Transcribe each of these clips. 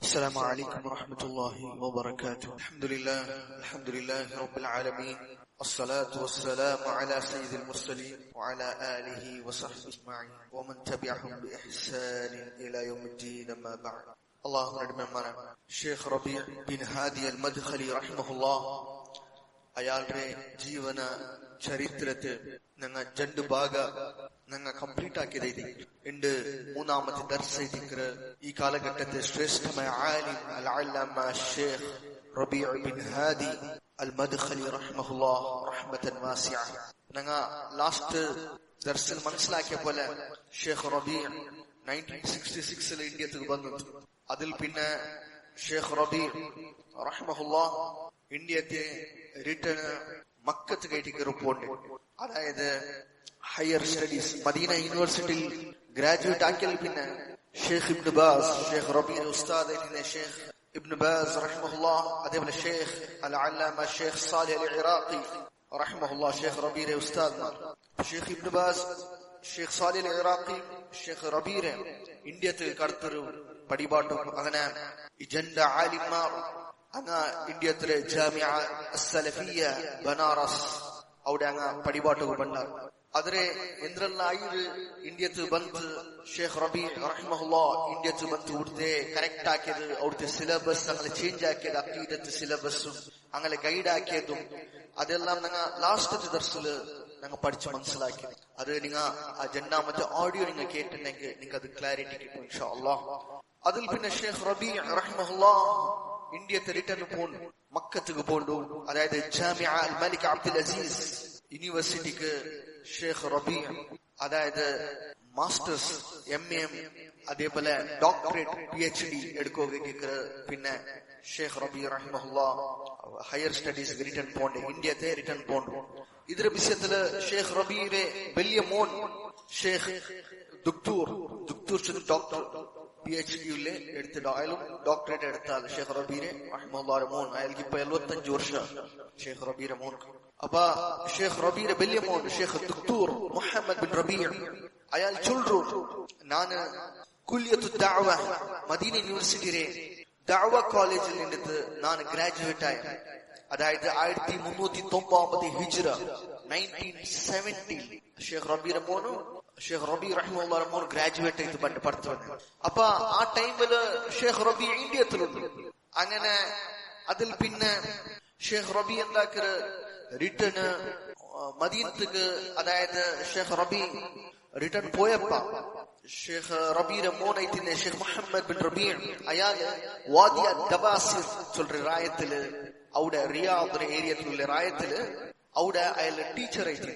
السلام عليكم ورحمة الله وبركاته. الحمد لله رب العالمين، الصلاة والسلام على سيد المرسلين وعلى آله وصحبه أجمعين ومن تبعهم بإحسان إلى يوم الدين. أما بعد. اللهم നടുമന്മാരാൻ Sheikh Rabi bin Hadi അൽ മദ്ഖലി റഹിമഹുല്ലാഹ് അയാളുടെ ജീവന ചരിത്രത്തെ ഞങ്ങൾ രണ്ട് ഭാഗ ഞങ്ങൾ കംപ്ലീറ്റ് ആക്കിയതൈതി. ഇണ്ട് മൂന്നാമത്തെ ദർസൈതിക്കറ് ഈ കാലഘട്ടത്തെ ശ്രേഷ്ഠമായ ആലിം അൽ അല്ലാമ ഷേഖ് റബീഅ് ബിൻ ഹാദി അൽ മദ്ഖലി റഹിമഹുല്ലാഹ് റഹ്മത്തൻ വാസിഅ. ഞങ്ങൾ ലാസ്റ്റ് ദർസിൽ മനസ്സിലാക്കിയ പോലെ ഷേഖ് റബീഅ് 1966 ഇന്ത്യക്ക് വന്നു. അതിൽ പിന്നെ ഷേഖ് റബീഅ് റഹിമഹുല്ലാഹ് ഇന്ത്യത്തെ റിട്ടേൺ മക്കത്ത് കയറ്റിക്കറി പോണ്ട്. അതായത് ഹയർ സ്റ്റഡീസ് മദീന യൂണിവേഴ്സിറ്റിയിൽ ഗ്രാജുവേറ്റ് ആക്കിയാൽ പിന്നെ Sheikh Ibn Baz, Sheikh Rabee ഉസ്താദ് ഷേഖ് ഇബ്നു ബാസ് റഹിമഹുല്ലാഹ്, അതേപോലെ Sheikh al Allama Sheikh Salih al Iraqi റഹിമഹുല്ലാഹ്, ഷേഖ് റബീഅ് ഉസ്താദ്മാർ. Sheikh Ibn Baz, Sheikh Salih al Iraqi, Sheikh Rabee ഇന്ത്യത്തിൽ കടത്തൊരു പടിപാട്ടും അങ്ങനെ ഈ ജണ്ട ആലിമാർ അങ്ങ് ഇന്ത്യത്തിലെ ജാമിഅ അസ്സലഫിയ്യ ബനാറസ് അവിടെ അങ്ങ് പടിപാട്ടുക ಬಂದಾರ. ಆದ್ರೆ ಎಂದ್ರಲ್ಲ ಐದು ಇಂಡಿಯತ್ತು ಬಂತು ഷേഖ് റബീഅ് റഹിമഹുല്ലാഹ് ഇന്ത്യത്ത് ಬಂತು ഉടത്തെ കറക്റ്റ് ആക്കിയത്, അവിടുത്തെ സിലബസ് അങ്ങനെ ചേഞ്ച് ആക്കിയത്, അഖീദത്ത് സിലബസും അങ്ങനെ ഗൈഡ് ആക്കിയതും അതെല്ലാം ഞങ്ങൾ ലാസ്റ്റ് ദർസില് ഞങ്ങൾ പഠിച്ച് മനസ്സിലാക്കി. അത് നിങ്ങൾ ആ രണ്ടാമത്തെ ഓഡിയോ നിങ്ങൾ കേട്ടിട്ടുണ്ടെങ്കിൽ നിങ്ങൾക്ക് അത് ക്ലാരിറ്റി കിട്ടും ഇൻഷാ അല്ലാഹ്. അതിൽ പിന്നെ ഷേഖ് റബീഅ് റഹിമഹുല്ലാഹ് ഇന്ത്യത്തെ റിട്ടേൺ പോന്നു, മക്കത്തുക്ക് പോണ്ടു. അതായത് ജാമിഅ അൽ മലിക് അബ്ദുൽ അസീസ് യൂണിവേഴ്സിറ്റിക്ക് ഷേഖ് റബീഅ് അതായത് മാസ്റ്റേഴ്സ് MA അതേപോലെ ഡോക്ടറേറ്റ് PhD എടുക്കുകയൊക്കെ പിന്നെ ഷേഖ് റബീഅ് റഹിമഹുല്ലാഹ് ഹയർ സ്റ്റഡീസ് റിട്ടേൺ പോണ്ട്, ഇന്ത്യത്തെ റിട്ടേൺ പോണ്ടു. ഇതിന്റെ വിഷയത്തില് ഷേഖ് റബീഅിന്റെ വലിയ മോൻ ഷേഖ് ദുക്തൂർ ഡോക്ടർ PhD എടുത്തിട്ട് അയാളും ഡോക്ടറേറ്റ് എടുത്താൽ ഷേഖ് റബീഅ് റഹിമഹുല്ലാഹ് മോൻ. അയാൾക്ക് ഇപ്പൊ 75 വർഷം ഷേഖ് റബീഅ് മോൻ. അപ്പൊ ഷേഖ് റബീഅിന്റെ വലിയ മോൻ ഷേഖ് ദുക്തൂർ മുഹമ്മദ് ബിൻ റബീഅ് അയാൾ ചൊല്ലു, ನಾನು കുല്യത്തു ദഅവ മദീന യൂണിവേഴ്സിറ്റിയിലെ ദഅവ കോളേജിൽ നിന്നിട്ട് ನಾನು ഗ്രാജുവേറ്റ് ആയ. അതായത് 1390 ഹിജ്റ 1970 ഷേഖ് റബീഅിന്റെ മോനും ഷേഖ് റബീഅ് റഹിമഹുല്ലാഹ് മോൻ ഗ്രാജുവേറ്റ് ആയിട്ട് പഠിച്ചു വന്നു. അപ്പൊ ആ ടൈമില് ഷേഖ് റബീഅ് ഇന്ത്യത്തിലുണ്ട്. അങ്ങനെ അതിൽ പിന്നെ ഷേഖ് റബീഅ് എന്താക്കര് റിട്ടേൺ മദീനത്തേക്ക്, അതായത് ഷേഖ് റബീഅ് റിട്ടേൺ പോയപ്പ ഷേഖ് റബീഅിന്റെ മോനായിട്ട് ഷേഖ് മുഹമ്മദ് ബിൻ റബീഅ് അയാള് വാദി ദബാസിർ ചൊല്ற റായത്തില് അവിടെ റിയാദ് ഏരിയത്തിലുള്ള റായത്തില് അവിടെ അയാൾ ടീച്ചർ ആയിട്ട്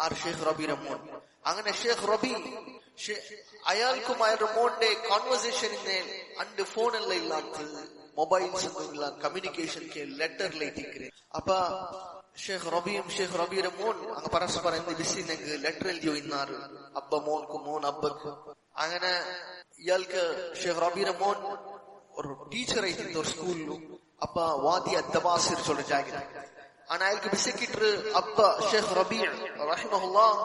ആ ഷേഖ് റബീഅിന്റെ മോൻ. അങ്ങനെ ഷേഖ് റബീഅ് അയാൾക്കും അയാളുടെ മോന്റെ കോൺവെർസേഷനിന്ന് അണ്ട് ഫോണെല്ലാം ഇല്ലാത്ത മൊബൈൽസ് ഒന്നും കമ്മ്യൂണിക്കേഷൻ ലെറ്ററിലേക്ക്. അപ്പൊ ഷേഖ് റബീഅിന്റെ മോൻ അങ്ങ് പരസ്പരം ബിസി ലെറ്റർ എഴുതി ഇന്നാറ് അബ്ബ മോൻക്കും മോൻ അബ്ബക്ക്. അങ്ങനെ ഇയാൾക്ക് ഷേഖ് റബീഅിന്റെ മോൻ ഒരു ടീച്ചർ ആയിട്ട് ഒരു സ്കൂളിലും അപ്പ വാദി ദബാസിർ ചൊല്ല ജാഗിര. ആന അയാൾക്ക് ബിസിക്കിട്ട് അബ്ബ ഷേഖ് റബീഅ് റഹിമഹുല്ലാഹ്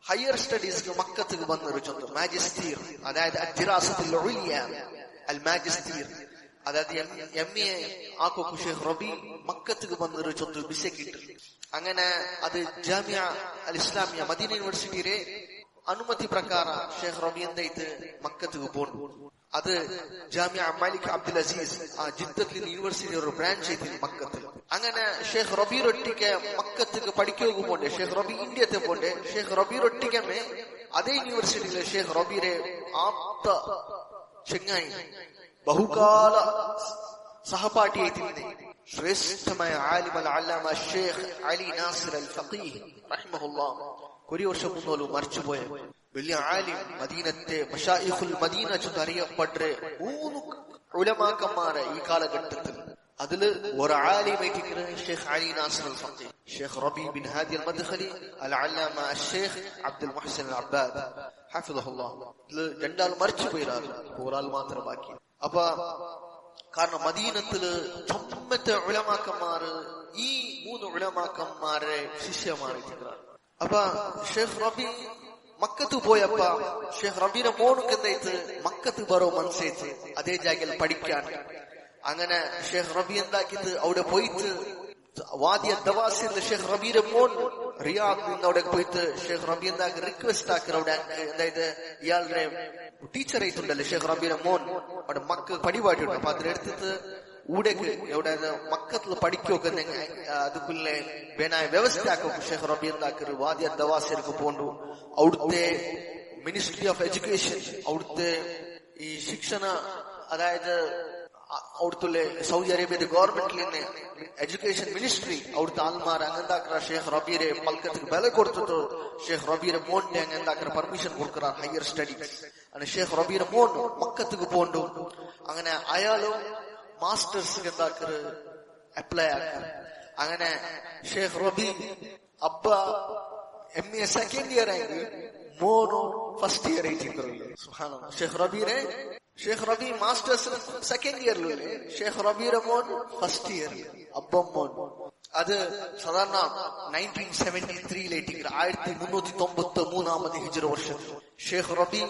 ഹയർ സ്റ്റഡീസ് മക്കത്തുക്ക് വന്നൊരു ചൊല്ല് മാജിസ്റ്റീർ, അതായത് അദ്ദിറാസത്തുൽ ഉലിയ അൽ മാജിസ്റ്റീർ, അതായത് MA ആക്കോക്ക് ഷേഖ് റബീഅ് മക്കത്തുക്ക് വന്നൊരു ചൊല്ല് ബിസിക്കിട്ട്. അങ്ങനെ അത് ജാമിഅ അൽ ഇസ്ലാമിയ മദീന യൂണിവേഴ്സിറ്റിയിലെ അനുമതി പ്രകാര ഷേഖ് റബീഅ് എന്തായിട്ട് മക്കത്തുക്ക് പോന്നു. അത് ജാമിഅ മലിക് അബ്ദുൽ അസീസ് ആ ജിദ്ദത്തിൽ യൂണിവേഴ്സിറ്റി ഒരു ബ്രാഞ്ച് ആയിട്ട് മക്കത്തിൽ. അങ്ങനെ ഷേഖ് റബീഅ് ഒട്ടിക്ക് മക്കത്തുക്ക് പഠിക്കുക പോണ്ട്. ഷേഖ് റബീഅ് ഇന്ത്യത്തെ പോണ്ട്. ഷേഖ് റബീഅ് ഒട്ടിക്കമേ അതേ യൂണിവേഴ്സിറ്റിയിലെ ഷേഖ് റബീഅിന്റെ ആപ്ത ചെങ്ങായി ബഹുകാല സഹപാഠിയായിട്ട് ശ്രേഷ്ഠമായ ആലിം അൽ അല്ലാമ ഷേഖ് അലി നാസിർ അൽ ഫഖീഹ് റഹിമഹുല്ലാഹ് ഒരു വർഷം മുന്നോലു മരിച്ചുപോയ വലിയ ആലിം, മദീനത്തെ മശായിഖുൽ മദീന അറിയപ്പെട്ട 3 ഉലമാക്കന്മാരെ ഈ കാലഘട്ടത്തിൽ. അതില് ഒരു ആലിമായിട്ട് ഷേഖ് അലി നാസിർ അൽ ഫഖീഹ്, ഷേഖ് റബീഅ് ബിൻ ഹാദി അൽ മദ്ഖലി, അൽ അല്ലാമ ഷേഖ് അബ്ദുൽ മുഹ്സിൻ അൽ അബ്ബാദ് ഹഫിദഹുല്ലാഹ്. രണ്ടാൾ മരിച്ചുപോയിരാറ്, ഒരാൾ മാത്രം ബാക്കി. അപ്പൊ കാരണം മദീനത്തില് ചമ്മത്തെ ഉലമാക്കന്മാര് ഈ 3 ഉലമാക്കന്മാരെ ശിഷ്യമായിട്ട്. അപ്പൊ ഷേഖ് റബീഅ് മക്കത്ത് പോയപ്പ ഷെയ്ഖ് റബീന്റെ മോനക്ക് എന്തായിട്ട് മക്കത്ത് ബറോ മനസ്സേച്ച് അതേ ജാഗയിൽ പഠിക്കാൻ. അങ്ങനെ ഷെയ്ഖ് റബി എന്താക്കിയത് അവിടെ പോയിട്ട് വാദിയ ദവാസിൽ ഷെയ്ഖ് റബീന്റെ മോൻ റിയാദിൽ നിന്ന് അവിടെ പോയിട്ട് ഷെയ്ഖ് റബി എന്താക്കി റിക്വസ്റ്റ് ആക്കി അവിടെ അതായത് ഇയാളുടെ ടീച്ചർ ആയിട്ടുണ്ടല്ലോ ഷെയ്ഖ് റബീന്റെ മോൻ അവിടെ മക്ക പരിപാടിയുണ്ട്. അപ്പൊ അതിലെടുത്തിട്ട് ഊടേക്ക് എവിടെ മക്കത്തിൽ പഠിക്കൊക്കെ അതുക്കുള്ള വേനായ വ്യവസ്ഥയാക്കും. ഷെയ്ഖ് റബി എന്താക്കി വാദിയ ദവാസിലേക്ക് പോണ്ടു. അവിടുത്തെ മിനിസ്ട്രി ഓഫ് എഡ്യൂക്കേഷൻ, അവിടുത്തെ ഈ ശിക്ഷണ അതായത് അവിടുത്തെ സൗദി അറേബ്യയുടെ ഗവൺമെന്റിൽ നിന്ന് എഡ്യൂക്കേഷൻ മിനിസ്ട്രി അവിടുത്തെ ആൾമാർ അങ്ങനെന്താക്കുന്ന ഷെയ്ഖ് റബീരെ മൽക്കത്തിന് വില കൊടുത്തിട്ട് ഷെയ്ഖ് റബീരെ മോന്റെ അങ്ങനെന്താക്കുന്ന പെർമിഷൻ കൊടുക്കുക ഹയർ സ്റ്റഡീസ്. അങ്ങനെ ഷെയ്ഖ് റബീരെ മോൻ മക്കത്തേക്ക് പോണ്ടു. അങ്ങനെ അയാളും മാസ്റ്റേഴ്സ് എന്താക്കുക അപ്ലൈ ആക്കുക. അങ്ങനെ ഷെയ്ഖ് റബി അബ്ബ MA സെക്കൻഡ് ഇയർ ആയെങ്കിൽ മോനോ ഫസ്റ്റ് ഇയർ ആയിട്ട് ഷെയ്ഖ് റബി മാസ്റ്റേഴ്സ് സെക്കൻഡ് ഇയറിലല്ലേ, ഷെയ്ഖ് റബീറെ മോൻ ഫസ്റ്റ് ഇയർ അബ്ബം മോൻ. അത് സാധാരണ 1973 1393 ഹിജ്റ വർഷത്തിൽ ഷെയ്ഖ് റബി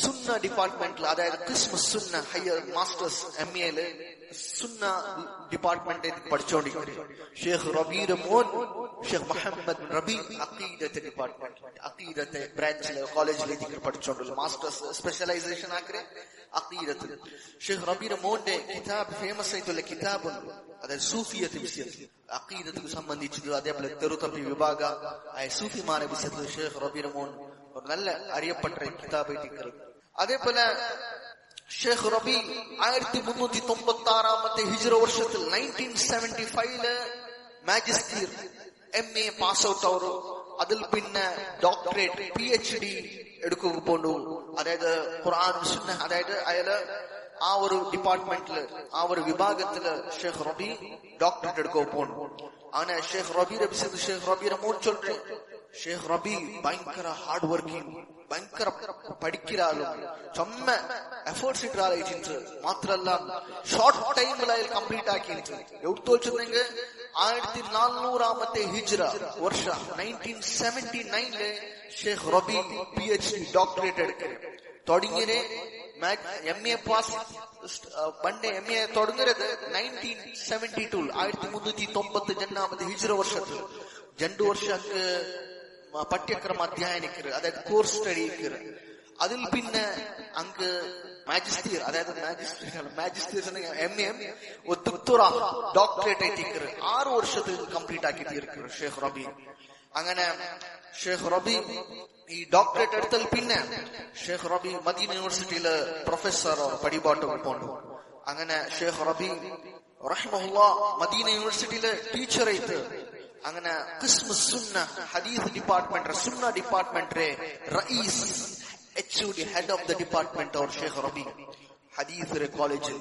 സുന്ന ഡിപ്പാർട്ട്മെന്റിൽ അതായത് ഖിസ്മ സുന്ന ഹയർ മാസ്റ്റേഴ്സ് MA സുന്ന ഡിപ്പാർട്ട്മെന്റ് പഠിച്ചുകൊണ്ടിരിക്കുന്നത്. ഷെയ്ഖ് റബീറെ മോൻ ഷെയ്ഖ് മുഹമ്മദ് റബി അഖീദത്തെ ഡിപ്പാർട്ട്മെന്റ് അഖീദത്തെ ബ്രാഞ്ചിലെ കോളേജിലേക്ക് പഠിച്ചുകൊണ്ടുള്ള മാസ്റ്റേഴ്സ് സ്പെഷ്യലൈസേഷൻ ആക്കിയ അഖീദത്തിൽ. ഷെയ്ഖ് റബീറെ മോന്റെ കിതാബ് ഫേമസ് ആയിട്ടുള്ള കിതാബ് അതായത് സൂഫിയത്ത് വിഷയത്തിൽ അഖീദത്തിന് സംബന്ധിച്ചത്, അതേപോലെ തെറുതപ്പി വിഭാഗ സൂഫിമാരെ വിഷയത്തിൽ ഷെയ്ഖ് റബീറെ മോൻ ഒരു നല്ല അറിയപ്പെട്ട കിതാബ് എഴുതിക്കുന്നത്. അതേപോലെ ഷെയ്ഖ് റബി 1396 ഹിജ്റ വർഷത്തിൽ 1975 മാജിസ്റ്റർ MA പാസ് ഔട്ട് ആവും. അതിൽ പിന്നെ ഡോക്ടറേറ്റ് PhD എടുക്കുക പോണ്ടു. അതായത് ഖുർആൻ സുന്ന അതായത് അയാള് ആ ഒരു ഡിപ്പാർട്ട്മെന്റില് ആ ഒരു വിഭാഗത്തില് ഷെയ്ഖ് റബി ഡോക്ടറേറ്റ് എടുക്കുക പോണ്ടു. അങ്ങനെ ഷെയ്ഖ് റബീറെ ഷെയ്ഖ് റബീറെ മോൻ ചൊല്ല് ഷെയ്ഖ് റബി ഭയങ്കര ഹാർഡ് വർക്കിംഗ്, ഭയങ്കര പഠിക്കാലും ചൊമ്മ എഫേർട്സ് ഇട്ടായിട്ട് മാത്രല്ല ഷോർട്ട് ടൈമിൽ അയാൾ കംപ്ലീറ്റ് ആക്കിയിട്ട് എവിടുത്തെ വെച്ചിട്ടുണ്ടെങ്കിൽ 1400 ഹിജ്റ വർഷ 1979 ഷെയ്ഖ് റബി PhD ഡോക്ടറേറ്റ് എടുക്കുക തുടങ്ങിയത്. MA പാസ് പണ്ട് MA തുടങ്ങുന്നത് 1972 1390 ഹിജ്റ വർഷത്തിൽ 2 വർഷക്ക് പഠ്യക്രമ അധ്യയനിക്കറ് അതായത് കോഴ്സ് സ്റ്റഡി അതിൽ പിന്നെ അങ്ങ് മാജിസ്റ്റർ അതായത് മാജിസ്റ്റേഴ്സ് MA ഡോക്ടറേറ്റ് ആയിട്ട് 6 വർഷത്തിൽ കംപ്ലീറ്റ് ആക്കി തീർക്കുക ഷെയ്ഖ് റബി. അങ്ങനെ ഷെയ്ഖ് റബി ഈ ഡോക്ടറേറ്റ് എടുത്താൽ പിന്നെ ഷെയ്ഖ് റബി മദീന യൂണിവേഴ്സിറ്റിയില് പ്രൊഫസർ പഠിപ്പാട്ട് പോണ്ടു. അങ്ങനെ ഷെയ്ഖ് റബി റഹിമഹുല്ലാഹ് മദീന യൂണിവേഴ്സിറ്റിയില് ടീച്ചർ ആയിട്ട് അങ്ങനെ ഖിസ്മ സുന്ന ഹദീസ് ഡിപ്പാർട്ട്മെന്റ് സുന്ന ഡിപ്പാർട്ട്മെന്റ് റഈസ് HOD head of the department or Sheikh Rabee ഹദീസ് college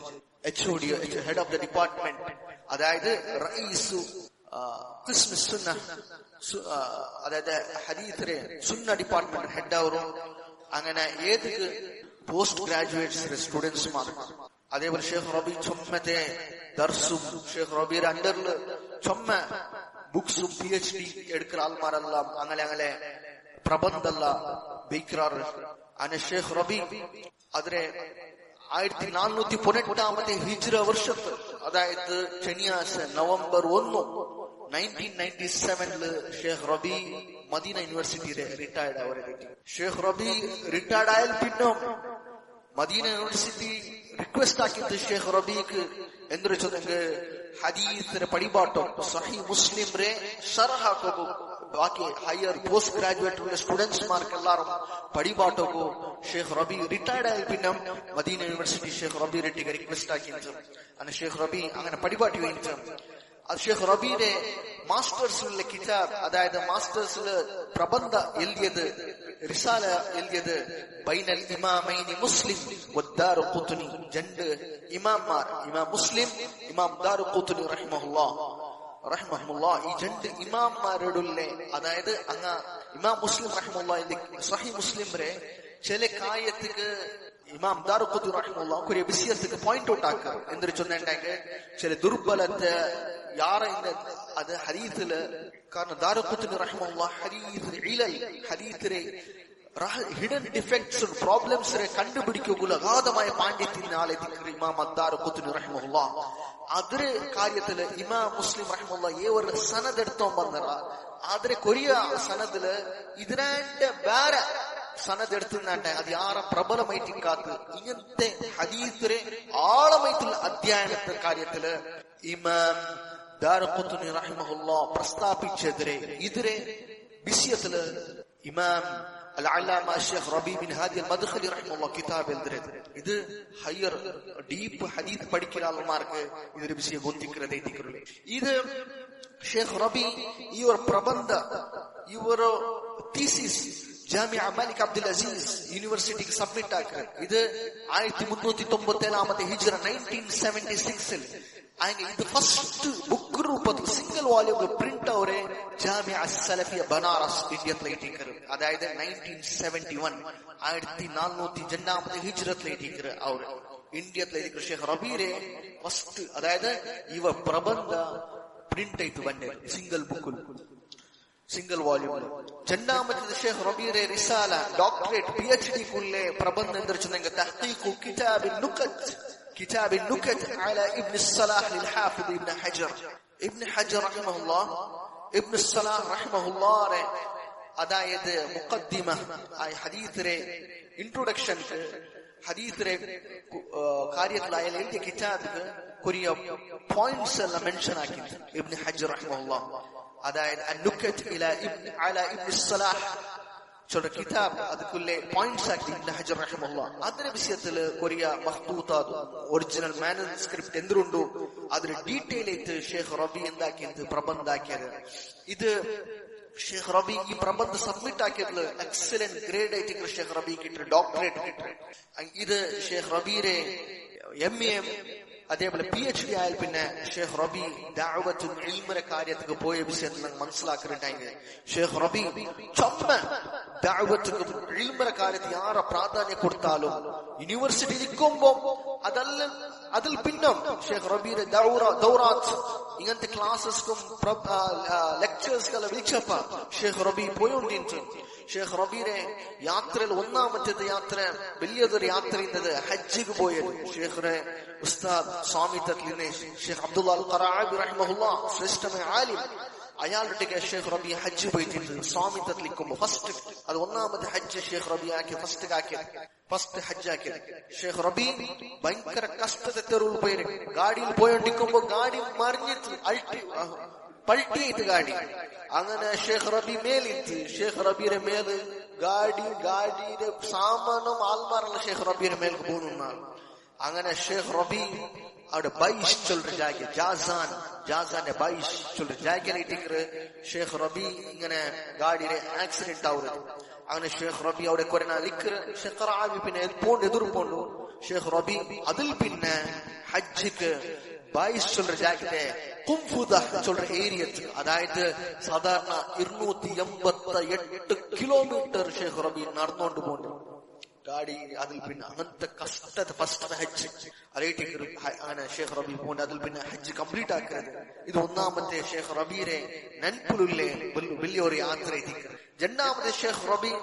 HOD head of the department അതായത് റഈസ് ഖിസ്മ സുന്ന അതായത് ഹദീസിലെ സുന്ന ഡിപ്പാർട്ട്മെന്റ് ഹെഡ് ആവും. അങ്ങനെ ഏത് പോസ്റ്റ് ഗ്രാജുവേറ്റ്സ് സ്റ്റുഡൻസുമാർ അതേപോലെ ഷെയ്ഖ് റബി ചൊമ്മത്തെ ദർസും ഷെയ്ഖ് റബിയുടെ അണ്ടറിൽ ചൊമ്മ ബുക്സും PhD എടുക്കുന്ന ആൾമാരെല്ലാം അങ്ങനെ പ്രബന്ധല്ല ബൈക്രാറ്. അങ്ങനെ ഷെയ്ഖ് റബി അതിനെ 1418 ഹിജ്റ വർഷത്ത് അതായത് ശനിയാഴ്ച നവംബർ 1 1997 ഷെയ്ഖ് റബി മദീന യൂണിവേഴ്സിറ്റിയിലെ റിട്ടയർഡ് ആവരെ. ഷെയ്ഖ് റബി റിട്ടയർഡ് ആയാൽ പിന്നെ മദീന യൂണിവേഴ്സിറ്റി റിക്വസ്റ്റ് ആക്കിയിട്ട് ഷെയ്ഖ് റബിക്ക് എന്തൊരു ചൊന്നെങ്കിൽ ഹദീസിന്റെ പടിപാട്ടോ സഹീഹ് മുസ്ലിം റേ ഷർഹ് ആക്കോ ബാക്കി ഹയർ പോസ്റ്റ് ഗ്രാജുവേറ്റ് സ്റ്റുഡൻസ്മാർക്ക് എല്ലാവരും പടിപാട്ടോ ഷെയ്ഖ് റബി റിട്ടയർഡ് ആയാൽ പിന്നെ മദീന യൂണിവേഴ്സിറ്റി ഷെയ്ഖ് റബി റെട്ടിക്ക് റിക്വസ്റ്റ് ആക്കിയിട്ട് അങ്ങനെ ഷെയ്ഖ് റബി അങ്ങനെ പടിപാട്ടി വേണ്ടിട്ട് അത് ഷെയ്ഖ് റബിയുടെ മാസ്റ്റേഴ്സിലെ കിതാബ് അതായത് മാസ്റ്റേഴ്സില് പ്രബന്ധ എഴുതിയത് റിസാല എഴുതിയത് ബൈനൽ ഇമാമൈനി മുസ്ലിം വദ്ദാറുഖുത്നി രണ്ട് ഇമാംമാർ ഇമാം മുസ്ലിം ഇമാം ദാറുഖുത്നി റഹിമഹുല്ലാഹ് ഈ രണ്ട് ഇമാംമാരുടെ അതായത് അങ്ങ് ഇമാം മുസ്ലിം റഹിമഹുല്ലാഹിന്റെ സഹീഹ് മുസ്ലിമിലെ ചില കാര്യത്തിക്ക് ഇമാം ദാറുഖുത്നി റഹിമഹുല്ലാഹ് ഒരു വിഷയത്തിക്ക് പോയിന്റ് ഔട്ട് ആക്കുക എന്തൊരു ചൊന്നെങ്കിൽ ചില ദുർബലത്തെ യാറിന്റെ അത് ഹദീസില് കാരണം ദാറുഖുത്നി റഹിമഹുല്ലാഹ് ഹദീസിലെ ഹിഡൻ ഡിഫക്ട്സ് പ്രോബ്ലംസിനെ കണ്ടുപിടിക്കുക അഗാധമായ പാണ്ഡിത്യത്തിന് ആളെ ഇമാം അദ്ദാറുഖുത്നി റഹിമഹുല്ലാഹ്. അದ್ರ കാര്യത്തില് ഇമാം മുസ്ലിം റഹിമഹുല്ലാഹ് ഒരു സനദ് എടുത്തോ വന്നറ ಆದ್ರೆ ಕೊರಿಯ ಸನದಲು ഇതിനായിട്ട് വേറെ സനദ് എടുത്തുന്നാട്ടെ അത് യാറെ പ്രബലമായിട്ടിക്കാത്ത ഇങ്ങനത്തെ ഹദീസിലെ ആഴമായിട്ടുള്ള അധ്യയനത്തെ കാര്യത്തില് ഇമാം ദാറുഖുത്നി റഹിമഹുല്ലാഹ് പ്രസ്താവിച്ചതിരെ ഇതിരെ വിഷയത്തില് ഇമാം അൽ-അല്ലാമ ശൈഖ് റബീ ബിൻ ഹാദി അൽ-മദ്ഖലി റഹിമഹുല്ലാഹ് കിതാബ് എഴുതിയത്. ഇത് ഹയർ ഡീപ്പ് ഹദീസ് പഠിക്കുന്ന ആൾമാർക്ക് ഇതൊരു വിഷയം ಗೊತ್ತಿக்கிறதே. ഇത് ഷേഖ് റബി ഈ ഒരു പ്രബന്ധ ഈ ഒരു തീസിസ് ജാമിഅ മലിക് അബ്ദുൽ അസീസ് യൂണിവേഴ്സിറ്റിക്ക് സബ്മിറ്റ് ആക്കുക. ഇത് 1397 ഹിജ്റ 1976 ഇത് ഫസ്റ്റ് ബുക്ക് രൂപത്തിൽ സിംഗിൾ വോള്യൂം പ്രിന്റ് അവരെ ജാമിഅ സലഫിയ ബനാറസ് ഇന്ത്യത്തിലേറ്റിക്കർ. അതായത് 1971 1402 ഹിജ്റത്തിലേറ്റിക്കർ അവർ ഇന്ത്യത്തിലേക്ക് ഷേഖ് റബീരെ ഫസ്റ്റ് അതായത് ഇവ പ്രബന്ധ പ്രിന്റ് ആയിട്ട് വന്നെ സിംഗിൾ ബുക്കിൽ സിംഗിൾ വോള്യൂമിൽ. രണ്ടാമത്തെ ഷേഖ് റബീറെ റിസാല ഡോക്ടറേറ്റ് PhD കുlle പ്രബന്ധം എന്തെന്ന് തഹ്ഖീഖു കിതാബിൻ നുകത് അല ഇബ്ൻ സലാഹ് ലിൽ ഹാഫിദ് ഇബ്ൻ ഹജർ റഹിമഹുല്ലാഹ്. ഇബ്ൻ സലാഹ് റഹിമഹുല്ലാഹ് അതായത് മുഖദ്ദിമ ഹദീസിലെ ഇൻട്രൊഡക്ഷൻ ഹദീസിലെ കാര്യത്തിലായ എഴുതിയ കിതാബിന് കൊറിയ പോയിന്റ്സ് എല്ലാം മെൻഷൻ ആക്കി ഇബ്ൻ ഹജർ റഹിമഹുല്ലാഹ്. അതായത് അൻ-നുകത് അല ഇബ്ൻ സലാഹ് ചൊല്ല കിതാബ് അതുക്കുള്ള പോയിന്റ്സ് ആക്കി ഇബ്ൻ ഹജർ റഹിമഹുല്ലാഹ്. അതിന്റെ വിഷയത്തില് കൊറിയ മഖ്തൂതാത് ഒറിജിനൽ മാനുസ്ക്രിപ്റ്റ് എന്തുണ്ടോ അതിന് ഡീറ്റെയിൽ ആയിട്ട് ഷേഖ് റബി എന്താക്കിയത് പ്രബന്ധാക്കിയത്. ഇത് ഷേഖ് റബി ഈ പ്രബന്ധ സബ്മിറ്റ് ആക്കിയതില് എക്സലന്റ് ഗ്രേഡ് ആയിട്ട് ഷേഖ് റബി കിട്ടി ഡോക്ടറേറ്റ് കിട്ടി. ഇത് ഷേഖ് റബീരെ MA അതേപോലെ PhD ആയാൽ പിന്നെ ഷേഖ് റബി ദഅവത്തുൽ ഇൽമിന്റെ കാര്യത്തിക്ക് പോയ വിഷയത്തിൽ മനസ്സിലാക്കുന്നുണ്ടായി. ഷേഖ് റബി ചൊമ്മ ദഅവത്തുൽ ഇൽമിന്റെ കാര്യത്തിൽ യാറെ പ്രാധാന്യം കൊടുത്താലും യൂണിവേഴ്സിറ്റിയിൽ ഇരിക്കുമ്പോ അതിൽ പിന്നെ ഷേഖ് റബീരെ ദൗറാത്ത് ഇങ്ങനത്തെ ക്ലാസ്സസ്ക്കും ലെക്ചേഴ്സ്ക്കെല്ലാം വിളിച്ചപ്പ ഷേഖ് റബി പോയോണ്ടിരുന്നു. ഷേഖ് റബീരെ യാത്രയിൽ ഒന്നാമത്തെ യാത്ര വലിയൊരു യാത്ര ചെയ്യുന്നത് ഹജ്ജിക്ക് പോയത്. ഷേഖിനെ ഉസ്താദ് സ്വാമി തത്ലിനെ ഷേഖ് അബ്ദുള്ള അൽ ഖറാഅബി റഹിമഹുല്ലാഹ് ശ്രേഷ്ഠമായ ആലിം അയാളുടെ ഷേഖ് റബി ഹജ്ജ് പോയിട്ടുണ്ട്. സ്വാമി തത്ലിക്കുമ്പോ ഫസ്റ്റ് അത് ഒന്നാമത്തെ ഹജ്ജ് ഷേഖ് റബി ആക്കി ഫസ്റ്റ് ഹജ്ജ് ആക്കിയത്. ഷേഖ് റബി ഭയങ്കര കഷ്ടത്തെ തെരുവിൽ പോയി ഗാഡിയിൽ പോയോണ്ടിരിക്കുമ്പോ ഗാഡി മറിഞ്ഞിട്ട് പൾട്ടിയായിട്ട് ഗാഡി. അങ്ങനെ ഷേഖ് റബി മേലിട്ട് ഷേഖ് റബിയുടെ മേല് ഗാഡിയുടെ സാമാനും ആൽമാരെല്ലാം ഷേഖ് റബിയുടെ മേലേക്ക് പോകുന്നതാണ്. അങ്ങനെ ഷേഖ് റബി അവിടെ ബൈഷ് ചൊല്ലൊരു ജാഗ ജാസാന്റെ ബൈഷ് ചൊല്ലൊരു ജാഗിലേക്ക് ഷേഖ് റബി ഇങ്ങനെ ഗാഡിയുടെ ആക്സിഡന്റ് ആവുന്നത്. അങ്ങനെ ഷേഖ് റബി അവിടെ കുറെ നാളിക്ക് ഷേഖ് ഖറാഅബി പിന്നെ എതിർപ്പോണ്ടു ഷേഖ് റബി അതിൽ പിന്നെ ഹജ്ജിക്ക് ബൈഷ് ചൊല്ലൊരു ജാഗത്തെ കുംഫുദ ചൊല്ലൊരു ഏരിയത്ത് അതായത് സാധാരണ 288 കിലോമീറ്റർ ഷേഖ് റബി നടന്നുകൊണ്ട് പോകണ്ടു ഗാഡി. അതിൽ പിന്നെ അങ്ങനത്തെ കഷ്ടത്തെ ഫസ്റ്റ് ഹജ്ജ് അറിയിട്ടിക്ക് അങ്ങനെ ഷേഖ് റബി പോണ്ട് അതിൽ പിന്നെ ഹജ്ജ് കംപ്ലീറ്റ് ആക്കുന്നത്. ഇത് ഒന്നാമത്തെ ഷേഖ് റബീരെ നൻപുലുള്ളേ വലിയൊരു യാത്ര എത്തിക്കുന്നത്. രണ്ടാമത്തെ ഷേഖ് റബി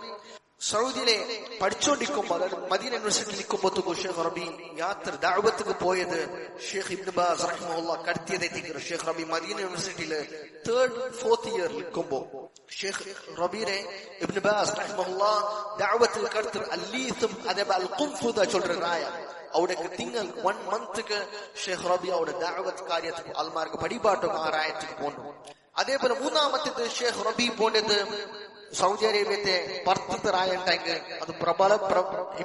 സൗദിയിലെ പഠിച്ചോണ്ടിരിക്കുമ്പോ അതായത് മദീന യൂണിവേഴ്സിറ്റിയിൽ നിൽക്കുമ്പോഴത്തേക്കും ഷേഖ് റബി യാത്ര ദഅവത്തുക്ക് പോയത് ഷേഖ് ഇബ്നു ബാസ് റഹിമഹുല്ലാഹ് കടത്തിയതെത്തിക്കുന്നത്. ഷേഖ് റബി മദീന യൂണിവേഴ്സിറ്റിയില് 3rd 4th ഇയർ നിൽക്കുമ്പോ ഷേഖ് റബീരെ ഇബ്നു ബാസ് റഹിമഹുല്ലാഹ് ദഅവത്തിൽ കടത്തി അല്ലീസും അതേപോലെ അൽ ഖുംഫുദ ചൊല്ലുറായ അവിടേക്ക് തിങ്കൾ 1 month ഷേഖ് റബി അവിടെ ദഅവത്ത് കാര്യത്തിൽ ആൾമാർക്ക് പടിപാട്ടും ആറായത്തേക്ക് പോന്നു. അതേപോലെ മൂന്നാമത്തേത് ഷേഖ് റബി പോണ്ടത് സൗദി അറേബ്യത്തെ പർത്തറായിട്ടുണ്ടെങ്കിൽ അത് പ്രബല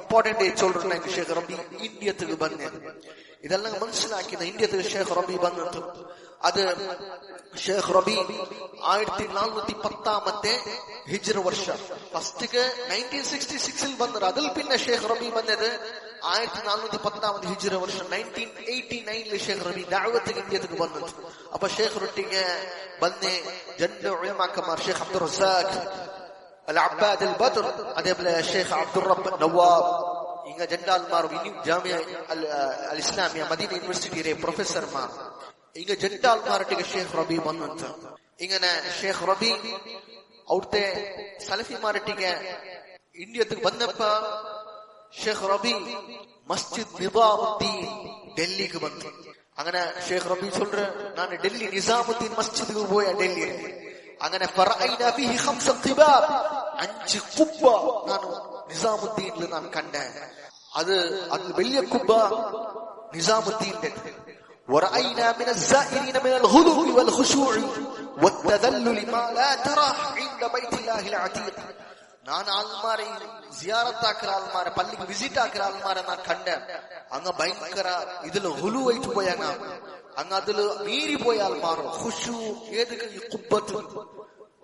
ഇമ്പോർട്ടന്റ് ചൊല്ലുണ്ടെങ്കിൽ ഷേഖ് റബി ഇന്ത്യക്ക് വന്നത്. ഇതെല്ലാം മനസ്സിലാക്കിയത് ഇന്ത്യക്ക് ഷേഖ് റബി വന്നത്. അത് ഷേഖ് റബി 1410 ഹിജ്റ വർഷം ഫസ്റ്റ് 1966 വന്നത്. അതിൽ പിന്നെ ഷേഖ് റബി വന്നത് 1410 ഹിജ്റ വർഷം 1989 ഷേഖ് റബി ദഅവത്ത് ഇന്ത്യക്ക് വന്നത്. അപ്പൊ ഷേഖ് റൊട്ടിಗೆ ಬಂದೆ ജന്ന ഉലമാക്കന്മാർ ഷേഖ് അബ്ദുർ റസാഖ് അൽ-അബ്ബാദ് അൽ-ബദർ അതേപോലെ ഷേഖ് അബ്ദുർ റബ്ബ് നവാബ് ഇങ്ങ ജണ്ടാൽമാർ ജാമിഅ അൽ-ഇസ്ലാമിയ മദീന യൂണിവേഴ്സിറ്റിയിലെ പ്രൊഫസർമാർ ഇങ്ങ ജണ്ടാൽമാരുടെ ഷേഖ് റബി വന്നിട്ട് ഇങ്ങനെ ഷേഖ് റബി അവിടുത്തെ സലഫിമാരുടെ ഇന്ത്യക്ക് വന്നപ്പോ ഷെയ്ഖ് റബി മസ്ജിദ് നിസാമുദ്ദീൻ ഡൽഹിക്ക് വന്നു. അങ്ങനെ ഷെയ്ഖ് റബി சொல்ற நான் டெல்லி நிசாமுத்தீன் மஸ்ஜிதுக்கு போய் டெல்லி അങ്ങനെ ഫറഅയ്നാ ഫീഹി ഖംസ ഖിബാബ് 5 കുബ്ബ ഞാൻ നിസാമുദ്ദീനിൽ ഞാൻ കണ്ടேன். അത് വലിയ കുബ്ബ നിസാമുദ്ദീന്റെ. വറഅയ്നാ മിന الزائرين من الغلو والخشوع والتذلل ما لا ترى عند بيت الله العتيق. ഞാൻ ആൾമാരെ സിയാറത്ത് ആക്കിற ആൾമാരെ പള്ളിക്ക് വിസിറ്റ് ആക്കിற ആൾമാരെ ഞാൻ കണ്ടேன். അങ്ങ് ഭയങ്കര ഇതില് ഹുലുവായിട്ട് പോയാങ്ങ, അങ്ങ് അതില് മീറി പോയ ആൾമാരോ ഖുശൂ ഏതൊക്കെ ഈ കുബ്ബത്ത്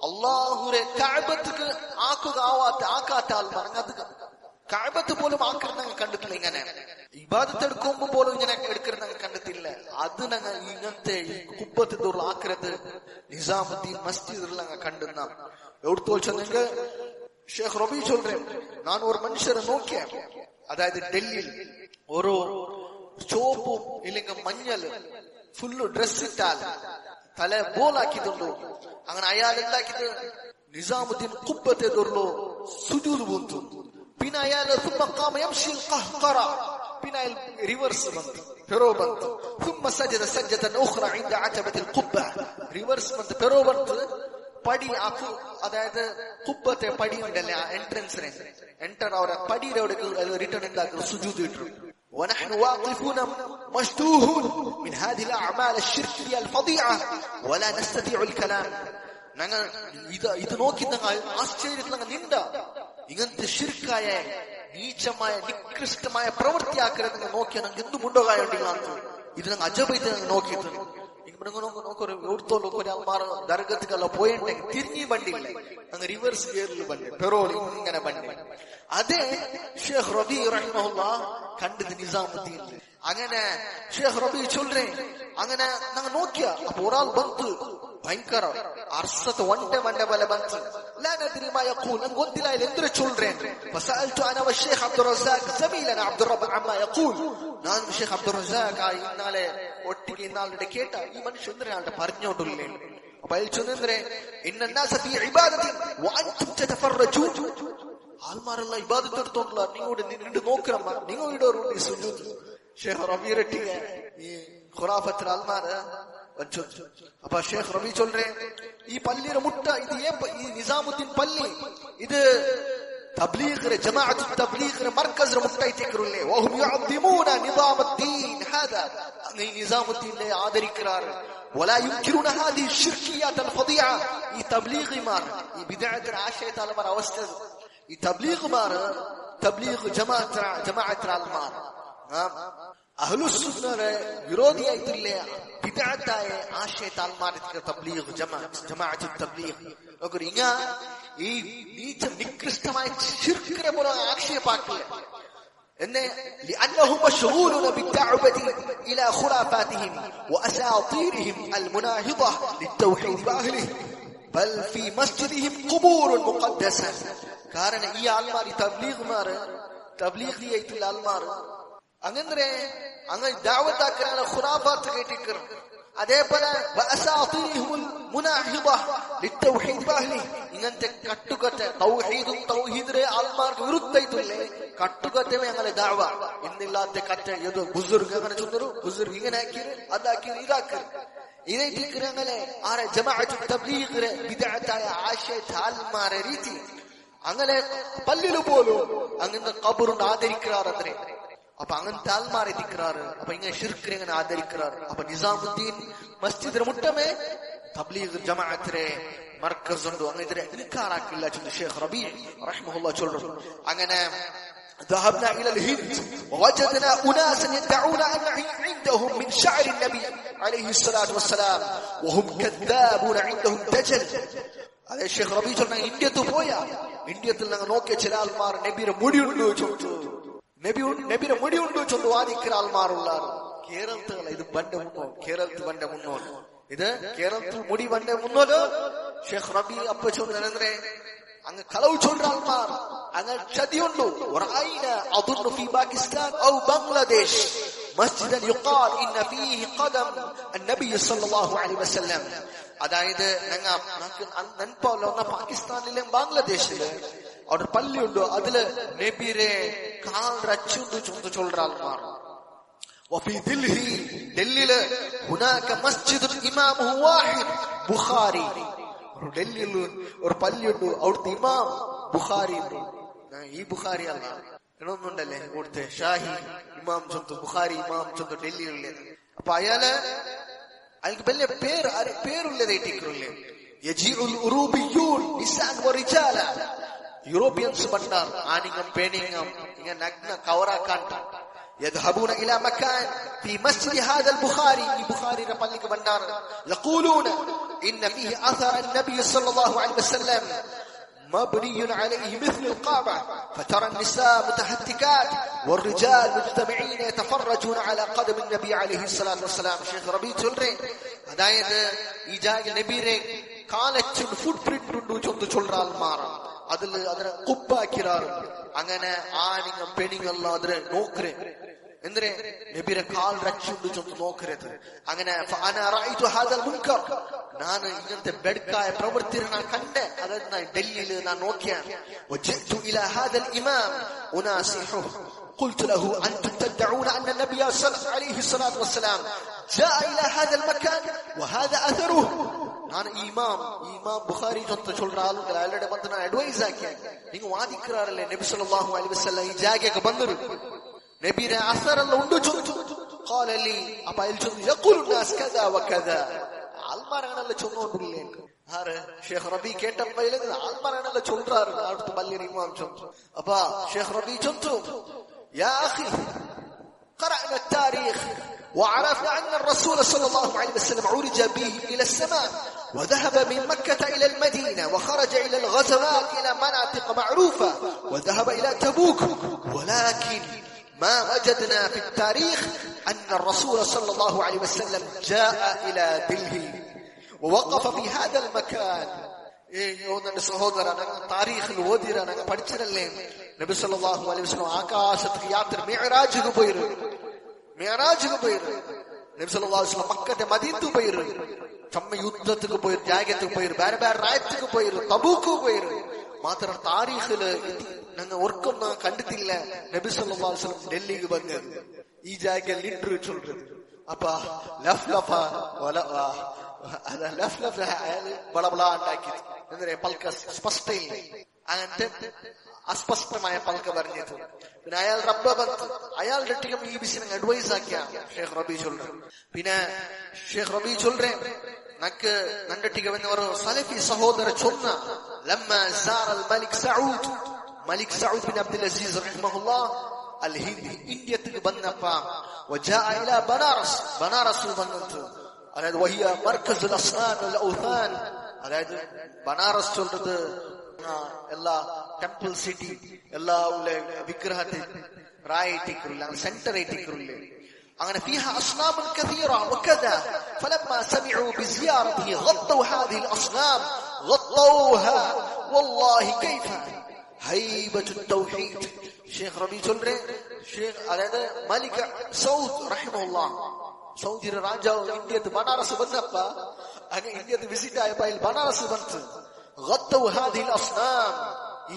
അള്ളാഹുരെ കഅബത്തുക്ക് ആക്കാത്ത ആൾമാർ അത് കഅബത്ത് പോലും ആക്കുന്ന കണ്ടിട്ടില്ല. ഇങ്ങനെ ഇബാദത്ത് എടുക്കുമ്പോ പോലും ഇങ്ങനെ എടുക്കുന്ന കണ്ടിട്ടില്ല. അത് ഞങ്ങൾ ഇങ്ങനത്തെ ഈ കുബ്ബത്തുള്ള ആക്കരുത് നിസാമുദ്ദീൻ മസ്ജിദിൽ കണ്ടുന്ന എവിടുത്തെ വെച്ചെങ്കിൽ ഷെയ്ഖ് റബി சொல்றேன் நான் ஒரு മനുഷ്യരെ നോക്കിയ, അതായത് ഡൽഹിയിൽ ഓരോ ചോപ്പും ഇല്ലെങ്കിൽ മഞ്ഞൾ ഫുള്ള് ഡ്രസ് ഇട്ടാൽ തല ബോലാക്കിയിട്ടുണ്ടോ. അങ്ങനെ അയാൾ എന്താക്കിട്ട് നിസാമുദ്ദീൻ കുബ്ബത്തെ തൊള്ളു സുജൂദ് പൂന്തു. പിന്നെ അയാൾ പിന്നെ അയാൾ റിവേഴ്സ് വന്നു പെറോ ബന്ത് റിവേഴ്സ് വന്ന് പെറോ ബന്ത് പടി ആക്കു, അതായത് കുബ്ബത്തെ പടി ഉണ്ടല്ലേ എൻട്രൻസിനെ എൻറ്റർ അവരെ പടിയുടെ അവിടെ റിട്ടേൺ ഉണ്ടാക്കുന്ന സുജൂദ് ഇട്ടു. ونحن واقفون مشدوهون من هذه الأعمال الشركية الفظيعة ولا نستطيع الكلام. ഞങ്ങൾ ഇത് നോക്കി ഞങ്ങൾ ആശ്ചര്യത്തിൽ ഞങ്ങൾ നിണ്ട ഇങ്ങനത്തെ ശിർക്കായ നീചമായ നികൃഷ്ടമായ പ്രവൃത്തിയാക്കരുത് നിങ്ങൾ നോക്കിയാൽ ഞങ്ങൾക്ക് എന്ത് മുണ്ടോകായുണ്ടെങ്കിൽ ഇത് ഞങ്ങൾ അജബൈത്ത് ഞങ്ങൾ നോക്കിയിട്ട് ദർഗത്തുകല്ല പോയിട്ടുണ്ടെങ്കിൽ തിരിഞ്ഞി വണ്ടിയില്ല, അങ്ങ് റിവേഴ്സ് ഗിയറിൽ വണ്ടി പെറോൾ ഇങ്ങനെ വണ്ടി. അതേ ഷെയ്ഖ് റബി റഹിമഹുല്ലാഹ് കണ്ടത് നിസാമുദ്ദീൻ. അങ്ങനെ ഷെയ്ഖ് റബി ചൊല്ലേ അങ്ങനെ ഞങ്ങൾ നോക്കിയ അപ്പൊ ഒരാൾ ബന്ത് ഭയങ്കര അർസത്ത് വണ്ട പോലെ ബന്ത് ಗೊತ್ತಿಲ್ಲ എന്തൊരു ചൊല്ലേ. فسألت انا والشيخ عبد الرزاق زميلنا عبد الرب عما يقول. ഞാൻ ഷെയ്ഖ് അബ്ദുർ റസാഖ് ഇന്നാലെ ഒട്ടിക്ക് ഇന്നാളുടെ കേട്ട ഈ മനുഷ്യൻ എന്തിനാളുടെ പറഞ്ഞോണ്ടില്ലേ. അപ്പൊ അയാൾ ചൊന്നേ ഇന്നന്നാസ ഫീ ഇബാദത്തിൻ വഅൻതും തതഫറജൂൻ. ആൾമാരെല്ല ഇബാദത്ത് എടുത്തോണ്ടില്ല, നിങ്ങളോട് നിന്നിട്ട് നോക്കണം, നിങ്ങളുടെ ഒരു സുജൂദ്. ഷെയ്ഖ് റബി റട്ടിയ ഈ ഖുറാഫത്തിൽ ആൾമാര്. അപ്പൊ ഷെയ്ഖ് റബി ചൊല്ലേ ഈ പള്ളിയുടെ മുട്ട ഇത് ഈ നിസാമുദ്ദീൻ പള്ളി ഇത് തബ്ലീഗ് ജമാഅത്ത് തബ്ലീഗ് മർക്കസ് മുട്ടായിട്ടിക്കറില്ലേ. വഹും യുഅദ്ദിമൂന നിസാമുദ്ദീൻ ഹാദാ. ഈ നിസാമുദ്ദീനെ ആദരിക്കാറ്. വലാ യുൻകിറുന ഹാദിഹി ശിർകിയാത്ത് അൽഫദിഅ. ഈ തബ്ലീഗിമാർ ഈ ബിദ്അത്തിന്റെ ആശയത്താൽമാർ അവസ്ഥ ഈ തബ്ലീഗുമാർ തബ്ലീഗ് ജമാഅത്ത് ആൽമാർ അഹ്ലുസുന്നയുടെ വിരോധിയായിട്ടില്ലേ ബിദ്അത്തായ ആശയത്താൽമാരുടെ തബ്ലീഗ് ജമാഅത്ത് തബ്ലീഗ് നോക്കൂ. ഇങ്ങ ഈ നീച്ച നികൃഷ്ടമായ ശിർക്കിനെ പോലെ ആക്ഷേപാക്കില്ല എന്നെ لأنهم مشغولون بالدعوة إلى خرافاتهم وأساطيرهم المناهضة للتوحيد وأهله بل في مسجدهم قبور مقدسة. കാരണം ഈ ആൾമാർ ഈ തബ്ലീഗിയായിട്ടുള്ള ആൾമാർ അങ്ങനെ അങ്ങ് ദഅവത്താക്കാനാണ് ഖുറാഫാത്ത് കേട്ടിക്കറും. അതേപോലെ ഇങ്ങനത്തെ കട്ടുകത്തെ തൗഹീദിലെ ആൾമാർക്ക് വിരുദ്ധമായിട്ടില്ലേ കട്ടുകത്തെ ഞങ്ങളെ ദഅവ ഇന്നില്ലാത്ത കറ്റ ഏതോ ബുസുർഗ് അങ്ങനെ ചൊന്നൊരു ബുസുർഗ് ഇങ്ങനെ ആക്കി അതാക്കി ഇതാക്കി ഇതായിട്ട് ഞങ്ങളെ ആരെ ജമാഅത്ത് തബ്ലീഗിലെ ബിദ്അത്തായ ആശയത്തെ ആൾമാരെ രീതി അങ്ങനെ പള്ളിയിൽ പോലും അങ്ങനെ ഖബറുണ്ട് ആദരിക്കാറത്രേ. അപ്പൊ അങ്ങനത്തെ ആൾമാരെ ദിക്റാറ്. അപ്പൊ ഇങ്ങനെ ഷിർക്കിനെ ഇങ്ങനെ ആദരിക്കാറ്. അപ്പൊ നിസാമുദ്ദീൻ മസ്ജിദിന് മുട്ടമേ തബ്ലീഗ് ജമാഅത്തിലെ മർക്കസ് ഉണ്ട്. അങ്ങനെ ഇതിനെ ഇൻകാറാക്കില്ല ചൊല്ലി ഷെയ്ഖ് റബി റഹിമഹുല്ലാഹ് ചൊല്ലുന്നു. അങ്ങനെ ذهبنا إلى الهند ووجدنا أناسا يدعون أن عندهم من شعر النبي عليه الصلاة والسلام وهم كذابون عندهم دجل. അതെ ഷെയ്ഖ് റബി ചൊല്ലുന്ന ഇന്ത്യത്ത് പോയാ ഇന്ത്യത്തിൽ ഞങ്ങൾ നോക്കിയ ചില ആൾമാർ നബിയുടെ മുടിയുണ്ടോ ചോദിച്ചു. നബിയുടെ മുടിയുണ്ടോ ചൊല്ലു വാദിക്കുന്ന ആൾമാറുള്ളാറ്. കേരളത്തിലുള്ള ഇത് ബണ്ട മുന്നോ കേരളത്തിൽ ബണ്ട മുന്നോ ഇത് കേരളത്തിൽ മുടി ബണ്ട മുന്നോല് ഷെയ്ഖ് റബി അപ്പ ചൊല്ലുന്നേ അങ്ങ് കളവ് ചൊല്ലുന്ന ആൾമാർ അങ്ങ് ചതിയുണ്ടോ. أظن في باكستان أو بنغلاديش مسجدا يقال إن فيه قدم النبي صلى الله عليه وسلم. അതായത് ഞങ്ങൾക്ക് പാകിസ്ഥാനിലും ബംഗ്ലാദേശില് അവിടെ പള്ളിയുണ്ടോ അതില് നബിരെ കാൽ റച്ചുണ്ട് ചൊന്ന് ചൊല്ലാൽമാർ. وفي ഡൽഹിയില് هناك مسجد إمامه واحد ബുഖാരി. ഡൽഹിയിൽ ഒരു പള്ളിയുണ്ട്, അവിടുത്തെ ഇമാം ബുഖാരി ഉണ്ട്. ഈ ബുഖാരി അല്ല എന്നൊന്നുണ്ടല്ലേ ഇവിടുത്തെ ഷാഹി ഇമാം ചൊന്തു ബുഖാരി ഇമാം ചൊന്തു ഡൽഹിയിലുള്ളത്. അപ്പൊ അയാൾക്ക് വലിയ പേരുള്ളതായിട്ടില്ലേ. യൂറോപ്യൻസ് പണ്ടാർ ആണിങ്ങം പേണിങ്ങം ഇങ്ങനെ നഗ്ന കവറാക്കാൻ يذهبون إلى مكان في مسجد هذا البخاري البخاري ربك بندار يقولون إن فيه أثر النبي صلى الله عليه وسلم مبني عليه مثل القابة فترى النساء متهتكات والرجال مجتمعين يتفرجون على قدم النبي عليه الصلاة والسلام. شيخ ربيع ചൊല്റേ അതായത് ഈ ജാഗിൽ നബിയുടെ കാലച്ചും ഫുട് പ്രിന്റ് ഉണ്ട് ചൊന്ന് ചൊല്ലാൽമാർ അതില് അതിനെ കുപ്പാക്കിറാറുണ്ട്. അങ്ങനെ ആണിങ്ങം പെണിങ്ങെല്ലാം അതിനെ നോക്കരേ എന്തിനെ നബിയുടെ കാൽ രക്ഷുണ്ട് ചൊന്ന് നോക്കരുത്. അങ്ങനെ ನಾನು ഇങ്ങനത്തെ ബെഡ്കായ പ്രവൃത്തി ഞാൻ കണ്ടേ. അതായത് ഞാൻ ഡൽഹിയിൽ ഞാൻ നോക്കിയാണ്. قلت له أنتم تدعون أن النبي عليه الصلاة والسلام جاء إلى هذا المكان وهذا أثره. ನಾನು ഇമാം ബുഖാരി ചൊന്ന് ചൊല്ലുന്ന ആളുകളെ അയാളുടെ ಬಂದು ನಾನು ಅಡ್ವೈಸ್ ಹಾಕಿ ನೀವು ವಾದಿಕ್ರಾರಲ್ಲ ನಬಿ ಸಲ್ಲಲ್ಲಾಹು ಅಲೈಹಿ ವಸಲ್ಲಂ ಈ ಜಾಗಕ್ಕೆ ಬಂದರು നബിയുടെ അസറല്ല ഉണ്ട് ചൊന്നു. قال لي അപ്പൊ അയാൾ ചൊന്നു يقول الناس كذا وكذا. ആൾമാരാണല്ലോ ചൊന്നുകൊണ്ടില്ലേ. ആര് ഷേഖ് റബി കേട്ടപ്പോ ആൾമാരാണല്ലോ ചൊല്ലുറാറ് അവിടുത്തെ പള്ളിയുടെ ഇമാം ചൊന്നു. അപ്പൊ ഷേഖ് റബി ചൊന്നു يا أخي قرأنا التاريخ وعرفنا أن الرسول صلى الله عليه وسلم عرج به إلى السماء وذهب من مكة إلى المدينة وخرج إلى الغزوات إلى مناطق معروفة وذهب إلى تبوك ولكن ما وجدنا في التاريخ أن الرسول صلى الله عليه وسلم جاء إلى دلهي ووقف في هذا المكان. സഹോദര താരീഖിൽ ഓതിര ഞങ്ങൾ പഠിച്ചിരല്ലേ നബി സല്ലല്ലാഹു അലൈഹി വസല്ലം ആകാശത്തേക്ക് യാത്ര മിഅ്റാജിന് പോയിരു. നബി സല്ലല്ലാഹു അലൈഹി വസല്ലം മക്കത്തെ മദീനത്ത് പോയിരു. ചമ്മ യുദ്ധத்துக்கு പോയിരു, ത്യാഗத்துக்கு പോയിരു, ಬೇರೆ ಬೇರೆ ರಾಜ್ಯಕ್ಕೆ പോയിരു, തബൂക്ക് പോയിരു. മാത്ര താരീഖില് ഞങ്ങൾ ഓർക്കുന്ന കണ്ടിട്ടില്ല നബി സല്ലല്ലാഹു അലൈഹി വസല്ലം ഡൽഹിക്ക് വന്നത്. ഈ ജാഗയിൽ ലിറ്റർ ചൊല്ലുന്നത്. അപ്പ ലഫ്ലഫ ബളബള ഉണ്ടാക്കി എന്തിനാ പൽക്ക സ്പഷ്ടയില്ല. അങ്ങനത്തെ അസ്പഷ്ടമായ പൽക്ക പറഞ്ഞത്. പിന്നെ അയാൾ റബ്ബ ബന്ത് അയാളുടെ ടീം ഈ വിഷയം അഡ്വൈസ് ആക്കിയാണ് ഷേഖ് റബി ചൊല്ലുന്നത്. പിന്നെ ഷേഖ് റബി ചൊല്ലുറേ നക്ക് നന്റെ ടീം എന്നവർ സലഫി സഹോദര ചൊന്ന ലമ്മ സാർ അൽ മലിക് സഊദ് ബിൻ അബ്ദുൽ അസീസ് റഹിമഹുല്ലാഹ് അൽ ഹിന്ദ് ഇന്ത്യക്ക് വന്നപ്പ വജാ ഇല ബനാറസ് വന്നിട്ട് അതായത് വഹിയ മർകസുൽ അസ്നാൻ വൽ ഔഥാൻ. അതായത് ബനാറസ് ചൊല്ലുന്നത് എല്ലാ ടെമ്പിൾ സിറ്റി എല്ലാ വിഗ്രഹത്തെ റായിട്ടിക്കുള്ള സെന്റർ ആയിട്ടിക്കുള്ള അങ്ങനെ فيها أصنام كثيرة وكذا فلما سمعوا بزيارته غطوا هذه الأصنام غطوها والله كيف هيبة التوحيد. ഷേഖ് റബി ചൊല്ലുറേ ഷേഖ് അതായത് മലിക് സൗദ് റഹിമഹുല്ലാഹ് സൗദിയുടെ രാജാവ് ഇന്ത്യത്ത് ബനാറസ് വന്നപ്പ അങ്ങനെ ഇന്ത്യത്ത് വിസിറ്റ് ആയപ്പോ ബനാറസ് വന്ന്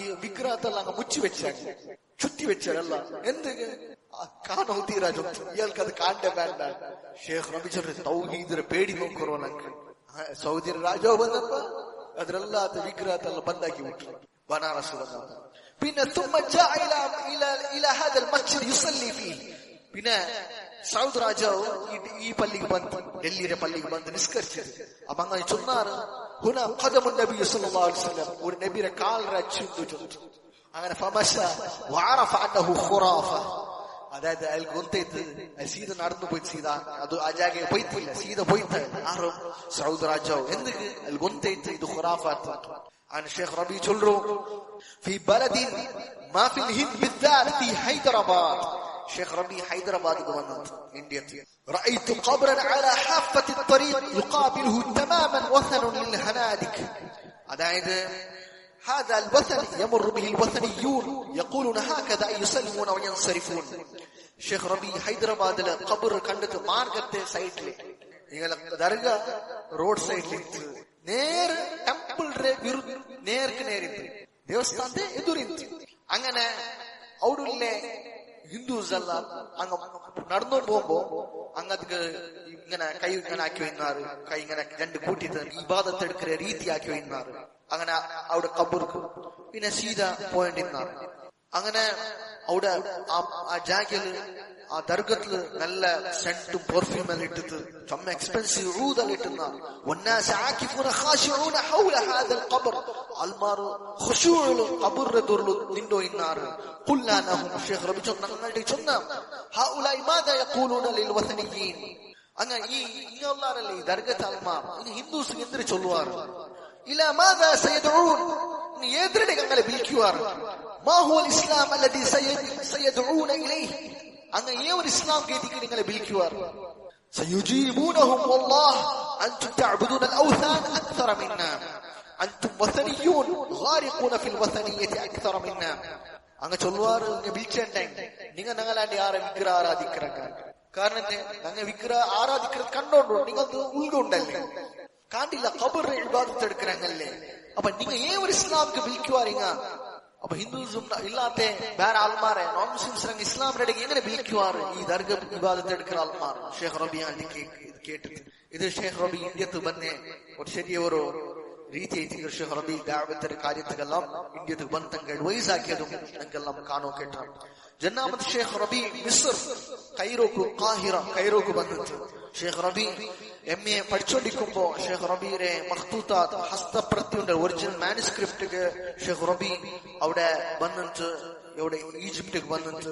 ഈ വിഗ്രഹത്തെല്ലാം അങ്ങ് മുച്ചി വെച്ചാണ്, ചുറ്റി വെച്ചല്ല. എന്ത് കാണോ തീരാജോ ഇയാൾക്ക് അത് കാണേ വേണ്ട. ഷേഖ് റബി ചൊല്ലുറേ തൗഹീദിനെ പേടി നോക്കറോ ನಂಗೆ. സൗദിയുടെ രാജാവ് വന്നപ്പോ അതിലെല്ലാത്ത വിഗ്രഹത്തെല്ലാം ബന്ധാക്കി വിട്ടു ബനാറസ് വന്നപ്പോ. പിന്നെ ثم جاء الى هذا المسجد يصلي فيه. പിന്നെ സൗദ് രാജാവ് ഈ പള്ളിക്ക് ബന്ധ് ഡൽഹിയുടെ പള്ളിക്ക് ബന്ധ് നിസ്കരിച്ചത്. അപ്പൊ അങ്ങനെ ചൊന്നാറ് ഹുന ഖദമുൻ നബി സല്ലല്ലാഹു അലൈഹി വസല്ലം ഒരു നബിയുടെ കാൽ രച്ചുണ്ട് ചൊന്നു. അങ്ങനെ ഫമശ വഅറഫ അന്നഹു ഖുറാഫ. അതായത് അയാൾ ഗൊന്തൈത്ത് സീത നടന്നു പോയി സീത അത് ആ ജാഗയെ പോയിട്ടില്ല സീത പോയിട്ട് ആറും സൗദ് രാജാവ് എന്തൊക്കെ അയാൾ ഗൊന്തൈത്ത് ഇത് ഖുറാഫാത്ത്. عن الشيخ ربيع ചൊല്ലു في بلد ما في الهند بالذات في حيدرباد. شيخ ربيع حيدرباد قوانات انديا. رأيت قبرا على حافة الطريق يقابله تماما وثن للهنادك. هذا الوثن يمر به الوثنيون يقولون هكذا يسلمون وينصرفون. شيخ ربيع حيدرباد قبر കണ്ടിട്ട് മാർഗത്തെ സൈഡിലെ നിങ്ങളെ ദർഗ റോഡ് സൈഡിൽ നേരെ ടെമ്പിൾ നേർക്ക് നേരിട്ട് ದೇವಸ್ಥಾನದ ಎದುರಿಂತು. അങ്ങനെ അവിടുള്ള ഹിന്ദുസ് എല്ലാം അങ്ങ് നടന്നോണ്ട് പോകുമ്പോ അങ്ങക്ക് ഇങ്ങനെ കൈ ഇങ്ങനെ ആക്കി വന്നാറ്, കൈ ഇങ്ങനെ രണ്ട് കൂട്ടിട്ട് ഇബാദത്ത് എടുക്കുന്ന രീതിയാക്കി വന്നാറ്. അങ്ങനെ അവിടെ കബർക്ക് പിന്നെ സീത പോയിട്ടിരുന്നാറ്. അങ്ങനെ അവിടെ ആ ജാഗയില് ആ ദർഗത്തില് നല്ല സെന്റും പെർഫ്യൂം എല്ലാം ഇട്ടിട്ട് ചുമ എക്സ്പെൻസീവ് ഊതെല്ലാം ഇട്ടുന്നാറ്. ആൾമാറ് ഖുശൂഉല് ഖബറിന്റെ ദുർലു നിന്നോ ഇന്നാറ്. ഖുൽനാ ലഹും ഷൈഖ് റബി ഞങ്ങളുടെ ചൊന്ന ഹൗലൈ മാദാ യഖൂലൂന ലിൽ വസനിയീൻ. അങ്ങ ഈ ഇങ്ങോള്ളാരല്ലേ ഈ ദർഗത്ത് ആൾമാർ ഹിന്ദുസ് എന്തിനു ചൊല്ലുവാറ്? ഇലാ മാദാ സയദഊൻ, ഏതിനെ ഞങ്ങളെ വിളിക്കുവാറ്? മാ ഹുവൽ ഇസ്ലാം അല്ലദീ സയദഊന ഇലൈഹി, അങ്ങ് ഏ ഒരു ഇസ്ലാം ഗീതിക്ക് നിങ്ങളെ വിളിക്കുവാറ്? സയുജീബൂനഹും വല്ലാഹ് അൻതും തഅബുദൂന അൽഔസാൻ അക്സറ മിന്നാ അൻതും വസനിയൂൻ ഗാരിഖൂന ഫിൽ വസനിയ്യതി അക്സറ മിന്നാ. അങ്ങ് ചൊല്ലുവാറ് വിളിച്ചേണ്ടേ നിങ്ങൾ ഞങ്ങളാണ്ട് ആരെ വിഗ്രഹ ആരാധിக்கிறங்க. കാരണം ഞങ്ങൾ വിഗ്രഹ ആരാധിക്കുന്നത് കണ്ടോണ്ടോ നിങ്ങൾക്ക് ഉൾകൊണ്ടല്ലേ, കാണ്ടില്ല ഖബറിനെ ഇബാദത്ത് എടുക്കறங்கല്ലേ. അപ്പൊ നിങ്ങൾ ഏ ഒരു ഇസ്ലാമിക്ക് വിളിക്കുവാറിങ്ങ? അപ്പൊ ഹിന്ദുസും ഇല്ലാത്ത വേറെ ആൾമാരെ നോൺ മുസ്ലിംസ് ഇസ്ലാമിന്റെ ഇടയ്ക്ക് എങ്ങനെ വിളിക്കുവാറ്? ഈ ദർഗ ഇബാദത്ത് എടുക്കുന്ന ആൾമാർ. ഷേഖ് റബി കേട്ടിട്ട് ഇത് ഷേഖ് റബി ഇന്ത്യത്ത് ബന്നെ ഒരു ശരിയ ഒരു ರೀತಿ ಐತಿ. ഷേഖ് റബി ദഅവത്തിന്റെ കാര്യത്തിലെല്ലാം ഇന്ത്യത്ത് ബന്ധങ്ങൾ വൈസാക്കിയതും ഞങ്ങൾക്കെല്ലാം കാണോ കേട്ട. ജന്നാമത് ഷേഖ് റബി മിസ്ർ കൈറോക്ക് വന്നിട്ട് ഷേഖ് റബി MA പഠിച്ചോണ്ടിരിക്കുമ്പോ ഷേഖ് റബിയുടെ മഖ്തൂത്താത്ത് ഹസ്തപ്രതിയുണ്ട് ഒറിജിനൽ മാനുസ്ക്രിപ്റ്റ് ഷേഖ് റബി അവിടെ വന്നിട്ട് ഇവിടെ ഈജിപ്തിലേക്ക് വന്നിട്ട്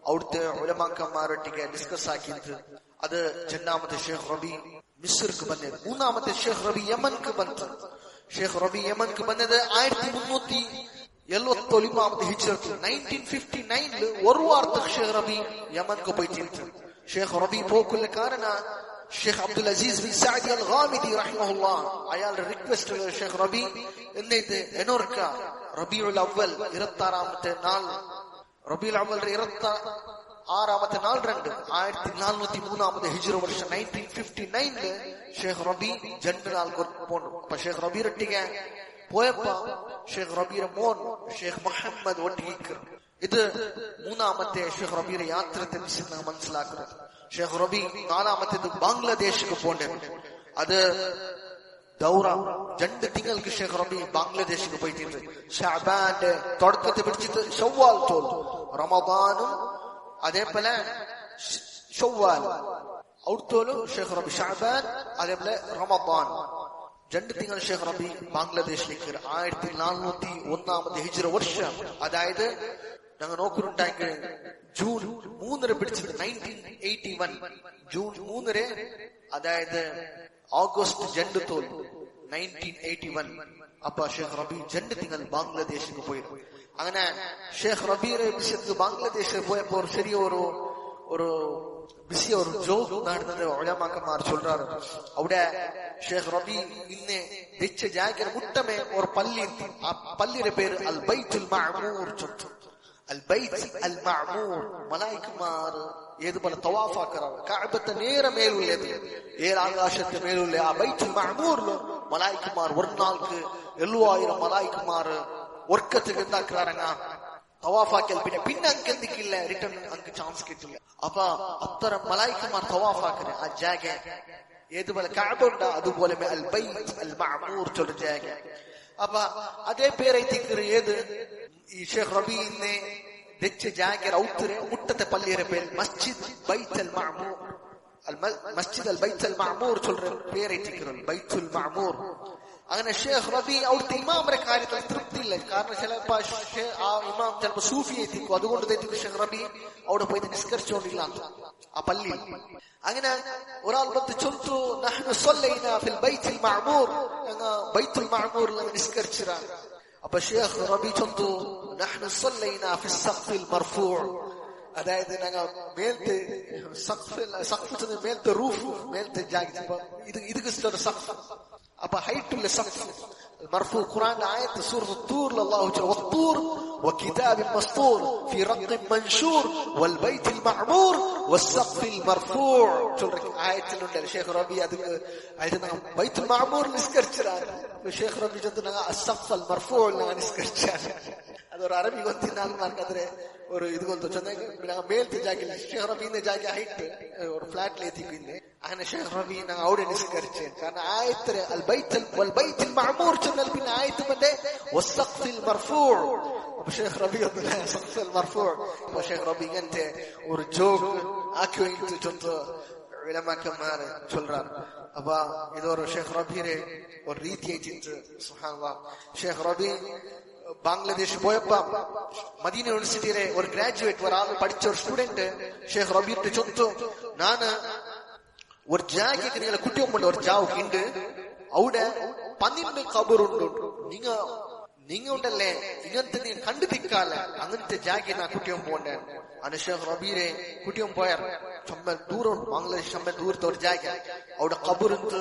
അവിടുത്തെ ഉലമാക്കന്മാരൊട്ടിಗೆ ഡിസ്കസ് ആക്കിയിട്ട് അത് രണ്ടാമത്തെ ഷേഖ് റബി മിസ്ർക്ക് വന്നത്. മൂന്നാമത്തെ ഷേഖ് റബി യമൻക്ക് വന്നത്. ഷേഖ് റബി യമൻക്ക് വന്നത് 1379 ഹിജ്റത്ത് 1959 ഒരു വാർത്തക്ക് ഷേഖ് റബി യമൻക്ക് പോയിട്ട്. ഷേഖ് റബി പോക്കുള്ള കാരണം ഷേഖ് അബ്ദുൽ അസീസ് ബിൻ സഅദി അൽ ഗാമിദി റഹിമഹുല്ലാഹ് അയാളുടെ റിക്വസ്റ്റ് ഷേഖ് റബി എന്നിട്ട് എന്നോർക്ക റബീഉൽ അവ്വൽ 26ാമത്തെ നാൾ റബീഉൽ അവ്വൽ 26ാമത്തെ നാൾ 1403 ഹിജ്റ വർഷം 1959 ഷേഖ് റബി ജനറൽ പോണു. അപ്പൊ ഷേഖ് റബിയൊട്ടിಗೆ പോയപ്പോ ഷേഖ് റബിയുടെ മോൻ ഷേഖ് മുഹമ്മദ് ഒട്ടിക്ക് ഇത് മൂന്നാമത്തെ ഷേഖ് റബിയുടെ യാത്രത്തെ മനസ്സിലാക്കുന്നത്. ഷേഖ് റബി നാലാമത്തേത് ബാംഗ്ലാദേശിക്ക് പോണ്ടേ. അത് ദൗറ 2 തിങ്ങൾക്ക് ഷേഖ് റബി ബാംഗ്ലാദേശിക്ക് പോയിട്ടുണ്ട്. ഷഅബാന്റെ തുടക്കത്തെ പിടിച്ചിട്ട് ഷവ്വാൽ തോൽ റമദാനും അതേപോലെ ഷവ്വാൽ ഔത്തോലും ഷേഖ് റബി ഷഅബാൻ അതേപോലെ റമദാൻ 2 തിങ്ങൾ ഷേഖ് റബി ബാംഗ്ലാദേശിലേക്ക് 1401 ഹിജ്റ വർഷം. അതായത് ഞങ്ങൾ നോക്കുന്നുണ്ടെങ്കിൽ ജൂൺ 3 പിടിച്ചത് 1981 ജൂൺ 3 അതായത് ഓഗസ്റ്റ് 2 തോൽ 1981. അപ്പൊ ഷേഖ് റബി 2 തിങ്ങൾ ബാംഗ്ലാദേശിക്ക് പോയി. അങ്ങനെ ഷേഖ് റബിയുടെ വിഷയത്തിൽ ബാംഗ്ലാദേശിൽ പോയപ്പോ ഒരു ബിസിയ ഒരു ജോക്ക് നടന്നത് ഉലമാക്കന്മാർ ചൊല്ലുறாரு. അവിടെ ഷേഖ് റബി ഇന്ന് വെച്ച ജാഗിർ മുട്ടമേ ഒരു പള്ളി, ആ പള്ളിയുടെ പേര് അൽ ബൈത്തുൽ മഅമൂർ. അൽ ബൈത്ത് അൽ മഅമൂർ മലായികമാർ ഏതുപോലെ തവാഫാക്കറാണ്. കഅബത്തെ നേരെ മേലുള്ളത് 7 ആകാശത്തെ മേലുള്ള ആ ബൈത്തുൽ മഅമൂറില് മലായികമാർ ഒരു നാൾക്ക് 7000 മലായികമാർ ഒർക്കത്തിൽ എന്താക്കാറങ്ങ തവാഫാക്കൽ. പിന്നെ അങ്ക് എന്തിക്കില്ല റിട്ടേൺ അങ്ക് ചാൻസ് കിട്ടില്ല. അപ്പൊ അത്തരം മലായികമാർ തവാഫാക്കല് ആ ജാഗ ഏതുപോലെ കഅബ ഉണ്ട് അതുപോലെ അൽ ബൈത്ത് അൽ മഅമൂർ ചൊല്ല ജാഗ. അപ്പൊ അതേ പേരൈത്തിക്കറ് ഏത് ഈ ഷേഖ് റബീനെ വെച്ച ജാഗർ ഔത്തരെ മുട്ടത്തെ പള്ളിയുടെ പേര് മസ്ജിദ് ബൈത്ത് അൽ മഅമൂർ. മസ്ജിദ് അൽ ബൈത്ത് അൽ മഅമൂർ ചൊല്ലുற പേരൈത്തിക്കറ് ബൈത്തുൽ മഅമൂർ. അങ്ങനെ ഷേഖ് റബി അവിടുത്തെ ഇമാമിന്റെ കാര്യത്തിൽ തൃപ്തിയില്ല. കാരണം ചിലപ്പോ ആ ഇമാം ചിലപ്പോ സൂഫി എത്തിക്കും. അതുകൊണ്ട് തെറ്റിക്കും ഷേഖ് റബി അവിടെ പോയി നിസ്കരിച്ചുകൊണ്ടില്ല ആ പള്ളി. അങ്ങനെ ഒരാൾ പത്ത് ചൊല്ലു നഹ്നു സ്വല്ലൈനാ ഫിൽ ബൈത്തുൽ മഅമൂർ, ഞങ്ങൾ ബൈത്തുൽ മഅമൂറിൽ നിസ്കരിച്ചതാണ്. അപ്പൊ ഷേഖ് റബി ചൊല്ലു നഹ്നു സ്വല്ലൈനാ ഫിസ് സഖ്ഫിൽ മർഫൂഅ്, അതായത് ഞങ്ങൾ മേലത്തെ സഖ്ഫിന് മേലത്തെ റൂഫ് മേലത്തെ ജാഗ ഇത് സഖ്ഫ്. അപ്പൊ ഹൈറ്റുള്ള സഖ്ഫ് المرفوع قرآن آية سورة الطور الله تعالى والطور وكتاب مسطور في رق منشور والبيت المعمور والسقف المرفوع آية الشيخ ربي آية بيت المعمور نسكرتشان الشيخ ربي جدنا السقف المرفوع نسكرتشان അതൊരു അറബി കൊത്തിനാൽമാർക്കതിരെ ഒരു ഇത് കൊണ്ടു മേലത്തെ ജാഗില്ല ഷേഖ് റബീന്റെ ജാഗ ഹൈറ്റ് ഒരു ഫ്ലാറ്റിലെത്തിക്കില്ലേ അങ്ങനെ ഷേഖ് റബീ ഞങ്ങൾ അവിടെ നിസ്കരിച്ചു. കാരണം ആയത്തിന് വൽബൈത്തുൽ മഅമൂർ ചെന്നാൽ പിന്നെ ആയത്ത് മറ്റേ വസ്സഖ്ഫിൽ മർഫൂഉ. അപ്പൊ ഷേഖ് റബീ സഖ്ഫിൽ മർഫൂഉ ഷേഖ് റബീ ഇങ്ങനത്തെ ഒരു ജോക്ക് ആക്കി വെച്ചിട്ട് ചൊന്ന് വിലമാക്കന്മാര് ചൊല്ലുறாரு. അപ്പൊ ഇതൊരു ഷേഖ് റബീരെ ഒരു രീതിയായിട്ട് സുബ്ഹാനല്ലാഹ്. ഷേഖ് റബീ ബംഗ്ലാദേശ് പോയപ്പോ മദീന യൂണിവേഴ്സിറ്റിയിലെ ഒരു ഗ്രാജുവേറ്റ് ഒരാൾ പഠിച്ച ഒരു സ്റ്റുഡന്റ് ഷേഖ് റബീന്റെ ചൊന്നു നാന് ഒരു ജാഗയ്ക്ക് നിങ്ങളെ കുട്ടിയൊമ്പുണ്ട് ഒരു ജാവുക്ക് ഉണ്ട് അവിടെ 12 ഖബറുണ്ട് നിങ്ങ ഉണ്ടല്ലേ ഇങ്ങനത്തെ നീ കണ്ടു തിക്കാല അങ്ങനത്തെ ജാഗ നാ കുട്ടിയും പോണ്ടേ അന്ന് ഷേഖ് റബീരെ കുട്ടിയും പോയാർ ചമ്മ ദൂരം ബംഗ്ലാദേശ് ചമ്മ ദൂരത്തെ ഒരു ജാഗ അവിടെ ഖബറുണ്ട്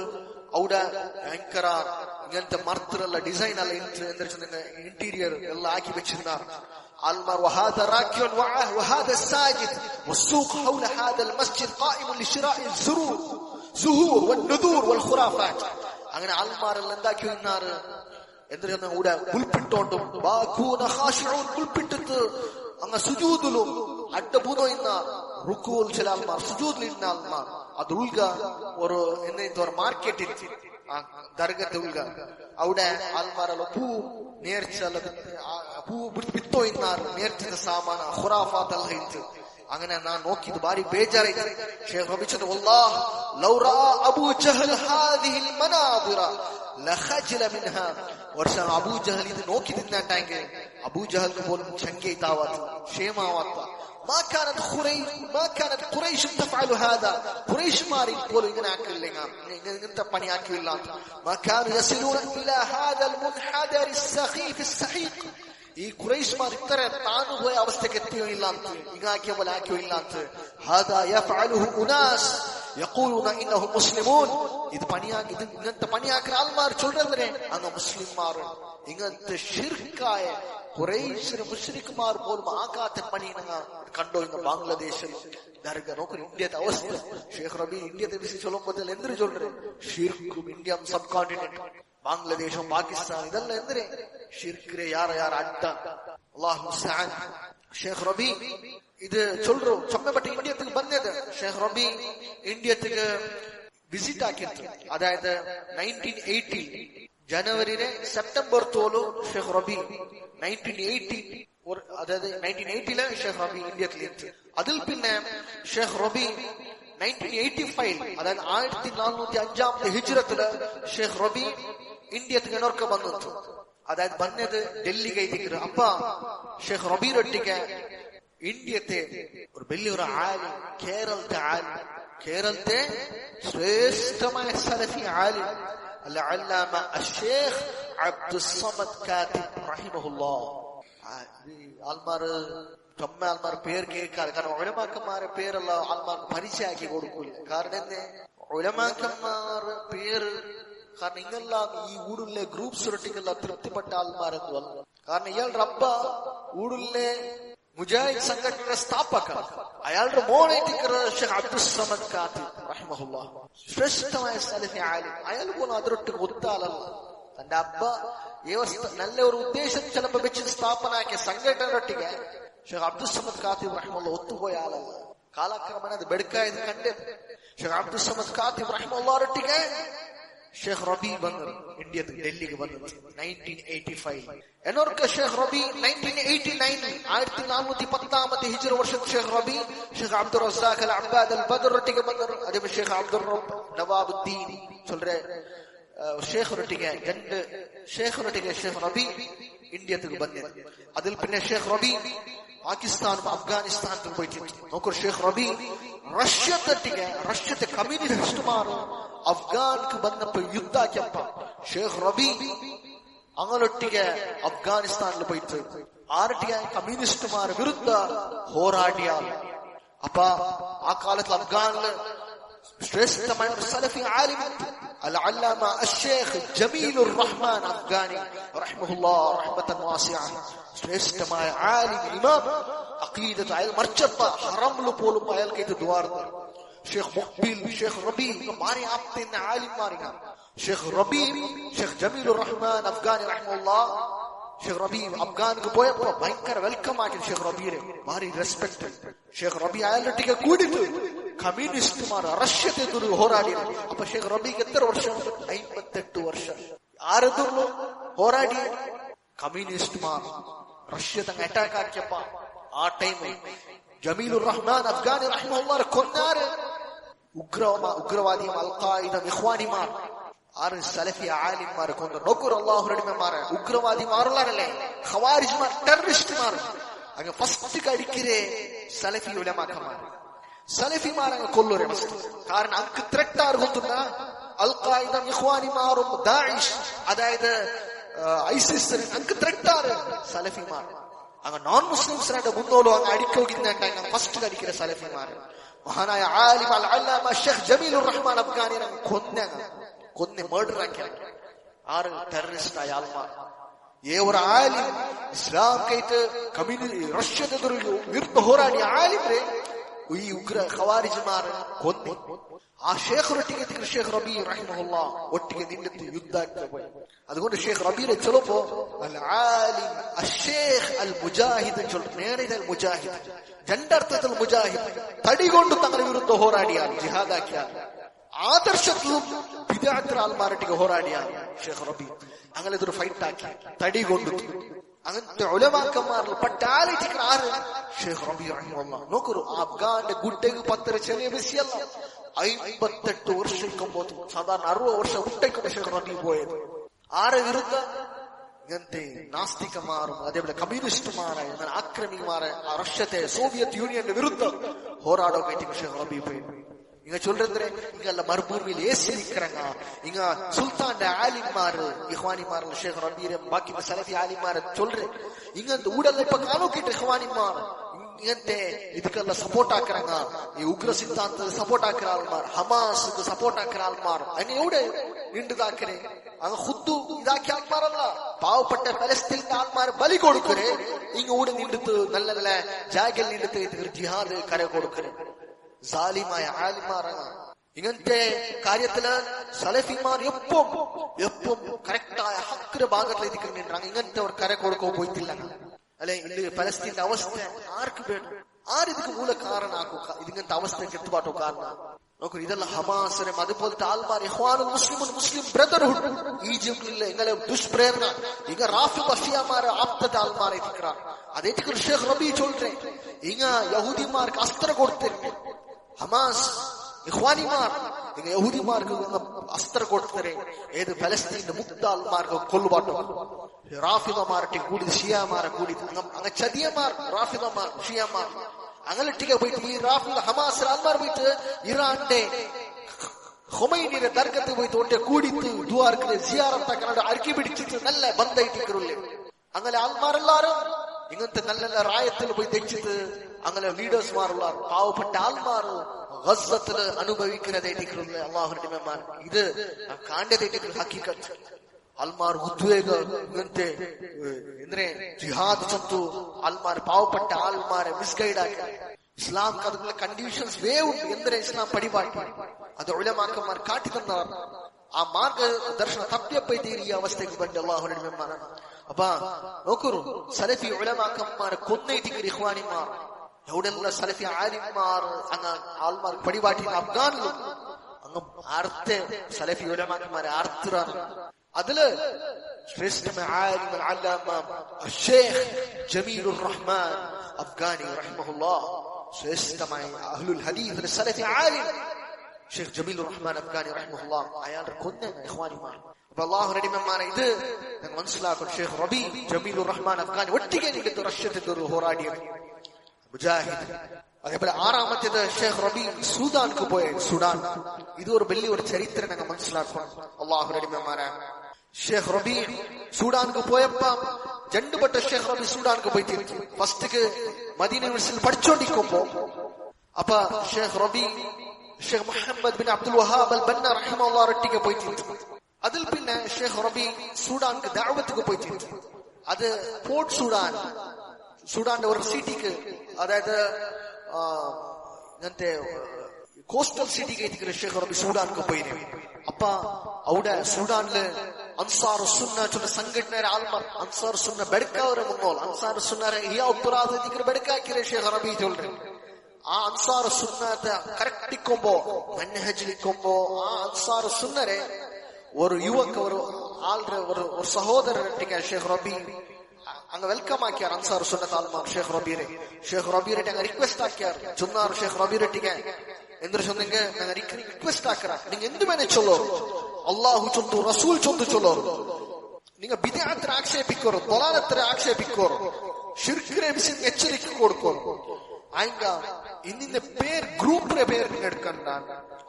അവിടെ ഭയങ്കര ഇങ്ങനത്തെ മർത്തറല്ല ഡിസൈൻ അല്ല ഇന്റീരിയർ എല്ലാം ആക്കി വെച്ചിരുന്നാർ. المر وهذا راكع وهذا ساجد والسوق حول هذا المسجد قائم لشراء الزهور والنذور والخرافات. അങ്ങനെ ആൽമാരെല്ലാം എന്താക്കി വന്നാർ എന്തിനാ ഇവിടെ ഉൾപ്പിട്ടോണ്ടും ബാഖൂന ഖാശിഊൻ ഉൾപ്പിട്ടിട്ട് അങ്ങ് സുജൂദിലും അഡ്ഡബൂനോ ഇന്നാർ റുകൂൽ ചില ആൽമാർ സുജൂദിൽ ഇന്ന ആൽമാർ അത് ഉൾഗ ഒരു എന്നൊരു മാർക്കറ്റിൽ ദർഗത്തെ ഉൾഗ അവിടെ ആൽമാരല്ല പൂ നേർച്ച പൂ ಬಿತ್ತೋ ಇನ್ನಾರು നേർച്ചದ ಸಾಮಾನ ಖುರಾಫಾತ್ ಎಲ್ಲ ಇತ್ತು. അങ്ങനെ ഞാൻ നോക്കിയത് ഭാരി ബേജാറായി. ഷേഖ് റബീ പറഞ്ഞു വല്ലാഹ് ലൗ റഅ അബൂ ജഹൽ ഹാദിഹിൽ മനാദിറ ലഖജല മിൻഹാ. വർഷ അബൂ ജഹൽ ഇത് നോക്കി നിന്നാണ്ടെങ്കിൽ അബൂ ജഹൽക്ക് പോലും ചങ്കേതാവാത്ത ക്ഷേമാവാത്ത ما كانت قريش تفعل هذا. قريش മാറി പോലും ഇങ്ങനെ ആക്കില്ല ഇങ്ങനത്തെ പണി ആക്കില്ല. ما كانوا يصلون الى هذا المنحدر السخيف السحيق. ഈ ഖുറൈശ്മാർ ഇത്ര താണുപോയ അവസ്ഥക്ക് എത്തിയോ ഇല്ലാത്ത ഇങ്ങാക്കിയ പോലെ ആക്കിയോ ഇല്ലാത്ത هذا يفعله اناس يقولون انهم مسلمون. ഇത് പണിയാക്കി ഇത് ഇങ്ങനത്തെ പണിയാക്കുന്ന ആൾമാർ ചൊല്ലുന്നവരെ അങ്ങ് മുസ്ലിംമാർ ഇങ്ങനത്തെ ഷിർക്കായ ഖുറൈശിന് മുശ്രിക്മാർ പോലും ആകാത്ത പണി കണ്ടോ ഇന്ന് ബാംഗ്ലാദേശിൽ ദർഗ നോക്കൂ ഇന്ത്യത്തെ അവസ്ഥ. ഷേഖ് റബീ ഇന്ത്യത്തെ വിളിച്ച് ചൊല്ലുമ്പോൾ എന്തിനു ചൊല്ലുന്നത് ഷിർക്കും ഇന്ത്യ സബ് കോണ്ടിനെന്റ് ബാംഗ്ലാദേശും പാകിസ്ഥാൻ ഇതെല്ലാം എന്തിനെ ഷിർക്കിനെ യാರ അഡ്ഡ അല്ലാഹു മുസ്തആൻ. ഷേഖ് റബീ ഇത് ചൊല്ലു ചമ്മപ്പെട്ട ഇന്ത്യത്തിൽ ಬಂದಿದೆ. ഷേഖ് റബീ ഇന്ത്യത്തിക്ക് വിസിറ്റ് ആക്കിയിട്ട് അതായത് 1980 ജനുവരിയിലെ സെപ്റ്റംബർ തോലു ഷേഖ് റബീ 1980 അതായത് 1980 ഷേഖ് റബീ ഇന്ത്യത്തിലെത്തി. അതിൽ പിന്നെ ഷേഖ് റബീ 1985 അതായത് 1405 ഹിജ്റത്തില് ഷേഖ് റബീ ഇന്ത്യത്തിക്ക് എന്നൊക്കെ വന്നു. അതായത് വന്നത് ഡൽഹിക്ക് എത്തിക്കുന്നത്. അപ്പ ഷേഖ് റബീരൊട്ടിക്ക് ഇന്ത്യത്തെ ഒരു വലിയൊരു ആലിം കേരളത്തെ ശ്രേഷ്ഠമായ സലഫി ആലിം അൽ-അല്ലാമ അഷ്ശൈഖ് അബ്ദുസ്സമദ് കാതിബ് റഹിമഹുല്ലാഹ്. ആൽമാർ ചൊമ്മ ആൽമാർ പേര് കേൾക്കാറ്. കാരണം ഉലമാക്കന്മാരെ പേരുള്ള ആൽമാർക്ക് പരിചയമാക്കി കൊടുക്കൂല. കാരണം എന്നെ ഉലമാക്കന്മാർ പേര് കാരണം ഇങ്ങെല്ലാം ഈ ഊടുള്ള ഗ്രൂപ്പ്സ് ഒട്ടിക്കുള്ള തൃപ്തിപ്പെട്ട ആൽമാരെന്നു അല്ല. കാരണം ഇയാൾ റബ്ബ ഊടുള്ള മുജാഹിദ് സംഘടനയുടെ സ്ഥാപക അയാളുടെ മോണേറ്റിക്കറ് ഷേഖ് അബ്ദുസ്സമദ് കാതിബ് റഹിമഹുല്ലാഹ് ശ്രേഷ്ഠമായ സലഫി ആലിം. അയാൾ പോലും അതിരൊട്ട് ഒത്താലല്ല. തന്റെ അബ്ബ നല്ല ഒരു ഉദ്ദേശം ചിലപ്പോ വെച്ച് സ്ഥാപനാക്കിയ സംഘടനയൊട്ടിಗೆ ഷേഖ് അബ്ദുസ്സമദ് കാതിബ് റഹിമഹുല്ലാഹ് ഒത്തുപോയ ആളല്ല. കാലക്രമേണ അത് ബെടുക്കായത് കണ്ട് ഷേഖ് അബ്ദുസ്സമദ് കാതിബ് റഹിമഹുല്ലാഹ് ഷേഖ് റബീ വന്നത് ഇന്ത്യക്ക് ഡൽഹിക്ക് വന്നത് 1985. എന്നോർക്ക് ഷേഖ് റബീ 1989 1410 ഹിജ്റ വർഷത്തിൽ ഷേഖ് റബീ ഷേഖ് അബ്ദുർ റസാഖ് അൽ അബ്ബാദ് അൽ ബദർ ഒട്ടിಗೆ വന്നത്. അതേ ഷേഖ് അബ്ദുർ റബ്ബ് നവാബുദ്ദീൻ ചൊല്ലുற ഷേഖ് റബീ ഇന്ത്യക്ക് വന്നത്. അതിൽ പിന്നെ ഷേഖ് റബീ പാകിസ്ഥാനും അഫ്ഗാനിസ്ഥാനും പോയിട്ടുണ്ട്. നോക്കൂ ഷേഖ് റബീ റഷ്യത്തെ കമ്മ്യൂണിസ്റ്റുമാർ അഫ്ഗാൻക്ക് വന്നപ്പോ യുദ്ധാക്കിയപ്പ ഷേഖ് റബീ അങ്ങനൊട്ടിಗೆ അഫ്ഗാനിസ്ഥാനിൽ പോയിട്ട് ആരൊട്ടിಗೆ കമ്മ്യൂണിസ്റ്റുമാർ വിരുദ്ധ ಹೋರಾಡಿയ. അപ്പൊ ആ കാലത്ത് അഫ്ഗാനില് ശ്രേഷ്ഠമായ സലഫി ആലിം അൽ-അല്ലാമ അഷ്ശൈഖ് ജമീലുർ റഹ്മാൻ അഫ്ഗാനി റഹ്മഹുല്ലാഹ് റഹ്മത്തൻ വാസിഅ. ശ്രേഷ്ഠമായ ആലിം ഇമാം അഖീദത്ത് അയാൾ മർച്ചത്ത ഹറമിൽ പോലും അയാൾക്ക് ഇത് ദുആർന്നു. ഷെയ്ഖ് മുഖ്ബിൽ, ഷെയ്ഖ് റബീ മാറി ആപ്തന്ന ആലിം മാറിന. ഷെയ്ഖ് റബീ, ഷെയ്ഖ് ജമീലുർ റഹ്മാൻ അഫ്ഗാനി റഹ്മഹുല്ലാഹ്. ഷെയ്ഖ് റബീ അഫ്ഗാനിക്ക് പോയപ്പോ ഭയങ്കര വെൽക്കം ആക്കി ഷെയ്ഖ് റബീനെ ഭാരി റെസ്പെക്ട്. ഷെയ്ഖ് റബീ അയാളൊട്ടിಗೆ കൂടിട്ട് കമ്മ്യൂണിസ്റ്റുമാർ റഷ്യത്തെതിരെ ಹೋರಾಡಿದ್ರು. അപ്പൊ ഷെയ്ഖ് റബീക്ക് എത്ര വർഷം? 58 വർഷം. ആരെതിർന്നു ಹೋರಾಡಿ? കമ്മ്യൂണിസ്റ്റുമാർ റഷ്യത്തെ അറ്റാക്ക് ആക്കിയപ്പ ആ ടൈമിൽ ജമീലുർ റഹ്മാൻ അഫ്ഗാനി റഹ്മഹുല്ലാഹ് കൊന്നാര്? ഉഗ്രവാദിയും അൽ-ഖായിദ ഇഖ്വാനിമാർ. ആറ് സലഫി ആലിംമാരെ കൊന്നു. നോക്കൂ അല്ലാഹുവിന്റെ ഉഗ്രവാദിമാറുള്ളവരല്ലേ, ഖവാരിജ്മാർ, ടെററിസ്റ്റുമാർ. അങ്ങ് ഫസ്റ്റ് കടിക്കരേ സലഫി ഉലമാക്കന്മാർ, സലഫിമാർ അങ്ങ് കൊല്ലൂരെ ഫസ്റ്റ്. കാരണം അങ്ങ് ത്രെട്ട് ആര് കൊത്തുന്ന? അൽ-ഖായിദ ഇഖ്വാനിമാറും ദാഇഷ്, അതായത് ഐസിസ്. അങ്ങ് ത്രെട്ട് ആര്? സലഫിമാർ. അങ്ങ് നോൺ മുസ്ലിംസിനെ മുന്നോളം അങ്ങ് അടിക്കോകിന്ന ഫസ്റ്റ് കടിക്കര സലഫിമാർ. മഹാനായ ആലിം അൽ-അല്ലാമ ഷെയ്ഖ് ജമീലുർ റഹ്മാൻ അഫ്ഗാനി കൊന്ന് മർഡർ ആക്കിയ ആറ് ടെററിസ്റ്റ് ആയ ആൾമാർ. ഒരു ആലിം ഇസ്ലാം കയറ്റ് കമ്മ്യൂണിറ്റി റഷ്യത്തെ ಹೋರಾಡಿ ആലിമിനെ ഈ ഉഗ്ര ഖവാരിജ്മാർ കൊന്നു. ആ ഷേഖിനൊട്ടിಗೆ ഷെയ്ഖ് റബീ റഹിമഹുല്ലാഹ് ഒട്ടിಗೆ നിന്നിട്ട് യുദ്ധാക്കി പോയി. അതുകൊണ്ട് ഷെയ്ഖ് റബീനെ ചിലപ്പോ അൽ ആലിം അഷ്ശൈഖ് അൽ മുജാഹിദ് നേരിടൽ മുജാഹിദ്, രണ്ടർത്ഥത്തിൽ മുജാഹിദ്. തടികൊണ്ട് തങ്ങളുടെ വിരുദ്ധ ಹೋರಾಡಿയാൽ, ജിഹാദാക്കിയാൽ, ആദർശത്തിലും ബിദ്അത്ത് ആൾമാരൊട്ടിಗೆ ಹೋರಾಡಿയാൽ ഷെയ്ഖ് റബീ അങ്ങനെ ഇതൊരു ഫൈറ്റ് ആക്കി തടി കൊണ്ടു. അങ്ങനത്തെ ഉലമാക്കന്മാരിൽ പട്ടാലിറ്റിക്ക് ആര്? ഷെയ്ഖ് റബീ റഹിമഹുല്ലാഹ്. നോക്കൂ, അഫ്ഗാന്റെ ഗുഡ്ഡക്ക് പത്തര ചെറിയ ബിസിയല്ല. 58 വർഷം പോത്തു. സാധാരണ 60 വർഷം ഉട്ടയ്ക്കും ഷെയ്ഖ് റബീ പോയത്. ആരെ വിരുദ്ധ? ഇങ്ങനത്തെ നാസ്തികമാരും അതേപോലെ കമ്മ്യൂണിസ്റ്റുമാരെ ആക്രമിമാരെ റഷ്യത്തെ സോവിയറ്റ് യൂണിയന്റെ വിരുദ്ധ ಹೋರಾಡೋ മീറ്റിംഗ് ഷെയ്ഖ് റബീ പോയി. இங்க சொல்றது இங்க மறுபூமியில் ஏசி நிக்கிறாங்க. இங்க சுல்தான் ஆலிமாரு இஹ்வானிமார் ஷேக் ரபீர் பாக்கி சலஃபி ஆலிமார் சொல்றேன். இங்க இந்த ஊடல்ல இப்ப காணோக்கிட்ட இஹ்வானிமார் இங்கಂತೆ ಇದಕ್ಕೆಲ್ಲ ಸಪೋರ್ಟ್ ಹಾಕறாங்க. ಈ ಉಗ್ರ ಸಿದ್ಧಾಂತ ಸಪೋರ್ಟ್ ಹಾಕற ಆಲ್ಮಾರ್, ಹಮಾಸ್ ಸಪೋರ್ಟ್ ಹಾಕற ಆಲ್ಮಾರ್ ಅನ್ನ ಎವಡೆ ನಿಂಡದಾಕರೆ അങ്ങ് ഖുദ്ദു ഇതാക്കി ആൾമാരല്ല, പാവപ്പെട്ട പലസ്തീൻ ആൾമാർ ബലി കൊടുക്കരെ. ഇങ്ങ ഊടെ നിന്നിട്ട് നല്ല നല്ല ജാഗൽ നിന്നിട്ട് ജിഹാദ് കര കൊടുക്കരെ. സാലിമായ ആലിമാറാണ്. ഇങ്ങനത്തെ കാര്യത്തില് സലഫിമാർ എപ്പം കറക്റ്റായ ഹക്കിന്റെ ഭാഗത്തിലേക്ക് ഇങ്ങനത്തെ ഒരു കര കൊടുക്കോ പോയിട്ടില്ല. അല്ലെ ഇന്ന് പലസ്തീന്റെ അവസ്ഥ ആർക്ക് വേണം? ആരിതിക്ക് മൂല കാരണാക്കുക ഇതിങ്ങനത്തെ അവസ്ഥയ്ക്ക് എത്തുപാട്ടോ കാരണം? നോക്കൂ, ഇതെല്ലാം ഹമാസിനും അതുപോലത്തെ ആൾമാർ ഇഖ്വാനുൽ മുസ്ലിമുൻ മുസ്ലിം ബ്രദർഹുഡ് ഈജിപ്തിൽ ഇങ്ങനെ ദുഷ്പ്രേരണ ഇങ്ങ റാഫിദ ഷിയാമാരെ ആപ്തത ആൾമാരെ തിക്റാർ. അതേറ്റിക്ക് ഷെയ്ഖ് റബീ ചൊല്റേ ഇങ്ങ യഹൂദിമാർക്ക് അസ്ത്ര കൊടുത്തിരുന്നു. ഹമാസ് ഇഖ്വാനിമാർ ഇങ്ങ യഹൂദിമാർക്ക് അസ്ത്ര കൊടുത്തരെ. ഏത് ഫലസ്തീന്റെ മുക്ത ആൾമാർക്ക് കൊല്ലുപാട്ടോ റാഫിദമാരുടെ കൂടി ഷിയാമാരെ കൂടി അങ്ങ ചതിയമാർ റാഫിദമാർ ഷിയാമാർ അങ്ങനെട്ടിಗೆ പോയിട്ട് ഈ റാഫിദ ഹമാസ് ആൾമാർ പോയിട്ട് ഇറാന്റെ ഹുമൈനിയുടെ ദർഗത്തിൽ പോയിട്ട് ഒട്ടെ കൂടിത്ത് ദുആർക്ക് സിയാറത്താക്കാനായിട്ട് അരക്കി പിടിച്ചിട്ട് നല്ല ബന്ധായിട്ടിക്കരുല്ലേ. അങ്ങനെ ആൾമാരെല്ലാരും ഇങ്ങനത്തെ നല്ല നല്ല റായത്തിൽ പോയി തെച്ചിട്ട് അങ്ങനെ ലീഡേഴ്സ്മാരുള്ള പാവപ്പെട്ട ആൾമാർ ഗസ്സത്തില് അനുഭവിക്കുന്നതായിട്ടിക്കരുല്ലേ അള്ളാഹുവിന്റെ മേമാൻ. ഇത് കാണ്ടതായിട്ടിക്കൽ ഹക്കീക്കത്ത്. ആൾമാർ ഉദ്വേഗ ഇങ്ങനത്തെ എന്തിനെ ജിഹാദ് ചത്തു ആൾമാർ പാവപ്പെട്ട ആൾമാരെ മിസ്ഗൈഡ് ആക്കി. ഇസ്ലാം അതിനുള്ള കണ്ടീഷൻസ് വേ ഉണ്ട്. എന്തിനാ ഇസ്ലാം പടിപാട്ടി അത് ഉലമാക്കന്മാർ കാട്ടി തന്നവർ. ആ മാർഗദർശന തപ്പിയപ്പോഴത്തെ ഈ അവസ്ഥയ്ക്ക് വേണ്ടി അള്ളാഹുവിന്റെ മേമാനാണ്. അപ്പൊ നോക്കൂ, സലഫി ഉലമാക്കന്മാരെ കൊന്നേറ്റിക്കൽ ഇഖ്വാനിമാർ എവിടെയുള്ള സലഫി ആലിമാർ അങ്ങ് ആൾമാർ പടിപാട്ടി അഫ്ഗാനിലും അങ്ങ് ആർത്ത സലഫി ഉലമാക്കന്മാരെ ആർത്തറാണ്. അതില് ശ്രേഷ്ഠമായ ആലിം അൽ-അല്ലാമ അഷ്ശൈഖ് ജമീലുർ റഹ്മാൻ അഫ്ഗാനി റഹിമഹുല്ലാഹ്, ശ്രേഷ്ഠമായ അഹ്ലുൽ ഹദീസ് സലഫി ആലിം ഷെയ്ഖ് ജമീലുർ റഹ്മാൻ അഫ്ഗാനി റഹിമഹുല്ലാഹ് അയാളുടെ കൊന്ന ഇഖ്വാനിമാർ. അപ്പൊ അല്ലാഹുവിന്റെ മേമാനെ ഇത് ഞങ്ങൾ മനസ്സിലാക്കും. ഷെയ്ഖ് റബീ ജമീലുർ റഹ്മാൻ അഫ്ഗാനി ഒട്ടിಗೆ നിന്നിട്ട് റഷ്യത്തെ ಹೋರಾಡಿയത് മുജാഹിദ്. അതേപോലെ ആറാമത്തേത് ഷെയ്ഖ് റബീ സുഡാൻക്ക് പോയ സുഡാൻ. ഇത് ഒരു വലിയൊരു ചരിത്രം ഞങ്ങൾ മനസ്സിലാക്കണം. അല്ലാഹുവിന്റെ മേമാനെ ഷെയ്ഖ് റബീ സുഡാൻക്ക് പോയപ്പോ രണ്ടുപെട്ട ഷെയ്ഖ് റബീ സുഡാൻക്ക് പോയിട്ട് ഫസ്റ്റ് മദീന യൂണിവേഴ്സിറ്റിയിൽ പഠിച്ചോണ്ടിരിക്കുമ്പോ അപ്പൊ ഷെയ്ഖ് റബീ ഷെയ്ഖ് മുഹമ്മദ് ബിൻ അബ്ദുൽ വഹാബ് അൽ ബന്ന റഹിമഹുല്ലാഹ് ഒട്ടിಗೆ പോയിട്ടുണ്ട്. അതിൽ പിന്നെ ഷെയ്ഖ് റബി സുഡാൻക്ക് ദഅവത്തുക്ക് പോയിട്ടുണ്ട്. അത് പോർട്ട് സുഡാന്റെ ഒരു സിറ്റിക്ക്, അതായത് ഇങ്ങനത്തെ കോസ്റ്റൽ സിറ്റിക്ക് ഷെയ്ഖ് റബി സുഡാൻക്ക് പോയിരുന്നു. അപ്പ അവിടെ സുഡാനില് അൻസാർ സുന്ന ചൊല്ല സംഘടന ആൾമാർ അൻസാർ സുന്ന ബെടുക്കാവരെ മുന്നോൾ അൻസാർ സുന്നരെ ബെടുക്കാക്കിയ ഷെയ്ഖ് റബി ചൊല്ലു. ആ അൻസാർ സുന്നത്തെ കറക്റ്റ് ഇക്കുമ്പോ മൻഹജിലിക്കുമ്പോ ആ അൻസാർ സുന്നരെ ഒരു യുവക്ക് ഒരു ആളുടെ ഒരു സഹോദരൻ ഷെയ്ഖ് റബി അങ്ങ് വെൽക്കം ആക്കിയാർ. അൻസാർ സുന്നത്ത് ആൾമാർ ഷെയ്ഖ് റബീറെ അങ്ങ് റിക്വസ്റ്റ് ആക്കിയാർ. ചൊന്നാർ ഷെയ്ഖ് റബീറെട്ടിക്ക് എന്തൊരു ചൊന്നെങ്കിൽ ഞങ്ങൾ റിക്വസ്റ്റ് ആക്കറ, നിങ്ങ എന്തുമേനെ ചൊല്ലോ, അള്ളാഹു ചൊന്തു റസൂൽ ചൊന്തു ചൊല്ലോ, നിങ്ങൾ ബിദ്അത്തിനെ ആക്ഷേപിക്കോറ്, ضلالത്തിനെ ആക്ഷേപിക്കോറ്, ശിർക്കിനെ വിഷയം എച്ചരിക്ക കൊടുക്കോറ്. ആയിങ്ക ഇന്നിന്റെ പേര് ഗ്രൂപ്പിന്റെ പേര് നിങ്ങൾ എടുക്കണ്ട,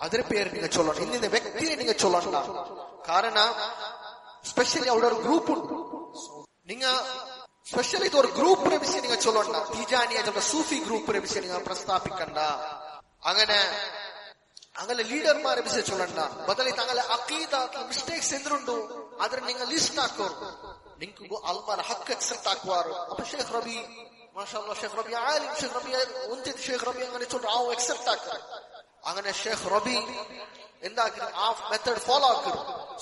അതിന്റെ പേര് നിങ്ങൾ ചൊല്ലണം. ഇന്നിന്റെ വ്യക്തിയെ നിങ്ങൾ ചൊല്ലണ്ട. കാരണം സ്പെഷ്യലി അവിടെ ഒരു ഗ്രൂപ്പ് ഉണ്ട്. നിങ്ങൾ സ്പെഷ്യലി ഇത് ഒരു ഗ്രൂപ്പിനെ വിഷയം നിങ്ങൾ ചൊല്ലണ്ട. തീജാനിയ സൂഫി ഗ്രൂപ്പിനെ വിഷയം നിങ്ങൾ പ്രസ്താപിക്കണ്ട. അങ്ങനെ ലീഡർമാരെ വിഷയം ചൊല്ലണ്ട. ബദലി തങ്ങളെ അഖീദ മിസ്റ്റേക്സ് എന്തുണ്ടോ അതിന് നിങ്ങൾ ലിസ്റ്റ് ആക്കോ. നിങ്ങൾക്ക് അൽമാർ ഹക്ക് അക്സെപ്റ്റ് ആക്കുവാറ്. അപ്പൊ ഷെയ്ഖ് റബി മാഷാഅല്ലാഹ്, ഷെയ്ഖ് റബി ആലിം, ഷെയ്ഖ് റബി ഷെയ്ഖ് റബി അങ്ങനെ ചൊല്ലു ആ അക്സെപ്റ്റ് ആക്ക. അങ്ങനെ ഷെയ്ഖ് റബി എന്താക്കി ആ മെത്തേഡ് ഫോളോ ആക്കി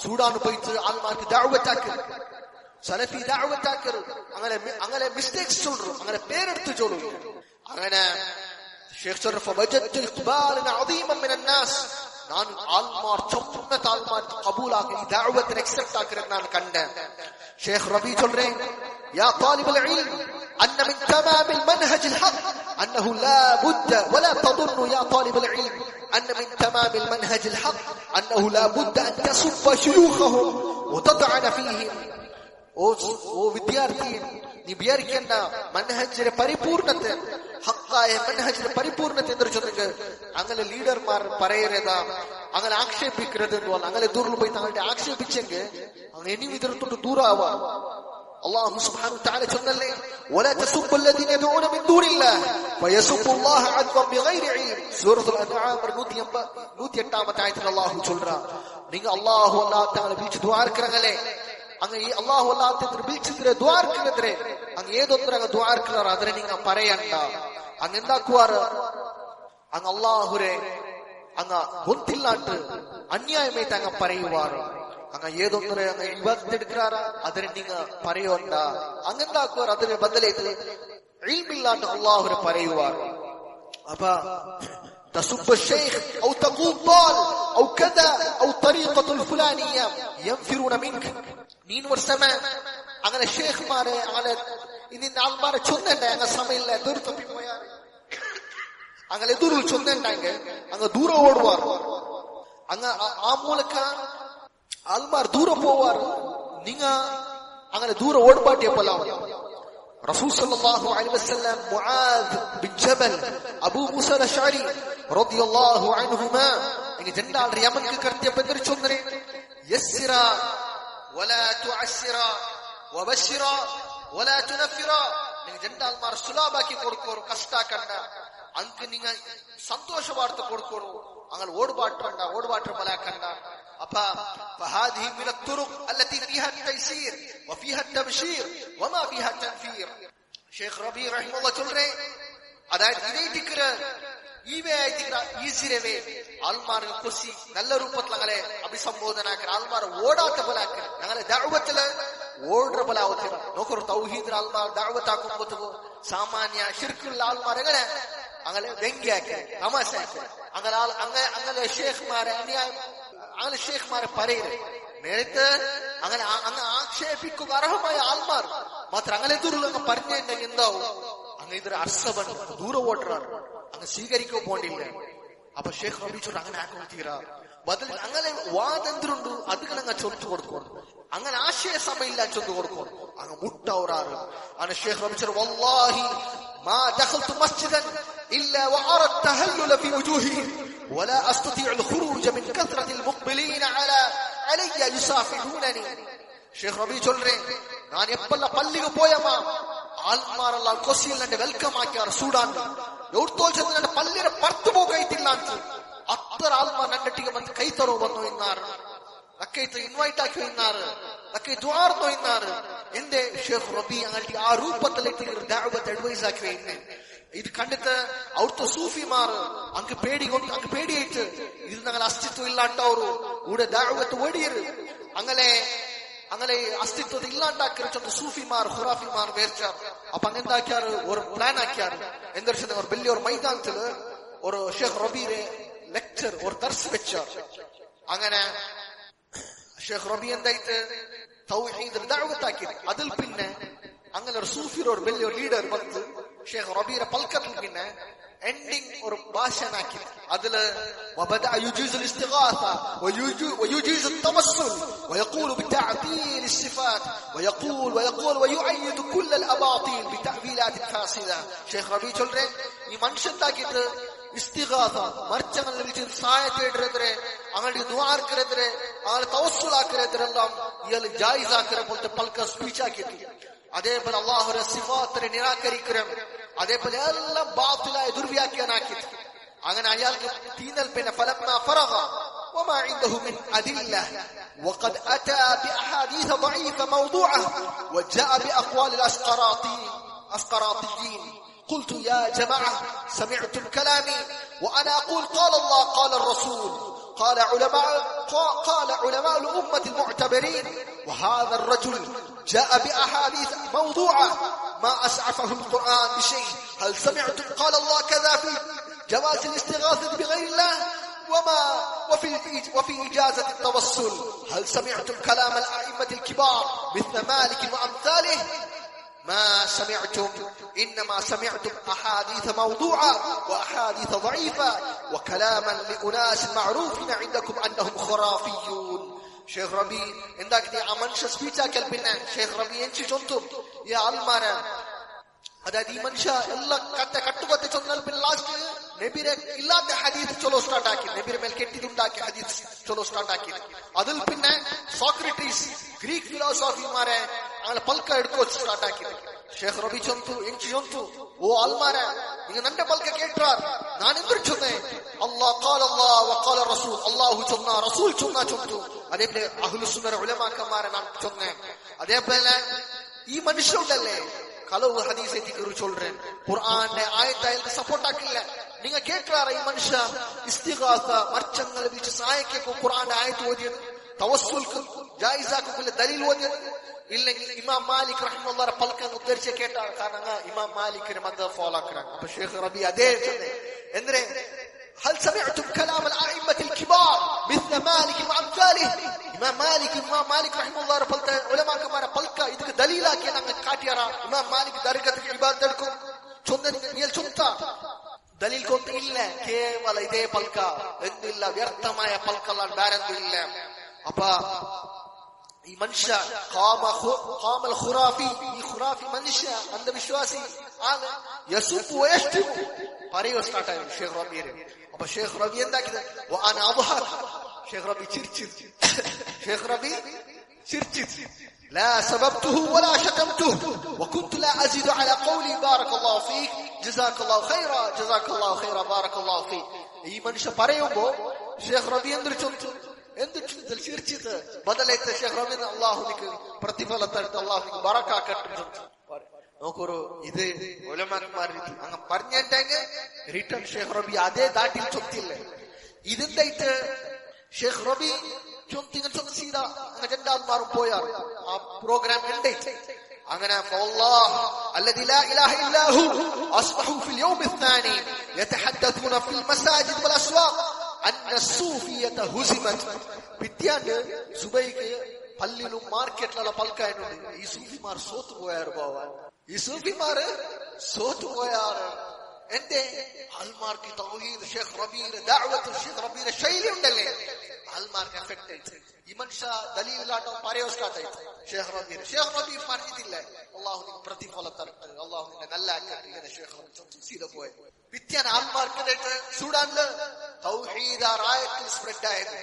സൂഡാൻ പോയിട്ട് ആൽമാർക്ക് ദഅവത്ത് ആക്കി, സലഫി ദഅവത്ത് ആക്കി. അങ്ങനെ മിസ്റ്റേക്സ് ചൊല്ലു, അങ്ങനെ പേരെടുത്ത് ചൊല്ലു. അങ്ങനെ ഞാൻ ആൽമാർ ചൊന്നത്തെ ആൽമാർ കബൂലാക്കി ദഅവത്തിനെ അക്സെപ്റ്റ് ആക്കിയത് ഞാൻ കണ്ട. ഷെയ്ഖ് റബി ചൊല്ലേ, യാ താലിബുൽ ഇൽം അന്ന മിൻ തമാമിൽ മൻഹജിൽ ഹഖ് അന്നഹു ലാ ബുദ്ദ വലാ തദുന്നു യാ താലിബുൽ ഇൽം അന്ന മിൻ തമാമിൽ മൻഹജിൽ ഹഖ് അന്നഹു ലാ ബുദ്ദ അൻ തസുബ്ബ ശുയൂഖഹും വതതഅന ഫീഹിം. ഓ വിദ്യാർത്ഥി, നീ വിചാരിക്കേണ്ട മൻഹജിന്റെ പരിപൂർണത്തെ, ഹക്കായ മൻഹജിന്റെ പരിപൂർണത്തെ എന്തൊരു ചൊന്നെങ്കിൽ അങ്ങനെ ലീഡർമാർ പറയരുതാ, അങ്ങനെ ആക്ഷേപിക്കരുത് എന്ന് പറഞ്ഞാൽ അങ്ങനെ ദൂരിൽ പോയി തങ്ങളുടെ ആക്ഷേപിച്ചെങ്കിൽ അങ്ങനെ ഇനി ഇതിർത്തോട്ട് ദൂരാവാ. അല്ലാഹു സുബ്ഹാനഹു വ തആല ചൊന്നല്ലേ, വലാ തസുബ്ബു അല്ലദീന യദഊന മിൻ ദൂനില്ലാഹ് ഫയസുബ്ബു അല്ലാഹ അദ്വൻ ബിഗൈരി ഇൽം. സൂറത്തുൽ അൻആം 108 ആയത്തിൽ അല്ലാഹു ചൊല്ലറ, നിങ്ങൾ അല്ലാഹു തആല വിളിച്ച് ദുആ ഇറക്കറങ്ങലേ, അങ്ങ് ഈ അല്ലാഹു അല്ലാഹുവിനെ വിളിച്ചിട്ട് ദുആ ഇറക്കണത്രേ, അങ്ങ് ഏതൊന്നര അങ്ങ് ദുആ ഇറക്കറ അതിനെ നിങ്ങൾ പറയണ്ട. അങ്ങ് എന്താക്കുവാറ്, അങ്ങ് അല്ലാഹുരെ അങ്ങ് ഗൊന്തില്ലാണ്ട് അന്യായമായിട്ട് അങ്ങ് പറയുവാറ്. അങ്ങ് ഏതൊന്നര അങ്ങ് ഇബാദത്തെടുക്കാറ അതിനെ നിങ്ങൾ പറയണ്ട. അങ്ങെന്താക്കുവാറ് അതിനെ ബദലായിട്ട് ഇൽമില്ലാണ്ട് അല്ലാഹുരെ പറയുവാറ്. അപ്പൊ تسب الشيخ او تقول ضال او كذا او طريقة الفلانية ينفرون منك. നീൻ വർഷമ അങ്ങനെ ഷേഖ്മാരെ അങ്ങനെ ഇന്നിന്റെ ആൾമാരെ ചൊന്നണ്ട അങ്ങ് സമയമില്ല ദൂരത്തൊപ്പി പോയാൽ അങ്ങനെ ദൂരിൽ ചൊന്നുണ്ടെങ്കിൽ അങ്ങ് ദൂരം ഓടുവാർ. അങ്ങ് ആ മൂലക്ക ആൾമാർ ദൂരം പോവാർ. നിങ്ങ അങ്ങനെ ദൂരം ഓടുപാട്ടിയപ്പോല റസൂൽ സല്ലല്ലാഹു അലൈഹി വസല്ലം Muadh bin Jabal Abu Musa Ashari റളിയല്ലാഹു അൻഹുമാ ഇനി ജണ്ടാൽ യമൻക്ക് കർത്തിയപ്പോൾ എന്തൊരു ചൊന്നരെ, യസ്സിറ വലാ തുഅസ്സിറ വബശ്ശിറ വലാ തുനഫിറ. നിങ്ങൾ ജണ്ടാൽമാർ സുലാബാക്കി കൊടുക്കോರು, കഷ്ടാക്കണ്ട. അങ്ക് നിങ്ങൾ സന്തോഷ വാർത്ത കൊടുക്കോರು, അങ്ങനെ ഓടുപാട്ട് മലാക്കണ്ട. അപ്പ فهذه من الطرق التي فيها التيسير وفيها التبشير وما فيها التنفير. ഷെയ്ഖ് റബീ റഹിമഹുല്ലാഹ് ചൊല്ലേ, അതായത് ഇതേ ദിക്ർ ഈസിരവേ ആൾമാർക്ക് കുറിച്ച് നല്ല രൂപത്തിൽ ഞങ്ങളെ അഭിസംബോധനാക്കി ആൾമാർ ഓടാത്ത പോലാക്കി ഞങ്ങളെ ദഅവത്തില് ഓടുന്ന പോലാവത്തില്ല. നോക്കൊരു തൗഹീദിൽ ആൾമാർ ദഅവത്താക്കുമ്പോ സാമാന്യ ശിർക്കുള്ള ആൾമാർ എങ്ങനെ അങ്ങനെ വ്യംഗ്യാക്കി തമാശാക്കി അങ്ങനെ ഷേഖ്മാരെ അന്യായം അങ്ങനെ ഷേഖ്മാരെ പറയരുത്. നേരത്തെ അങ്ങനെ അങ്ങ് ആക്ഷേപിക്കുക അർഹമായ ആൾമാർ മാത്രം അങ്ങനെ ദൂരം പറഞ്ഞിട്ടുണ്ടെങ്കിൽ എന്താവും, അങ്ങ് ഇതൊരു അർസവൻ ദൂരം ഓട്ടറാണ്, അങ്ങ് സ്വീകരിക്കോ പോണ്ടില്ല. അപ്പൊ ഷെയ്ഖ് റബീ ചൊല്ലു അങ്ങനെ ആക്കണം തീരാ ബദൽ അങ്ങനെ വാദന്തുണ്ട് അതുകൾ അങ്ങ് ചൊല്ലിച്ചു കൊടുക്കണം. അങ്ങനെ ആശയ സമയമില്ല ചൊല്ലു കൊടുക്കണം. അങ്ങ് മുട്ടവറാറ് അങ്ങനെ ഷെയ്ഖ് റബീ ചൊല്ലു, വല്ലാഹി മാ ദഖൽതു മസ്ജിദൻ ഇല്ലാ വഅറ التهلل في وجوههم ولا استطيع الخروج من كثرة المقبلين علي يصافحونني. ഷെയ്ഖ് റബീ ചൊല്ലേ, ഞാൻ എപ്പോഴല്ല പള്ളിക്ക് പോയമാ ആൾമാരെല്ലാം കൊസിയിൽ വെൽക്കം ആക്കിയാർ. സൂഡാൻ എവിടത്തോ ചെന്ന് പള്ളിയുടെ പുറത്തു പോകത്തില്ല. ಅತ್ತರ ಆಲ್ಮ ನನ್ನಟ್ಟಿಗೆ ಮತ್ತೆ ಕೈ ತರೋ ಬಂದು ಇನ್ನಾರು ಲಕ್ಕೈತ ಇನ್ವೈಟ್ ಆಕಿ ಇನ್ನಾರು ಲಕ್ಕೈ ದುಆರ್ನೋ ಇನ್ನಾರು ಎಂದೇ ಶೇಖ್ ರಬಿ ಅಂಗಲ್ಟಿ ಆ ರೂಪದಲ್ಲಿ ದಾವತ್ ಅಡ್ವೈಸ್ ಆಕಿ ಇನ್ನೆ ಇದು ಖಂಡಿತ ಅವ್ರದ್ದು ಸೂಫಿ ಮಾರು ಅಂಕ പേടി ആയിട്ട് ഇത് ഞങ്ങൾ അസ്തിത്വം ഇല്ലാണ്ടവരു ഇവിടെ ദഅവത്ത് ഓടിയರು അങ്ങനെ അസ്തിത്വം ഇല്ലാണ്ടാക്കിയ ചൊന്ന സൂഫിമാർ ഖുറാഫിമാർ വേർച്ചാർ അപ്പൊ അങ്ങെന്താക്കിയാറ് ഒരു പ്ലാൻ ആക്കിയാറ് എന്താ വെച്ചാൽ ഒരു വലിയൊരു മൈതാനത്തില് ഒരു ഷേഖ് റബീറെ ലെക്ചർ ഒരു ദർസ് വെച്ചാർ അങ്ങനെ ഷേഖ് റബി എന്തായിട്ട് തൗഹീദ് ദഅവത്താക്കി അതിൽ പിന്നെ അങ്ങനെ ഒരു സൂഫിയുടെ ഒരു വലിയൊരു ലീഡർ വന്ന് ഷേഖ് റബീറെ പൽക്കത്തിൽ പിന്നെ ending ഒരു ഭാഷനാക്കി അതില് وبدأ يجوز الاستغاثة ويجوز التوسل ويقول بتعطيل الصفات ويقول ويؤيد كل الأباطيل بتأويلات فاسدة ഷേഖ് റബി ചൊല്ലുറേ ഈ മനുഷ്യന്താക്കിട്ട് ഇസ്തിഗാസ മർച്ചങ്ങളിൽ വിളിച്ച് സഹായത്തേടെതിരെ അങ്ങനെ ദുആർക്കെതിരെ അങ്ങനെ തവസ്സുലാക്കെതിരെല്ലാം ഇയാൾ ജായിസ് ആക്കിയ പോലത്തെ പൽക്ക സ്പീച്ച് ആക്കിയിട്ട് അതേപോലെ അല്ലാഹുവിന്റെ സിഫാത്തിനെ നിരാകരിക്കണം അതേപോലെ എല്ലാം ബാത്തിലായ ദുർവ്യാഖ്യാനാക്കിയിട്ട് അങ്ങനെ അയാൾക്ക് തീനൽ പിന്നെ ഫലമ്മാ ഫറഗ وما عنده من أدلة وقد أتى بأحاديث ضعيفة موضوعة وجاء بأقوال الأسقراطيين قلت يا جماعة سمعتم كلامي وأنا أقول قال الله قال الرسول قال علماء الأمة المعتبرين وهذا الرجل جاء بأحاديث موضوعة ما أسعفه القرآن بشيء هل سمعتم قال الله كذا في جواز الاستغاثة بغير الله وفي إجازة التوسل هل سمعتم كلام الأئمة الكبار مثل مالك وأمثاله ما سمعتم إنما سمعتم أحاديث موضوعة وأحاديث ضعيفة وكلاما لأناس معروفين عندكم أنهم خرافيون ഷേഖ് റബി എന്താക്കി ആ മനുഷ്യ സ്പീച്ചാക്കൽ പിന്നെ ഷേഖ് റബി എനിക്ക് ചൊന്തും ഈ ആൽമാര അതായത് ഈ മനുഷ്യ എല്ലാ കട്ടുകൊത്തി ചൊന്നാൽ പിന്നെ ലാസ്റ്റ് നബിരെ ഇല്ലാത്ത ഹദീസ് ചൊല്ലോ സ്റ്റാർട്ട് ആക്കി നബിരെ മേൽ കെട്ടിയിട്ടുണ്ടാക്കിയ ഹദീസ് ചൊല്ലോ സ്റ്റാർട്ട് ആക്കി അതിൽ പിന്നെ സോക്രട്ടീസ് ഗ്രീക്ക് ഫിലോസോഫിമാരെ അങ്ങനെ പൽക്ക എടുക്കോ സ്റ്റാർട്ട് ആക്കി ഷേഖ് റബി ചൊന്തു എനിക്ക് ചൊന്തു ഓ ആൽമാര നിങ്ങൾ നന്റെ പൽക്ക കേട്ടാർ ഞാൻ എന്തൊരു ചൊന്നേ അള്ളാഹു ചൊന്ന റസൂൽ ചൊന്ന ചൊന്തു അതേപോലെ അഹ്ലുസുന്നഹ് ഉലമാക്കന്മാരെ ഞാൻ ചൊന്നേ അതേപോലെ ഈ മനുഷ്യരുണ്ടല്ലേ കളവ് ഹദീസ് എത്തിക്കറി ചൊല്ലേൻ ഖുർആന്റെ ആയത്തായിട്ട് സപ്പോർട്ട് ആക്കില്ല നിങ്ങൾ കേട്ടാറ ഈ മനുഷ്യ ഇസ്തിഗാസ മർച്ചങ്ങൾ വിളിച്ച് സഹായിക്കും ഖുർആന്റെ ആയത്ത് ഓതിയത് തവസ്സുൽക്ക് ജായിസാക്കുള്ള ദലീൽ ഓതിയത് ഇല്ലെങ്കിൽ ഇമാം മാലിക് റഹ്മത്തുള്ളാഹി പൽക്ക ഉദ്ധരിച്ച് കേട്ടാണ് കാരണം ഇമാം മാലിക്കിനെ മദ്ഹബ് ഫോളോ ആക്കണം അപ്പൊ ഷേഖ് റബി അതേ ചൊന്നേ എന്തിനെ هل سمعتم كلام الأئمة الكبار مثل مالك وأمثاله إمام مالك رحمه الله رفلت علماء كمان بلكا إذا دليلا كنا كاتيرا إمام مالك درجة عبادة لكم شنن يل شنتا دليل كنت إلا كيف ولا إذا بلكا إن الله بيرتما يا بلكا الله بارد إلا أبا ഈ മനുഷ്യ കാമൽ ഖുറാഫി ഈ ഖുറാഫി മനുഷ്യ അന്ധവിശ്വാസി ആണ് യസുബു വയഷ്തിമു പറയോ സ്റ്റാർട്ട് ആയി ഷേഖ് റബീറെ അപ്പൊ ഷേഖ് റബി എന്താക്കിയത് വഅന അദ്ഹർ ഷേഖ് റബി ചിരിച്ചു لا سببته ولا شتمته وكنت لا أزيد على قولي بارك الله فيك جزاك الله خيرا بارك الله فيك ഈ മനുഷ്യ പറയുമ്പോ ഷേഖ് റബി എന്ത് ചിരിച്ചിട്ട് ബദലായിട്ട് ഷേഖ് റബി അല്ലാഹുവിക്ക് പ്രതിഫലത്തായിട്ട് അല്ലാഹുവിക്ക് ബറകാക്കട്ടെ നോക്കൊരു ഇത് ഉലമാക്കന്മാർ അങ്ങ് പറഞ്ഞിട്ടെങ്കിൽ റിട്ടേൺ ഷേഖ് റബി അതേ ദാട്ടിൽ ചൊത്തില്ലേ ഇതിന്തായിട്ട് ഷേഖ് റബി ചൊന്ന സീത അങ്ങ് രണ്ടാൾമാരും പോയാർ ആ പ്രോഗ്രാം ഉണ്ടായിട്ട് അങ്ങനെ فوالله الذي لا اله الا هو اصبحوا في اليوم الثاني يتحدثون في المساجد والاسواق ان الصوفيه هزمت പിറ്റേന്ന് സുബൈക്ക് പള്ളിയിലും മാർക്കറ്റിലുള്ള പൽക്കാനുണ്ട് ഈ സൂഫിമാർ സോത്തു പോയാറ് പോവാൻ ഈ സൂഫിമാര് സോത്തു പോയാറ് എന്റെ ആൽമാർക്ക് തൗഹീദ് ഷേഖ് റബീറെ ദഅവത്ത് ഷേഖ് റബീറെ ശൈലി ഉണ്ടല്ലേ ആൽമാർക്ക് എഫക്ട് ആയിട്ട് ഈ മനുഷ്യ ദലീലാട്ടോ പറയോ സ്റ്റാർട്ട് ആയിട്ട് ഷേഖ് റബീർ പറഞ്ഞിട്ടില്ല അള്ളാഹു നിങ്ങൾ പ്രതിഫലം തരട്ടെ അള്ളാഹു നിന്നെ നല്ല ആക്കട്ടെ ഇങ്ങനെ ഷേഖ് റബീർ സീത പോയ പിറ്റേന്ന് ആൽമാർക്കിനായിട്ട് സുഡാനില് തൗഹീദ് ആയത്തിൽ സ്പ്രെഡ് ആയത്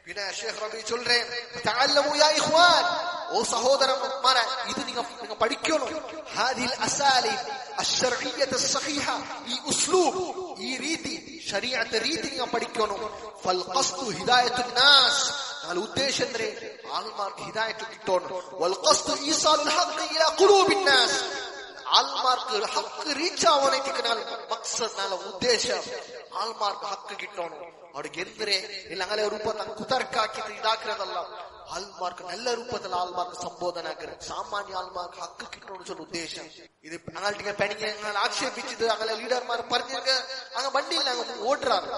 പിന്നെ ഷേഖ് റബീ ചൊല്ലേ തഅല്ലമു യാ ഇഖ്വാൻ ഓ സഹോദരന്മാരെ ഇത് നിങ്ങൾ പഠിക്കണം ഹാദിൽ അസാലിബ് അശ്ശർഇയ്യത്ത് അസ്സഹീഹ ഈ ഉസ്ലൂബ് ഈ രീതി ശരീഅത്ത് രീതി നിങ്ങൾ പഠിക്കണം. ഫൽ ഖസ്ദു ഹിദായത്തുൻ നാസ്, ഞങ്ങളുടെ ഉദ്ദേശം എന്തേ ആൾമാർക്ക് ഹിദായത്ത് കിട്ടണം. വൽ ഖസ്ദു ഈസാലുൽ ഹഖ് ഇലാ ഖുലൂബിൻ നാസ്, ആൾമാർക്ക് ഹക്ക് റീച്ച് ആവാനായിട്ട് മക്സദ് ഉദ്ദേശം ആൾമാർക്ക് ഹക്ക് കിട്ടണം. ಅವ್ರಿಗೆ ಎಂದ್ರೆ ಇಲ್ಲ അങ്ങനെ ರೂಪದ ಕುತರ್ಕಾಕಿದ್ರೆ ಇದಾಕಿರೋದಲ್ಲ, ಆಲ್ಮಾರ್ಕ್ നല്ല ರೂಪದಲ್ಲಿ ಆಲ್ಮಾರ್ಕ್ ಸಂಬೋಧನೆ ಆಗಿರ ಸಾಮಾನ್ಯ ಆಲ್ಮಾರ್ಕ್ ಹಕ್ಕು കിട്ടണം ചൊല്ല ഉദ്ദേശം. ഇത് ഞങ്ങളുടെ പെണിക്ക് ഞങ്ങൾ ആക്ഷേപിച്ചത് അങ്ങനെ ലീഡർമാർ പറഞ്ഞെങ്കിൽ അങ്ങ് വണ്ടിയിൽ ഞങ്ങൾ ഓടുறாங்க.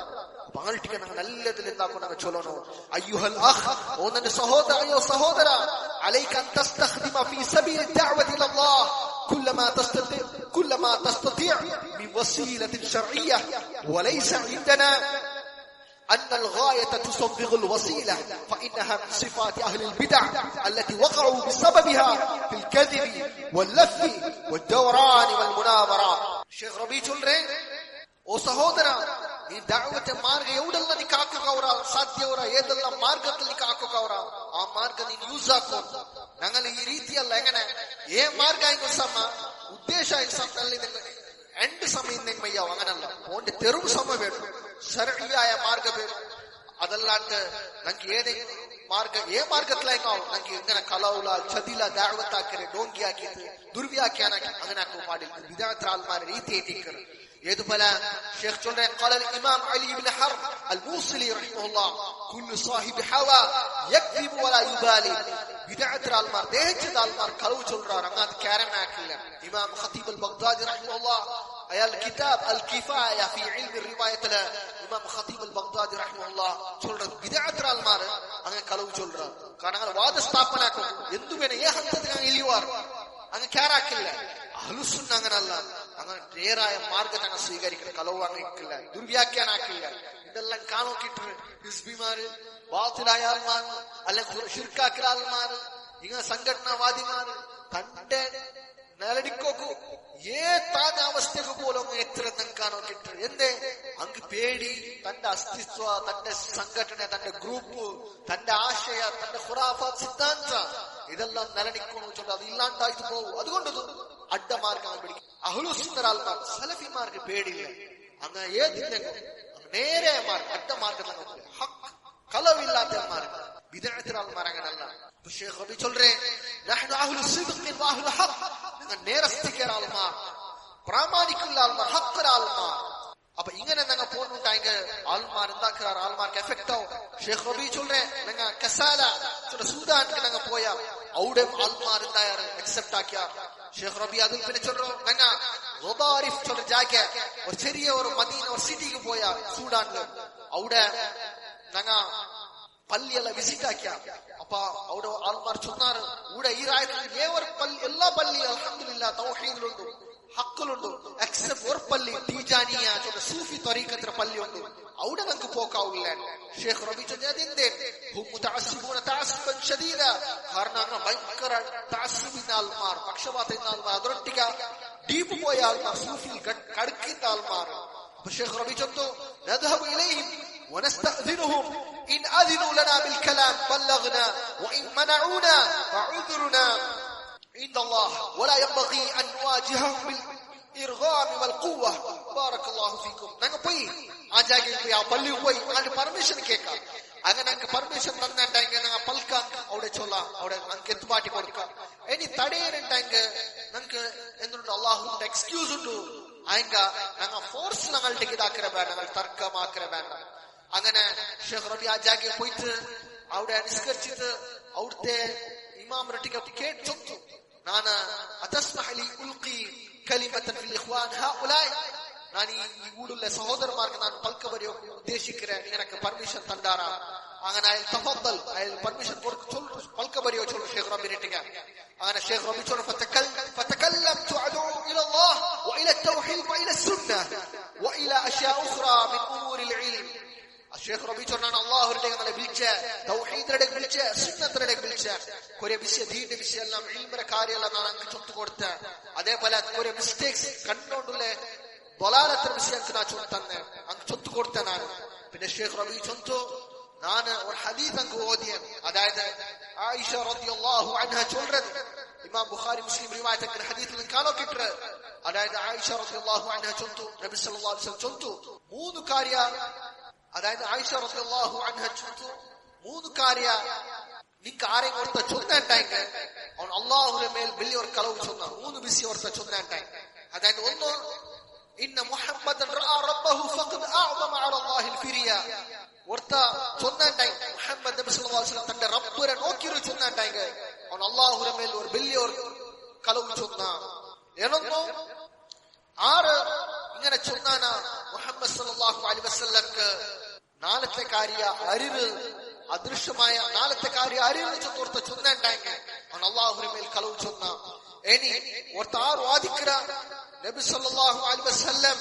ഞങ്ങൾക്ക് ഞങ്ങൾ നല്ലതിൽ എന്താക്കും ഞങ്ങൾ ചൊല്ലണം. അയ്യുഹൽ അഖ്, ഓ നിന്റെ സഹോദര, അയ്യോ സഹോദര, അലൈക അൻ തസ്തഖ്ദിമ ഫീ സബീൽ ദഅവതി ഇലല്ലാഹ് كلما تستطيع من وسيلة شرعية وليس عندنا أن الغاية تصدق الوسيلة فإنها من صفات أهل البدع التي وقعوا بسببها في الكذب واللف والدوران والمناظرة. شيخ ربيع ചൊല്ലേൻ, ഓ സഹോദര, നീ ദഅവത്തെ മാർഗ എവിടെല്ലാം നീ കാക്കുകവറ സാധ്ಯವರ ഏതെല്ലാം മാർഗത്തിൽ നീ കാക്കുകവറ ആ മാർഗം നീ യൂസ് ആക്കും. ഞങ്ങൾ ഈ ರೀತಿಯಲ್ಲ എങ്ങനെ ഏ മാർഗായി സമ ഉദ്ദേശായി സമയದಲ್ಲಿ ಎಂಡ್ ಸಮಯ ಮಯ್ಯಾವ അങ്ങനല്ല, ഓന്റെ തെരുവ് സമ വേണം, ശരഈയായ മാർഗ വേണം. അതല്ലാണ്ട് ನಂಗೆ ഏതെങ്കിലും മാർഗ ഏ മാർഗത്തിലായിക്കാവും ನಂಗೆ ഇങ്ങനെ കലൗല ചതില ദഅവത്ത് ആക്കിരെ ഡോങ്കി ആക്കിയിട്ട് ദുർവ്യാഖ്യാനാക്കി അങ്ങനെ ആക്കും പാടില്ല. ബിദഅത്ത് ആൾമാരെ രീതി ഏറ്റിക്കണം. ഏതുപോലെ ഷേഖ് ചൊല്ലേൻ, قال الامام علي بن حرب الموصلي رحمه الله كل صاحب هوى يكذب ولا يبالي. ബിദഅത്ത് ആൾമാർ ദേഹിച്ചത് ആൾമാർ കളവ് ചൊല്ലുறார், അങ്ങാത് കാരണാക്കില്ല. ഇമാം ഖതീബ് അൽ ബഗ്ദാദി റഹിമഹുല്ലാ അയാൾ കിതാബ് അൽ കിഫായ ഫീ ഇൽമി റിവായത്തില ഇമാം ഖതീബ് അൽ ബഗ്ദാദി റഹിമഹുല്ലാ ചൊല്ലുறார், ബിദഅത്ത് ആൾമാർ അങ്ങനെ കളവ് ചൊല്ലുறார். കാരണം അങ്ങനെ വാദ സ്ഥാപനാക്കും എന്തു വേണം ഏ ഹന്തത്തിൽ അങ്ങ് ഇല്ലുവാർ അങ്ങ് ക്യാറാക്കില്ല. അഹ്ലുസുന്ന അങ്ങനല്ല, അങ്ങനെ നേരായ മാർഗം ഞങ്ങൾ സ്വീകരിക്കണം, കളവ് വാങ്ങിക്കില്ല, ദുർവ്യാഖ്യാനാക്കില്ല. ഇതെല്ലാം കാണോക്കിട്ട് ഹിസ്ബിമാര്, ബാത്തിലായ ആൾമാർ, അല്ലെങ്കിൽ ഷിർക്കാക്കിയ ആൾമാർ, ഇങ്ങനെ സംഘടനാവാദിമാര് തന്റെ നിലടിക്കോക്കു ഏതാದ അവസ്ഥക്ക് പോലും എത്ര കാണോക്കിട്ട് എന്തേ അങ്ങ് പേടി തന്റെ അസ്തിത്വ, തന്റെ സംഘടന, തന്റെ ഗ്രൂപ്പ്, തന്റെ ആശയ, തന്റെ ഖുറാഫാത്ത് സിദ്ധാന്ത ഇതെല്ലാം നിലനിൽക്കണമെന്ന് ചൊല്ലി അത് ഇല്ലാണ്ടായിട്ട് പോകും. അതുകൊണ്ട് അഡ്ഡമാർഗം പിടിക്കും. അഹ്ലുസുന്നർ ആൾമാർ സലഫിമാർക്ക് പേടിയില്ല, അങ്ങനെ ഏതില്ലെങ്കിലും നേരെ മാർഗം അഡ്ഡമാർഗം കളവില്ലാത്ത മാർഗം. ബിദ്അത്ത് ആൾമാർ അങ്ങനല്ല. ഷേഖ് റബീ ചൊല്ലേൻ, നഹ്നു അഹ്ലു സിദ്ഖ് വ അഹ്ലു ഹഖ്, നിങ്ങൾ നേരസ്തിക്കര ആൾമാർ, പ്രാമാണിക്കുള്ള ആൾമാർ, ഹഖ് ആൾമാർ. അപ്പൊ ഇങ്ങനെ ഞങ്ങൾ പോകുന്നുണ്ടെങ്കിൽ ആൾമാർ എന്താക്കാർ ആൾമാർക്ക് എഫക്ട് ആവും. ഷേഖ് റബീ ചൊല്ലേൻ, ഞങ്ങൾ കസാല സൂദാനിക്ക് ഞങ്ങൾ പോയാൽ അവിടെ ആൾമാർ എന്തായാലും അക്സെപ്റ്റ് ആക്കിയാർ. ഷേഖ് റബീ അതിൽ പിന്നെ ചൊല്ലോ, ഞങ്ങൾ റൊബാരിഫ് ചൊല്ല ജാഗ ഒരു ചെറിയ ഒരു മദീന ഒരു സിറ്റിക്ക് പോയാൽ സൂഡാനില് അവിടെ ഞങ്ങൾ പള്ളിയെല്ലാം വിസിറ്റ് ആക്കിയ. അപ്പൊ അവിടെ ആൾമാർ ചൊന്നാറ് ഇവിടെ ഈ രാജ്യത്തിൽ ഏവർ പള്ളി എല്ലാ പള്ളി അൽഹംദുലില്ലാഹ് തൗഹീദിലുണ്ട്, ഹക്കിലുണ്ട്, എക്സെപ്റ്റ് ഒരു പള്ളി ടീജാനിയ സൂഫി ത്വരീഖത്തിന്റെ പള്ളി ഉണ്ട്, അവിടെ നമുക്ക് പോക്കാവില്ല. ഷേഖ് റബീ ചൊല്ലിയതെന്തേ ഹും മുതഅസ്സിബൂന തഅസ്സുബൻ ശദീദ, കാരണം ഭയങ്കര തഅസ്സുബിന്റെ ആൾമാർ, പക്ഷപാതത്തിന്റെ ആൾമാർ, അതിരൊട്ടിക ഡീപ്പ് പോയ ആൾമാർ, സൂഫിൽ കടുക്കുന്ന ആൾമാർ. അപ്പൊ ഷേഖ് റബീ ചൊല്ലുന്നു, നദ്ഹബു ഇലൈഹിം ونستأذنهم إن أذنوا لنا بالكلام بلغنا وإن منعونا فعذرنا عند الله ولا ينبغي أن نواجههم بالإرغام والقوة. بارك الله فيكم. ഞങ്ങൾ പോയി ആ ജാഗയിൽ പോയി ആ പള്ളിയിൽ പോയി അതിന്റെ പെർമിഷൻ കേൾക്കാം. അങ്ങനെ ഞങ്ങൾക്ക് പെർമിഷൻ തന്നിട്ടുണ്ടെങ്കിൽ ഞങ്ങൾ പൽക്കാം അവിടെ ചൊല്ലാം, അവിടെ ഞങ്ങൾക്ക് എത്തുപാട്ടി കൊടുക്കാം. ഇനി തടയാനുണ്ടെങ്കിൽ ഞങ്ങൾക്ക് എന്തുണ്ട് അള്ളാഹുവിന്റെ എക്സ്ക്യൂസ് ഉണ്ട്. അയങ്ക ഞങ്ങൾ ഫോഴ്സ് ഞങ്ങളുടെ ഇതാക്കര വേണ്ട, ഞങ്ങൾ തർക്കമാക്കര വേണ്ട. അങ്ങനെ ഷേഖ് റബീ ആ ജാഗയിൽ പോയിട്ട് അവിടെ നിസ്കരിച്ചിട്ട് അവിടുത്തെ ഇമാമരട്ടിക്ക് കേട്ടു, ನಾನು ಅತಸ್ಮಹ ಲി ഉൽഖി കലിമതൻ ഫിൽ ഇഖ്വാൻ ഹഉലായ്, ഞാൻ ഈ ഊടുള്ള സഹോദരന്മാർക്ക് ഞാൻ പൽക്ക ബരിയോ ഉദ്ദേശിக்கிறேன், എനിക്ക് പെർമിഷൻ തണ്ടാറാ. അങ്ങനെ അയാൾ തഫദ്ദൽ, അയാൾ പെർമിഷൻ കൊടുത്തു പൽക്ക ബരിയോ ചൊല്ലു ഷേഖ് റബീ രട്ടിക. അങ്ങനെ ഷേഖ് റബീ ചൊല്ലു, ഫതകല്ലംതു അദഉ ഇലല്ലാഹ് വഇല التوحيد وإلى السنة وإلى أشياء أخرى من أمور العلم. ഷേഖ് റബീ ചൊല്ലാണ് അള്ളാഹുവിന്റെ നമ്മളെ വിളിച്ച, തൗഹീദിന്റെ വിളിച്ച, സുന്നത്തിന്റെ വിളിച്ച കുറെ വിഷയ ദീന്റെ വിഷയം എല്ലാം ഇൽമിന്റെ കാര്യമെല്ലാം ഞാൻ അങ്ങ് ചൊത്തു കൊടുത്ത. അതേപോലെ കുറെ മിസ്റ്റേക്സ് കണ്ടുകൊണ്ടുള്ള ദലാലത്തിന്റെ വിഷയം ഞാൻ ചൊന്നെ അങ്ങ് ചൊത്തു കൊടുത്ത ഞാൻ. പിന്നെ ഷേഖ് റബീ ചൊന്തു, ഞാൻ ഒരു ഹദീസ് അങ്ങ് ഓതിയ, അതായത് ആയിഷ റളിയല്ലാഹു അൻഹ ചൊല്ലുന്നത്, ഇമാം ബുഖാരി മുസ്ലിം റിവായത്ത് ഹദീസിൽ കാണോ കിട്ടുന്നത്, അതായത് ആയിഷ റളിയല്ലാഹു അൻഹ ചൊല്ലുന്നു, നബി സല്ലല്ലാഹു അലൈഹി വസല്ലം ചൊല്ലുന്നു, 3 കാര്യ, അതായത് ആയിഷ റളിയല്ലാഹു അൻഹ ചൊല്ലുന്നു, 3 കാര്യ ನಿಂಗೆ ಆರೆ ಹೊರ್ತ ಚೊಂದ ಅಂಟಾಂಗ ಅವನು ಅಲ್ಲಾಹುರ ಮೇಲೆ ಬೆಳ್ಳಿಯವ್ರ ಕಲವು ಚೊಂದ 3 ಬಿಸಿ ಹೊರ್ತ ಚೊಂದ ಅಂಟಾಂಗ. ಅದಾಯ್ತು ಒಂದು, ಇನ್ನ ಮುಹಮ್ಮದನ್ ರಆ ರಬ್ಬಹು ಫಖದ್ ಅಅದಮ ಅಲಾ ಅಲ್ಲಾಹಿಲ್ ಫಿರಿಯಾ ಹೊರ್ತ ಚೊಂದ ಅಂಟಾಂಗ. മുഹമ്മദ് നബി സല്ലല്ലാഹു അലൈഹി വസല്ലം തന്റെ റബ്ബിനെ നോക്കിരു ചൊന്ന ಅಂಟಾಂಗ ಅವನು ಅಲ್ಲಾಹುರ ಮೇಲೆ ഒരു ಬೆಳ್ಳಿಯವ್ರ കലವು ചൊന്ന. ಏನೊಂದು 6 ഇങ്ങനെ ചൊന്നാന മുഹമ്മദ് സല്ലല്ലാഹു അലൈഹി വസല്ലംക്ക് നാലത്തെ കാര്യ അറിവ്, അദൃശ്യമായ നാലത്തെ കാര്യം അറിവ് ചൊന്നോർത്ത ചൊന്നാണ്ടാങ്ക അവൻ അള്ളാഹുവിന്റെ മേൽ കളവ് ചൊന്ന. ഇനി ഓർത്ത 6 വാദിക്കര നബി സല്ലല്ലാഹു അലൈഹി വസല്ലം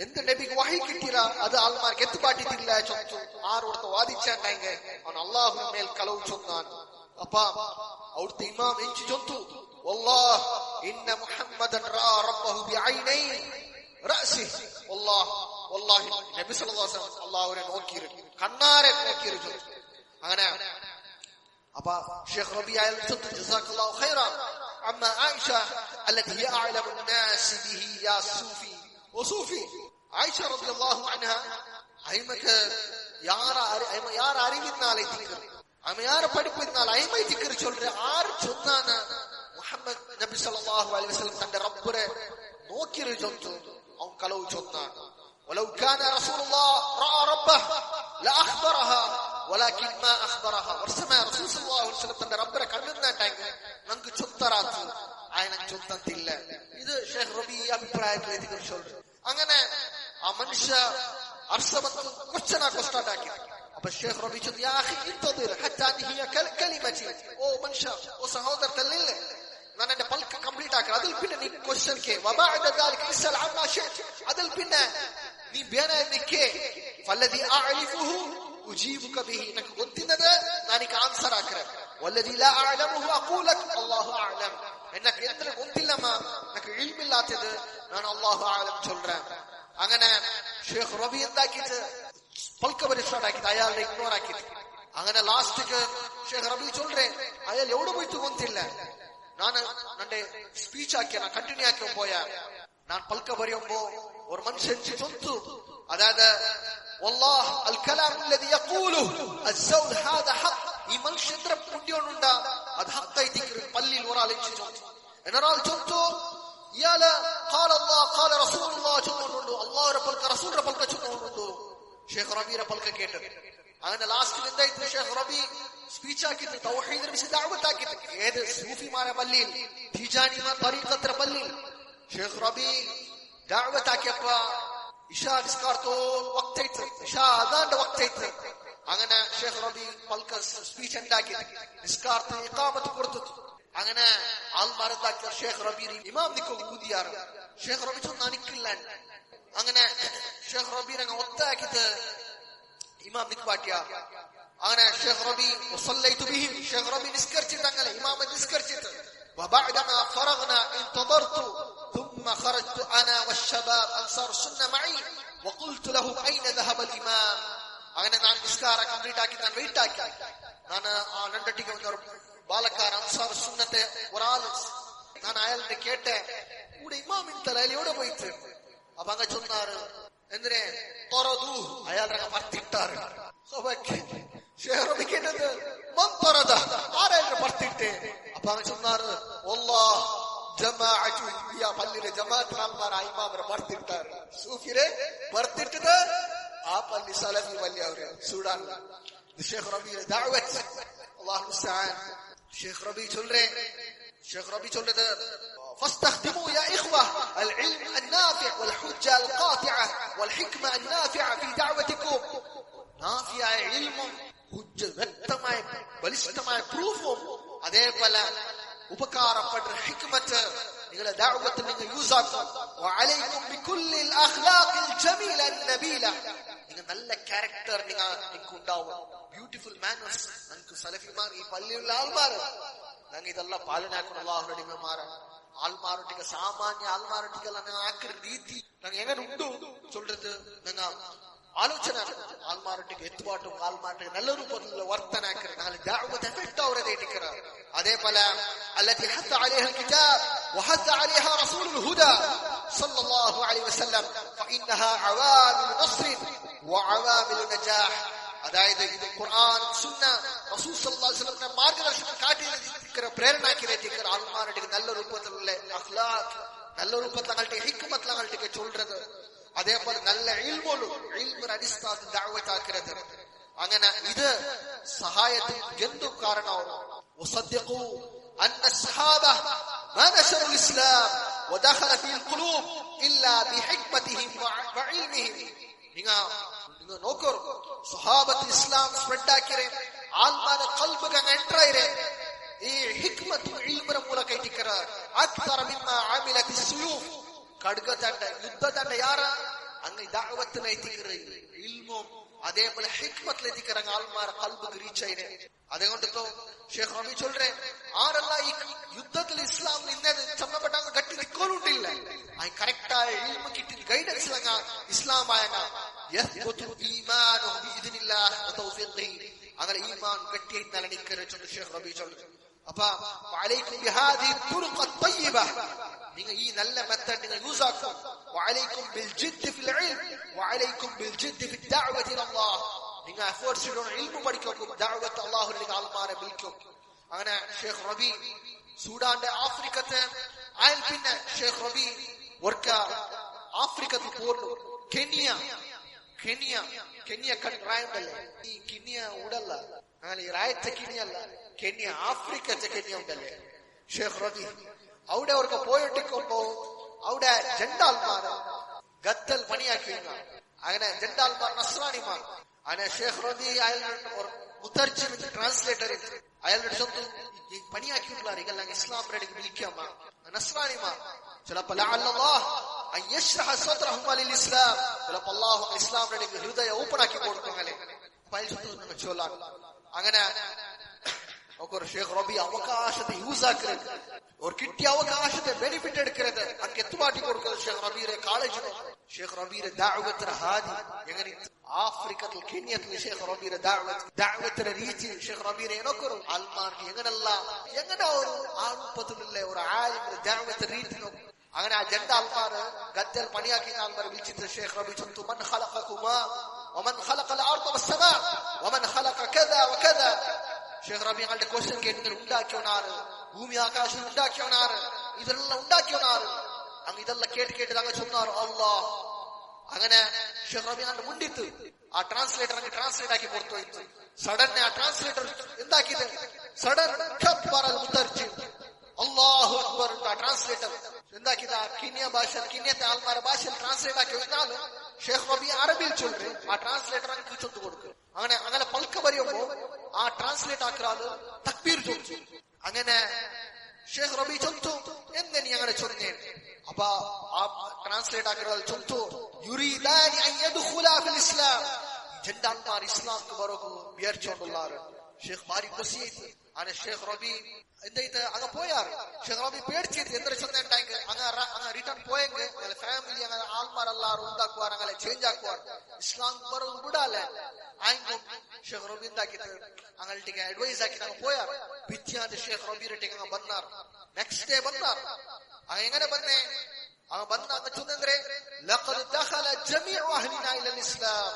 എന്ത് നബിക്ക് വഹി കിട്ടിര അത് ആൾമാർക്ക് എത്തുപാട്ടിട്ടില്ല ചൊന്നു 6 ഓർത്ത വാദിച്ചാണ്ടാങ്ക അവൻ അള്ളാഹുവിന്റെ മേൽ കളവ് ചൊന്നാൻ. അപ്പ അവിടുത്തെ ഇമാം എഞ്ചു ചൊന്നു, വല്ലാഹ് ഇന്ന മുഹമ്മദൻ റഅ റബ്ബഹു ബിഐനൈ റഅസി, വല്ലാഹി നബി സല്ലല്ലാഹു അലൈഹി വസല്ലം അള്ളാഹുവിനെ നോക്കിയിരുന്നു, കണ്ണാരെ നോക്കിയിരുന്നു. അങ്ങനെ അപ്പൊ ഷെയ്ഖ് റബീ അൽ ചൊന്നു, ജസാക്കല്ലാഹു ഖൈറ അമ്മ ആയിഷ التي هي اعلم الناس به يا صوفي وصوفي ആയിഷ റളിയല്ലാഹു അൻഹ അയ്മക്ക് யார் அறிவினாலே திக்ர் அவன் யார படிப்பினால் ஐமை திக்ர் சொல்ற 6 சொன்னான முஹம்மத் நபி ஸல்லல்லாஹு அலைஹி வஸல்லம் தன்னுடைய ரப்பரை നോക്കിരു ചൊന്നു അവൻ കളവ് ചൊന്നാൻ. ولو كان رسول الله راى ربه لاخبرها ولكن ما اخبرها ورسما رسول صلى الله عليه وسلم തന്റെ റബ്ബരെ കണ്ടിരുന്നാണ്ടാങ്ക നമുക്ക് ചൊത്തറാത്തു ആയന ചൊത്തത്തില്ല. ഇത് ഷെയ്ഖ് റബീ അഭിപ്രായത്തിൽ ഇതിൽ ചൊല്ലുന്നു. അങ്ങനെ ആ മനുഷ്യ അർസമത്ത് കൊസ്റ്റാക്കി. അപ്പൊ ഷെയ്ഖ് റബീ ചൊല്ലി, യാ അഖി ഇൻതദിർ ഹത്താ അൻഹിയ കലിമതി, ഓ മനുഷ്യ, ഓ സഹോദരത്തല്ലേ, ഞാൻ എന്റെ പൽക്ക് കംപ്ലീറ്റ് ആക്കണം, അതിൽ പിന്നെ നീ ക്വസ്റ്റ്യൻ കേ വബഅദ ദാലിക ഇസ്അൽ അമ്മാ ശൈഅ, അതിൽ പിന്നെ നീ ಬೇರೆ നിക്കേ ഫല്ലദി അഅരിഫുഹു ഉജീബുക ബിഹി, എനിക്ക് ಗೊತ್ತಿನದ ನಾನಿಗೆ ಆನ್ಸರ್ ಆಕರೆ, ವಲ್ಲದಿ ಲಾ ಅಅಲമുഹു അഖൂലക് അല്ലാഹു അഅലം, എനിക്ക് എത്ര ಗೊತ್ತಿಲ್ಲಮ್ಮ, എനിക്ക് ഇൽമില്ലാത്തത് ഞാൻ അല്ലാഹു അഅലം ചൊല്றேன். അങ്ങനെ ഷെയ്ഖ് റബീ എന്താക്കിട്ട് പൽക്ക പരിസ്റ്റാർട്ട് ആക്കിട്ട് അയാളുടെ ഇഗ്നോർ ആക്കിട്ട്. അങ്ങനെ ലാസ്റ്റിക്ക് ഷെയ്ഖ് റബീ ചൊല്றேன், അയാൾ എവിടെ പോയിട്ട് ಗೊತ್ತಿಲ್ಲ, ನಾನು ನನ್ನ ಸ್ಪೀಚ್ ಹಾಕಿ ನಾನು ಕಂಟಿನ್ಯೂ ಹಾಕಿ ಹೋಯ ನಾನು ಪಲ್ಕ ಬರೆಯುമ്പോ ഒരു മനുഷ്യൻ ചൊന്തു, അതായത് വല്ലാഹ് അൽ കലാം الذي يقوله الزوج هذا حق, ഈ മനുഷ്യന്റെ പുണ്യോണ്ടുണ്ട അത് ഹഖായി ദിക്ർ പള്ളിയിൽ ഒരാൾ ചൊന്തു. എന്നൊരാൾ ചൊന്തു, ഇയാള قال الله قال رسول الله ചൊന്നുകൊണ്ടു, അല്ലാഹുവിന്റെ പൽക്ക റസൂലിന്റെ പൽക്ക ചൊന്നുകൊണ്ടു. ഷെയ്ഖ് റബീയുടെ പൽക്ക കേട്ടത്. അങ്ങനെ ലാസ്റ്റിൽ എന്തായിട്ട് ഷെയ്ഖ് റബീ സ്പീച്ച് ആക്കിയിട്ട് തൗഹീദിനെ വിഷയ ദഅവത്ത് ആക്കിയിട്ട് ഏത് സൂഫിമാരെ പള്ളിയിൽ, തിജാനിമാർ തരീഖത്തിന്റെ പള്ളിയിൽ ഷെയ്ഖ് റബീ ദഅവത്ത് ആക്കിയപ്പോ ഇശാ നിസ്കാരത്തോ വക്തൈത്ത്, ഇശാ അദാന്റെ വക്തൈത്ത്. അങ്ങനെ ഷെയ്ഖ് റബീ പൽക്ക സ്പീച്ച് ഉണ്ടാക്കി നിസ്കാരത്തിന് ഇഖാമത്ത് കൊടുത്തു. അങ്ങനെ ആൾമാർ എന്താക്കിയ ഷെയ്ഖ് റബീ ഇമാം നിക്കോ ഊതിയാറ്. ഷെയ്ഖ് റബീ ചൊന്നാ നിക്കില്ല. അങ്ങനെ ഷെയ്ഖ് റബീനെ ഒത്താക്കിയിട്ട് ഇമാം നിക്കുപാട്ടിയ. അങ്ങനെ ഷെയ്ഖ് റബീ വസല്ലൈതു ബിഹിം, ഷെയ്ഖ് റബീ നിസ്കരിച്ചിട്ട് അങ്ങനെ ഇമാമ നിസ്കരിച്ചിട്ട് وبعدما فرغنا انتظرت ثم خرجت انا والشباب انصار السنه معي وقلت لهم اين ذهب الامام. അങ്ങനെ ഞാൻ നിസ്കാരം കംപ്ലീറ്റ് ആക്കി ഞാൻ വെയിറ്റ് ആക്കി. ഞാൻ ആ രണ്ടട്ടിക്ക് വന്നൊരു ബാലക്കാർ അൻസാർ സുന്നത്തെ ഒരാൾ ഞാൻ അയാളുടെ കേട്ടെ, ഇവിടെ ഇമാം ഇന്തല എവിടെ പോയിട്ട്. അപ്പൊ അങ്ങ് ചൊന്നാറ്, എന്തിനെ തുറതു, അയാളുടെ പർത്തിട്ടാറ്. ഷെയ്ഖ് റബീ കേട്ടത് മന്തുറദ, ആരായാലും പർത്തിട്ട്. അപ്പൊ അങ്ങ് ചൊന്നാറ്, വല്ലാഹ് ജമാഅത്തു ഹിയ, പള്ളിയിലെ ജമാഅത്ത് ആൾമാർ ഇമാമിനെ പർത്തിട്ടാറ്. സൂഫിരെ പർത്തിട്ടത് ആ പള്ളി സലഫി വലിയവര് സുഡാൻ. ഷെയ്ഖ് റബീയുടെ ദഅവത്ത് അല്ലാഹു മുസ്തആൻ. ഷെയ്ഖ് റബീ ചൊല്ലുന്നത് فاستخدموا يا إخوة العلم النافع والحجة القاطعة والحكمة النافعة في دعوتكم. نافع علم حجة വ്യക്തമായ ബലിഷ്ഠമായ പ്രൂഫും അതേപോലെ ഉപകാരപ്പെട്ട ഹിക്മത്ത് നിങ്ങളുടെ ദഅവത്തിൽ നിങ്ങൾ യൂസ് ആക്കുക. വഅലൈക്കും ബികുല്ലി അഖ്ലാഖിൽ ജമീല നബീല, നിങ്ങൾ നല്ല ക്യാരക്ടർ നിങ്ങൾക്ക് ഉണ്ടാവും, ബ്യൂട്ടിഫുൾ മാനേഴ്സ്. നിങ്ങൾക്ക് സലഫിമാർ ഈ പള്ളിയുള്ള ആൾമാർ ഞങ്ങൾ ഇതെല്ലാം പാലനാക്കുന്ന അല്ലാഹുവിന്റെ അടിമമാരാണ്. ആൾമാരൊട്ടിക്ക് സാമാന്യ ആൾമാരൊട്ടിക്കല്ല ഞങ്ങൾ ആക്കിയ രീതി ഞങ്ങൾ എങ്ങനെ ഉണ്ടോ ചൊല്ലത് ഞങ്ങൾ ആലോചന. ആൾമാരൊട്ടിക്ക് എത്തുപാട്ടും ആൾമാരുടെ നല്ല രൂപത്തിലുള്ള വർത്തനാക്കിற നാല് ദഅവത്ത് എഫക്ട് അവരേറ്റിക്കിற. അതേപോലെ التي حث عليها الكتاب وحث عليها رسول الهدى സല്ലല്ലാഹു അലൈഹി വസല്ലം ഫഇന്നഹാ അവാമിലു നസ്റിൻ വഅവാമിലു നജാഹ്. അതായത് ഇത് ഖുർആൻ സുന്ന റസൂൽ സല്ലല്ലാഹു അലൈഹി വസല്ലം മാർഗദർശനം കാട്ടിയ പ്രേരണാക്കിയ ആൾമാരുടെ നല്ല രൂപത്തിലുള്ള അഖ്ലാഖ്, നല്ല രൂപത്തിലെ ഹിക്മത്ത് ഞങ്ങളുടെ ചൊല്ലുന്നത്, അതേപോലെ നല്ല ഇൽമുൽ അടിസ്ഥാനത്തിൽ ദഅവത്ത് ആക്കുന്നത്. അങ്ങനെ ഇത് സഹായത്തിന് എന്തു കാരണമാവും? വസദ്ദിഖു അന്ന സഹാബ മാ നശറുൽ ഇസ്ലാം വദഖല ഫീൽ ഖുലൂബ് ഇല്ലാ ബിഹിക്മതിഹിം വഇൽമിഹിം. നിങ്ങൾ നോക്കൂ, സ്വഹാബത്ത് ഇസ്ലാം സ്പ്രെഡ് ആക്കിരെ ആൾമാരുടെ ഖൽബിಗೆ ಎಂಟರ್ ಆಯಿರೆ ಈ ಹಿಕ್ಮತ್ ಇಲ್ಮರ ಮೂಲಕ ಇಟ್ಟಿಕರ ಅಕ್ತರ ಮಿಮ್ಮ ಆಮಿಲತ್ ಸುಯೂಫ್. ಖಡ್ಗದಂಡ ಯುದ್ಧದಂಡ ಯಾರ അങ്ങ് ദഅവത്തിനെ എത്തിക്കറ ഇൽമും അതേപോലെ ഹിക്മത്തിൽ എത്തിക്കറങ്ങ ആൾമാർ ഖൽബിಗೆ റീച്ച് ആയിരെ. അതുകൊണ്ട് ഷേഖ് റബി ചൊല്ലേ ആരല്ല ഈ യുദ്ധത്തിൽ ഇസ്ലാം നിന്നത് ചമ്മപ്പെട്ടാങ്ങ ഗട്ടി നിക്കോലുണ്ടില്ല, ആ കറക്റ്റായ ഇൽമു കിട്ടി ഗൈഡൻസ് ലങ്ങ ഇസ്ലാം ആയങ്ങ യസ്ബുതു ഈമാനുഹു ബിഇദ്നില്ലാഹി വതൗഫീഖിഹി. അങ്ങനെ ഈമാൻ ഗട്ടിയായി നിലനിൽക്കരെ ചൊല്ല് ഷേഖ് റബി ചൊല്ല്. അപ്പൊ വഅലൈക്കും ബിഹാദിഹി തുറുഖ തയ്യിബ, നിങ്ങൾ ഈ നല്ല മെത്തേഡ് നിങ്ങൾ യൂസ് ആക്കും. വഅലൈക്കും ബിൽ ജിദ്ദി ഫിൽ ഇൽം വഅലൈക്കും ബിൽ ജിദ്ദി ഫിൽ ദഅവതി ഇലല്ലാഹ്. നിങ്ങൾ എഫേർട്സ് ഇടണം, ഇൽമു പഠിക്കും, ദഅവത്ത് അല്ലാഹുവിലേക്ക് ആൾമാരെ വിളിക്കും. അങ്ങനെ ഷേഖ് റബി സൂഡാന്റെ ആഫ്രിക്കത്തെ അയൽ, പിന്നെ ഷേഖ് റബി ഒർക്ക ആഫ്രിക്കത്തിൽ പോർന്നു. കെനിയ റായുണ്ടല്ലേ, ഈ കെനിയ ഉടല്ല, അങ്ങനെ ഈ റായത്തെ കെനിയ അല്ല, കെനിയ ആഫ്രിക്കത്തെ കെനിയ ഉണ്ടല്ലേ. ഷേഖ് റബി അവിടെ അവർക്ക് പോയിട്ടിക്കുമ്പോ അവിടെ ജണ്ടാൽമാർ ഗദ്ദൽ പണിയാക്കി. അങ്ങനെ ജണ്ടാൽമാർ നസ്രാണിമാർ. അങ്ങനെ ഷേഖ് റബി അയാളുടെ മുത്തർജിം ട്രാൻസ്ലേറ്റർ അയാളുടെ സ്വന്തം പണിയാക്കിയിട്ടുള്ള ഇതെല്ലാം ഇസ്ലാം റെഡിക്ക് വിളിക്കാമ നസ്രാണിമാർ. ചിലപ്പോ ചിലപ്പോ അള്ളാഹു ഇസ്ലാം റെഡിക്ക് ഹൃദയ ഓപ്പൺ ആക്കി കൊടുക്കും. അങ്ങനെ ഷേഖ് റബി അവകാശത്തെ യൂസ് ആക്കരുത്, ഒരു കിട്ടിയ അവകാശത്തെ ബെനിഫിറ്റ് എടുക്കരുത്, അങ്ങ് എത്തുമാറ്റി കൊടുക്കുന്നത് ഷേഖ് റബീറെ കോളേജിന്. ഷേഖ് റബീറെ ദഅവത്തിന് ഹാദി എങ്ങനെ ആഫ്രിക്കത്തിൽ കെനിയത്തിൽ ഷേഖ് റബീറെ ദഅവത്തിന് രീതി ഷേഖ് റബീറെ നോക്കൂ ആൽമാർക്ക് എങ്ങനല്ല എങ്ങനെ ഒരു ആൾപ്പത്തിലുള്ള ഒരു ആലിമിന്റെ ദഅവത്തിന് രീതി നോക്കും. അങ്ങനെ ആ ജണ്ട ആൾമാര് ഗദ്ദൽ പണിയാക്കി ആൾമാരെ വിളിച്ചിട്ട് ഷേഖ് റബി ചൊല്ലുന്നു, മൻ ഖലഖകുമാ വമൻ ഖലഖൽ അർദ വസ്സമാ വമൻ ഖലഖ കദാ വകദാ. ഷേഖ് റബി ഞങ്ങളുടെ ക്വസ്റ്റ്യൻ കേട്ട് ഉണ്ടാക്കിയോണാറ്, ഭൂമി ആകാശം ഉണ്ടാക്കിയോണാറ്, ഇതെല്ലാം ഉണ്ടാക്കിയോണാറ്. അങ്ങ് ഇതെല്ലാം കേട്ട് അങ്ങ് ചൊന്നാറ് അല്ലാഹ്. അങ്ങനെ ഷേഖ് റബി ഞങ്ങളുടെ മുണ്ടിത്ത് ആ ട്രാൻസ്ലേറ്റർ അങ്ങ് ട്രാൻസ്ലേറ്റ് ആക്കി പുറത്തു. സഡൻ ആ ട്രാൻസ്ലേറ്റർ എന്താക്കിയത്, സഡൻ മുത്തർജിം അല്ലാഹു അക്ബർ ട്രാൻസ്ലേറ്റർ എന്താക്കിയത് കെനിയ ഭാഷ, കെനിയത്തെ ആൾമാരുടെ ഭാഷയിൽ ട്രാൻസ്ലേറ്റ് ആക്കി വെച്ചാലും ഷേഖ് റബി അറബിയിൽ ചൊല്ലു ആ ട്രാൻസ്ലേറ്റർ അങ്ങ് ചൊല്ലു കൊടുക്കും. അങ്ങനെ പൽക്ക പറയുമ്പോ ആ ട്രാൻസ്ലേറ്റ് ആക്കാറ് തക്ബീർ ചൊല്ലു. അങ്ങനെ ഷേഖ് റബി ചൊല്ലുന്നു എന്തിനീ അങ്ങനെ ചൊല്ലേ. അപ്പൊ ആ ട്രാൻസ്ലേറ്റ് ആക്കുന്നത് ചൊല്ലുന്നു, യുരീദാനി അൻ യദ്ഖുലാ ഫിൽ ഇസ്ലാം. ജണ്ടാൽമാർ ഇസ്ലാമിക്ക് ബറോക്ക് വിചാരിച്ചുകൊണ്ടുള്ളാറ്. ഷേഖ് ബാരി ബസീത്ത് അങ്ങനെ ഷേഖ് റബി എന്തായിട്ട് അങ്ങ് പോയാറ്. ഷേഖ് റബി പേടിച്ചിട്ട് എന്തൊരു ചൊന്നുണ്ടെങ്കിൽ അങ്ങ് റിട്ടേൺ പോയെങ്കിൽ ഫാമിലി അങ്ങനെ ആൾമാരെല്ലാരും ഉണ്ടാക്കുവാർ, അങ്ങനെ ചേഞ്ച് ആക്കുവാർ, ഇസ്ലാം ബറോക്ക് വിടാല്ലേ. ആയെങ്കിലും ഷേഖ് റബി എന്താക്കിട്ട് അങ്ങോട്ടേക്ക് അഡ്വൈസ് ആക്കി അങ്ങ് പോയാർ. പിറ്റേന്ന് ഷേഖ് റബിയിലേക്ക് അങ്ങ് ബന്നാർ. Next day ബന്നാർ. എങ്ങനെ ബന്നേ, അങ്ങ് ബന്ന അങ്ങ് ചൊന്നേ ലഖദ് ദഖല ജമീഉ അഹ്ലിനാ ഇലൽ ഇസ്ലാം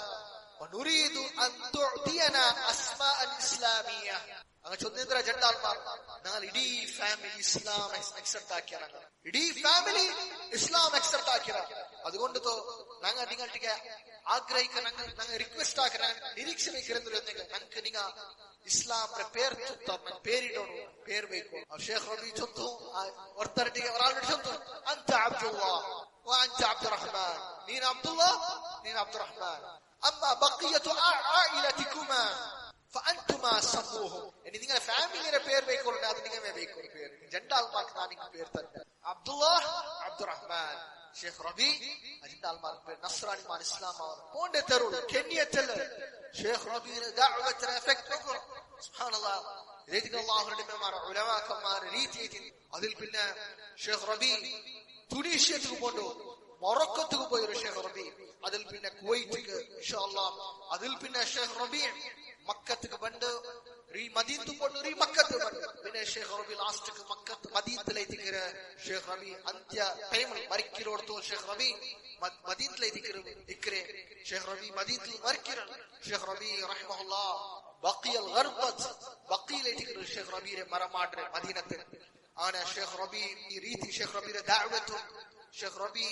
വനുരീദു അൻ തുഅതിയനാ അസ്മാഅൽ ഇസ്ലാമിയ്യ. അങ്ങ് ചൊന്നേന്ദ്ര ജണ്ടാൽമാർ ഞങ്ങൾ ഇടീ ഫാമിലി ഇസ്ലാം അക്സെപ്റ്റ് ആക്കിയാണ്, ഇടീ ഫാമിലി ഇസ്ലാം അക്സെപ്റ്റ് ആക്കിയ. അതുകൊണ്ട് ഞങ്ങൾ നിങ്ങൾക്ക് ആഗ്രഹിക്കുന്ന ഞങ്ങൾ റിക്വസ്റ്റ് ആക്കുന്ന നിരീക്ഷ ഞങ്ങൾക്ക് നിങ്ങൾ ഇസ്ലാമിന്റെ പേരിടണം, പേര് വയ്ക്കും. ഷേഖ് റബി ചൊന്നു ഒരത്തരട്ടിಗೆ ഒരാളുടെ ചൊന്നു അൻത അബ്ദുല്ലാഹ് വഅൻത അബ്ദുറഹ്മാൻ, നീൻ അബ്ദുല്ലാഹ് നീൻ അബ്ദുറഹ്മാൻ, അമ്മാ ബഖിയതു ആഇലതികുമാ ഫഅൻതുമാ സമ്മൂഹും. ഇനി നിങ്ങളുടെ ഫാമിലിയുടെ പേര് വയ്ക്കൊള്ളൂ, അത് നിങ്ങളെ വയ്ക്കൊരു പേര്. രണ്ടാൾമാർക്ക് ഞാൻ നിങ്ങൾ പേര് തന്നെ അബ്ദുല്ലാഹ് അബ്ദുറഹ്മാൻ. ഷേഖ് റബി രണ്ടാൾമാർക്ക് പേര് നസ്രാനിമാൻ ഇസ്ലാമാവാണ് പോണ്ടേ തരുള്ളൂ കെനിയറ്റല്ല. ഷേഖ് റബിയുടെ ദഅവത്തിന്റെ എഫക്ട് നോക്കൂ. സുബ്ഹാനല്ലാഹ്, ഇതിന്റെ അല്ലാഹുവിന്റെ ഉലമാക്കന്മാർ രീതി. അതിൽ പിന്നെ ഷേഖ് റബി തുനീഷ്യക്ക് പോണ്ടു, മൊറോക്കോക്ക് പോയൊരു ഷേഖ് റബി, അതിൽ പിന്നെ കുവൈറ്റിക്ക് ഇൻഷാ അല്ലാഹ്, അതിൽ പിന്നെ ഷേഖ് റബി മക്കത്തുക്ക് പണ്ട് മദീനത്ത് പോണ്ടു, മക്കത്ത് പണ്ട് പിന്നെ ஷேக் ரபி லாஸ்டுக்கு மக்கத்து மதீனத்துல இருக்கிற ஷேக் ரபி அந்திய டைம் மரிக்கிறோடு ஷேக் ரபி மதீனத்துல இருக்கிற ஷேக் ரபி மதீனத்தில் மரிக்கிற ஷேக் ரபி ரஹ்மஹுல்லாஹ் பக்கியல் கர்பத் பக்கியில இருக்கிற ஷேக் ரபியை மரமாடுற மதீனத்தில் ஆனா ஷேக் ரபி ಈ ರೀತಿ ஷேக் ரபிಯ ದಾವತು ഷേഖ് റബി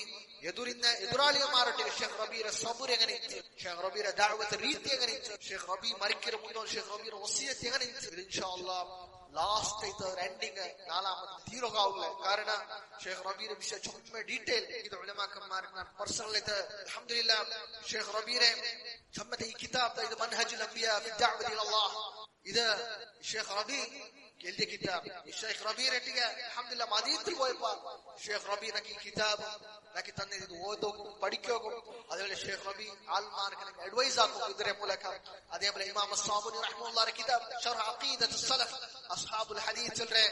എതിരാളിയെ മാറട്ടെ ഷേഖ് റബിയുടെ സബൂർ എങ്ങനെ ഇತ್ತು ഷേഖ് റബിയുടെ ദഅവത്ത് ರೀತಿ എങ്ങനെ ഇತ್ತು ഷേഖ് റബി മരിക്കുന്ന മുന്നോ ഷേഖ് റബിയുടെ വസിയത്ത് എങ്ങനെ ഇತ್ತು ഇൻഷാ അല്ലാഹ് ലാസ്റ്റ് ಐತ ಎಂಡಿಂಗ್ ನಾಲಾಮದು ತೀರೋಗಾವುಲ್ಲ ಕಾರಣ ഷേഖ് റബിയുടെ ವಿಷಯ ಚೊಮ್ಮೆ ಡೀಟೇಲ್ ಇದು ಉಲಮಾಕಂಮಾರಿಗೆ ನಾನು ಪರ್ಸನಲ್ ಐತ ಅಲ್ಹಮ್ದುಲಿಲ್ಲಾಹ್ ഷേഖ് റബിയുടെ ಚೊಮ್ಮೆ ಈ ಕಿತಾಬ್ ಇದು ಮನ್ಹಜುಲ್ ಅಂಬಿಯಾ ಫಿ ದಅವತಿ ಇಲಲ್ಲಾಹ್ ಇದು ഷേഖ് റബി എഴുതിയ കിതാബ് ഷേഖ് റബീറെട്ടിಗೆ അൽഹംദുലില്ലാഹ് മദീനത്തിൽ പോയപ്പോൾ ഷേഖ് റബീ നക്കി കിതാബ് നക്കി തന്നെ ഇത് ഓതോക്കും പഠിക്കോക്കും അതേപോലെ ഷേഖ് റബീ ആൽമാർക്ക് അഡ്വൈസ് ആക്കും ഇതിന്റെ മൂലക അതേപോലെ ഇമാം അസ്സാബുനി റഹ്മത്തുള്ളാഹി കിതാബ് ശർഹ് അഖീദത്തുൽ സലഫ് അസ്ഹാബുൽ ഹദീസ് ചൊല്ലെ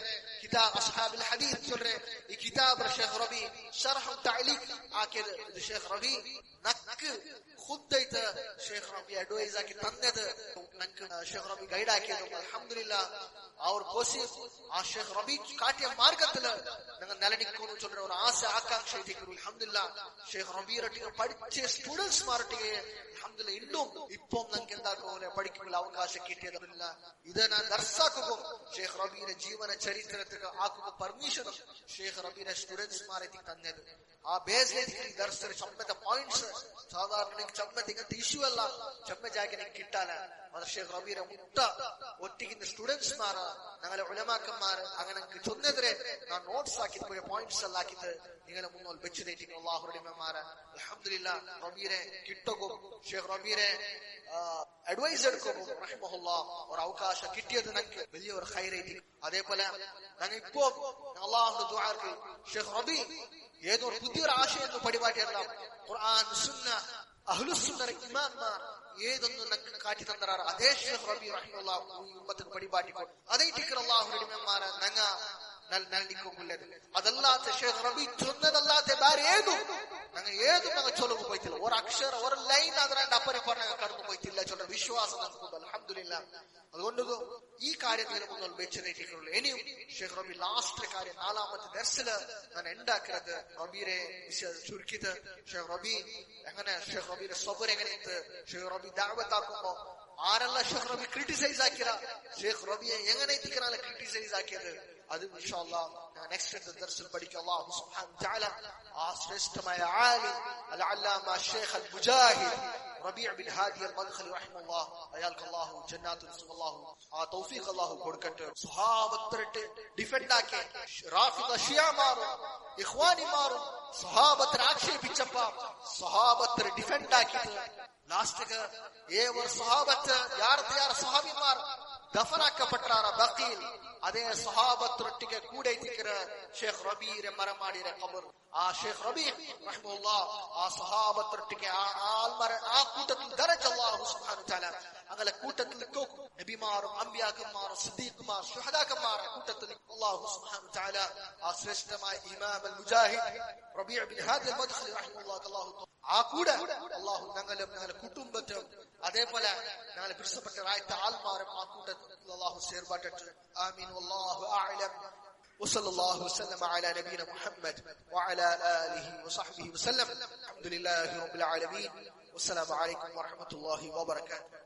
കിതാബ് അസ്ഹാബുൽ ഹദീസ് ചൊല്ലെ ഈ കിതാബ് ഷേഖ് റബീ ശർഹ് തഅലീഖ് ആക്കിയത് ഇത് ഷേഖ് റബീ നക്ക് ഖുദ്ദൈത ഷേഖ് റബീ അഡ്വൈസ് ആക്കി തന്നത് നക്ക് ഷേഖ് റബീ ഗൈഡ് ആക്കിയത് അൽഹംദുലില്ലാഹ് அவர் கோசி ஷேഖ് റബീ കാട്ടിയ മാർഗത്തിൽ നിങ്ങൾ നിലനിൽക്കുന്നു ചൊല്ലുന്ന ഒരു ആശ ആകാംക്ഷ അൽഹംദുലില്ലാഹ് ഷേഖ് റബീറട്ടിಗೆ പഠിച്ച സ്റ്റുഡൻസ് മാരട്ടിಗೆ അൽഹംദുലില്ലാഹ് ഇന്നും ഇപ്പം നമുക്ക് എന്താക്കുമോ പഠിക്കുമ്പോൾ അവകാശ കിട്ടിയതില്ല ഇത് ഞാൻ ദർസാക്കും ഷേഖ് റബീയുടെ ജീവന ചരിത്രത്തിൽ ആക്കുക പെർമിഷൻ ഷേഖ് റബീയുടെ സ്റ്റുഡൻസ് മാരട്ടി തന്നത് ആ ബേസിലേക്ക് ദർശന ചമ്മത്തെ പോയിന്റ്സ് സാധാരണ ചമ്മത്തെ ഇങ്ങനത്തെ ഇഷ്യൂ അല്ല ചമ്മ ജാഗിനെ കിട്ടാല അത് ഷേഖ് റബീയുടെ മുട്ട ഒറ്റയ്ക്ക് സ്റ്റുഡൻസ് മാറ ഞങ്ങളെ ഉലമാക്കന്മാര് അങ്ങനെ ചൊന്നെതിരെ ഞാൻ നോട്ട്സ് ആക്കിട്ട് പോയ പോയിന്റ്സ് എല്ലാം ആക്കിട്ട് നിങ്ങളെ മുന്നോൽ വെച്ചിട്ടേറ്റിന് അല്ലാഹുവിന്റെ അൽഹംദുലില്ലാഹ് റബീരെ കിട്ടുകയും ഷേഖ് റബീരെ അഡ്വൈസ് എടുക്കുകയും റഹിമഹുല്ലാഹ് ഒരു അവകാശം കിട്ടിയത് ഞങ്ങൾക്ക് വലിയൊരു ഖൈറായിട്ട് അതേപോലെ ഞങ്ങൾ ഇപ്പോ അല്ലാഹുവിന്റെ ദുആക്ക് ഷേഖ് റബീ ഏതോ പുതിയൊരു ആശയം പരിപാടിയല്ല ഖുർആൻ സുന്ന അഹ്ലുസുന്ന ഇമാൻമാർ ഏതൊന്നും നമുക്ക് കാട്ടി തന്നറാറ് അതേ ഷേഖ് റബീ റഹിമഹുല്ലാഹ് ഉമ്മത്തിന് പരിപാടിക്കോ അതേ ടിക്കർ അല്ലാഹുവിന്റെ ഇമാൻമാരെ ഞങ്ങ നൽകിക്കൊള്ളുന്നത് അതല്ലാത്ത ഷേഖ് റബീ ചൊന്നതല്ലാത്ത വേറെ ഏതും ഞങ്ങൾ ചൊല്ലുക പോയിട്ടില്ല ഒരു അക്ഷര ഒരു ലൈൻ അതിനാണ്ട് അപ്പനെ പറഞ്ഞ കടന്നു പോയിട്ടില്ല ചൊല്ല വിശ്വാസം നമുക്ക് അൽഹംദുലില്ലാഹ് അതുകൊണ്ട് ഈ കാര്യത്തിൽ മുന്നോൽ വെച്ചിട്ടുള്ളൂ ഇനിയും ഷേഖ് റബീ ലാസ്റ്റ് കാര്യം നാലാമത്തെ ദർസില് ഞാൻ ഉണ്ടാക്കുന്നത് റബീരെ ചുരുക്കിയത് ഷേഖ് റബീ എങ്ങനെ ഷേഖ് റബീയുടെ സബർ എങ്ങനെയുണ്ട് ഷേഖ് റബീ ദഅവത്താക്കുമ്പോ ആരല്ല ഷേഖ് റബീ ക്രിട്ടിസൈസ് ആക്കിയ ഷേഖ് റബിയെ എങ്ങനെ എത്തിക്കാനാണ് ക്രിട്ടിസൈസ് ആക്കിയത് അത് ഇൻഷാ അല്ലാഹ് നെക്സ്റ്റ് ദർസിൽ പഠിക്കാം അല്ലാഹു സുബ്ഹാനഹു തആല ആ ശ്രേഷ്ഠമായ ആലിം അൽ-അല്ലാമ ഷേഖ് അൽ-മുജാഹിദ് റബീഅ ബിൻ ഹാദി അൽ-മദ്ഖലി റഹിമഹുല്ലാഹ് അയാൾക്ക് അല്ലാഹു ജന്നാത്തുൽ അല്ലാഹു ആ തൗഫീഖ് അല്ലാഹു കൊടുക്കട്ടെ സ്വഹാബത്തെ ഡിഫെൻഡ് ആക്കി റാഫിദ ഷിയാമാറും ഇഖ്വാനിമാറും സ്വഹാബത്തെ ആക്ഷേപിച്ചപ്പോൾ സ്വഹാബത്തെ ഡിഫെൻഡ് ആക്കി ലാസ്റ്റ് ഏവർ സ്വഹാബത്ത് യാർ സ്വഹാബിമാർ ദഫനാക്കപ്പെട്ടാರ ബഖീൽ അതേ സ്വഹാബത്തൊಟ್ಟಿಗೆ ಕೂಡ ಇತ್ತಿರ ഷേഖ് റബീരെ മരമാടിയ ഖബർ ആ ഷേഖ് റബീ റഹിമഹുല്ലാഹ് ആ സ്വഹാബത്തൊಟ್ಟಿಗೆ ആ കൂട്ടത്തിൽ ദറജ അല്ലാഹു സുബ്ഹാനഹു തആല അങ്ങനെ കൂട്ടത്തിൽ നബിമാരും അമ്പിയാക്കന്മാരും സിദ്ദീഖുമാർ ശുഹദാക്കന്മാരുടെ കൂട്ടത്തിൽ അല്ലാഹു സുബ്ഹാനഹു തആല ആ ശ്രേഷ്ഠമായ ഇമാം അൽ മുജാഹിദ് റബീഅ ബിൻ ഹാദി അൽ-മദ്ഖലി റഹിമഹുല്ലാഹ് അല്ലാഹു ആ കൂടെ അല്ലാഹു ഞങ്ങളുടെ കുടുംബത്തും അതേപോലെ ഞങ്ങളെ പിരിച്ചപ്പെട്ട ആൾമാരും ആ കൂട്ടത്തിൽ അല്ലാഹു ചേർപ്പാട്ടെ ആമീൻ വല്ലാഹു അഅലം وصلى الله وسلم على نبينا محمد وعلى آله وصحبه وسلم الحمد لله رب العالمين والسلام عليكم ورحمة الله وبركاته.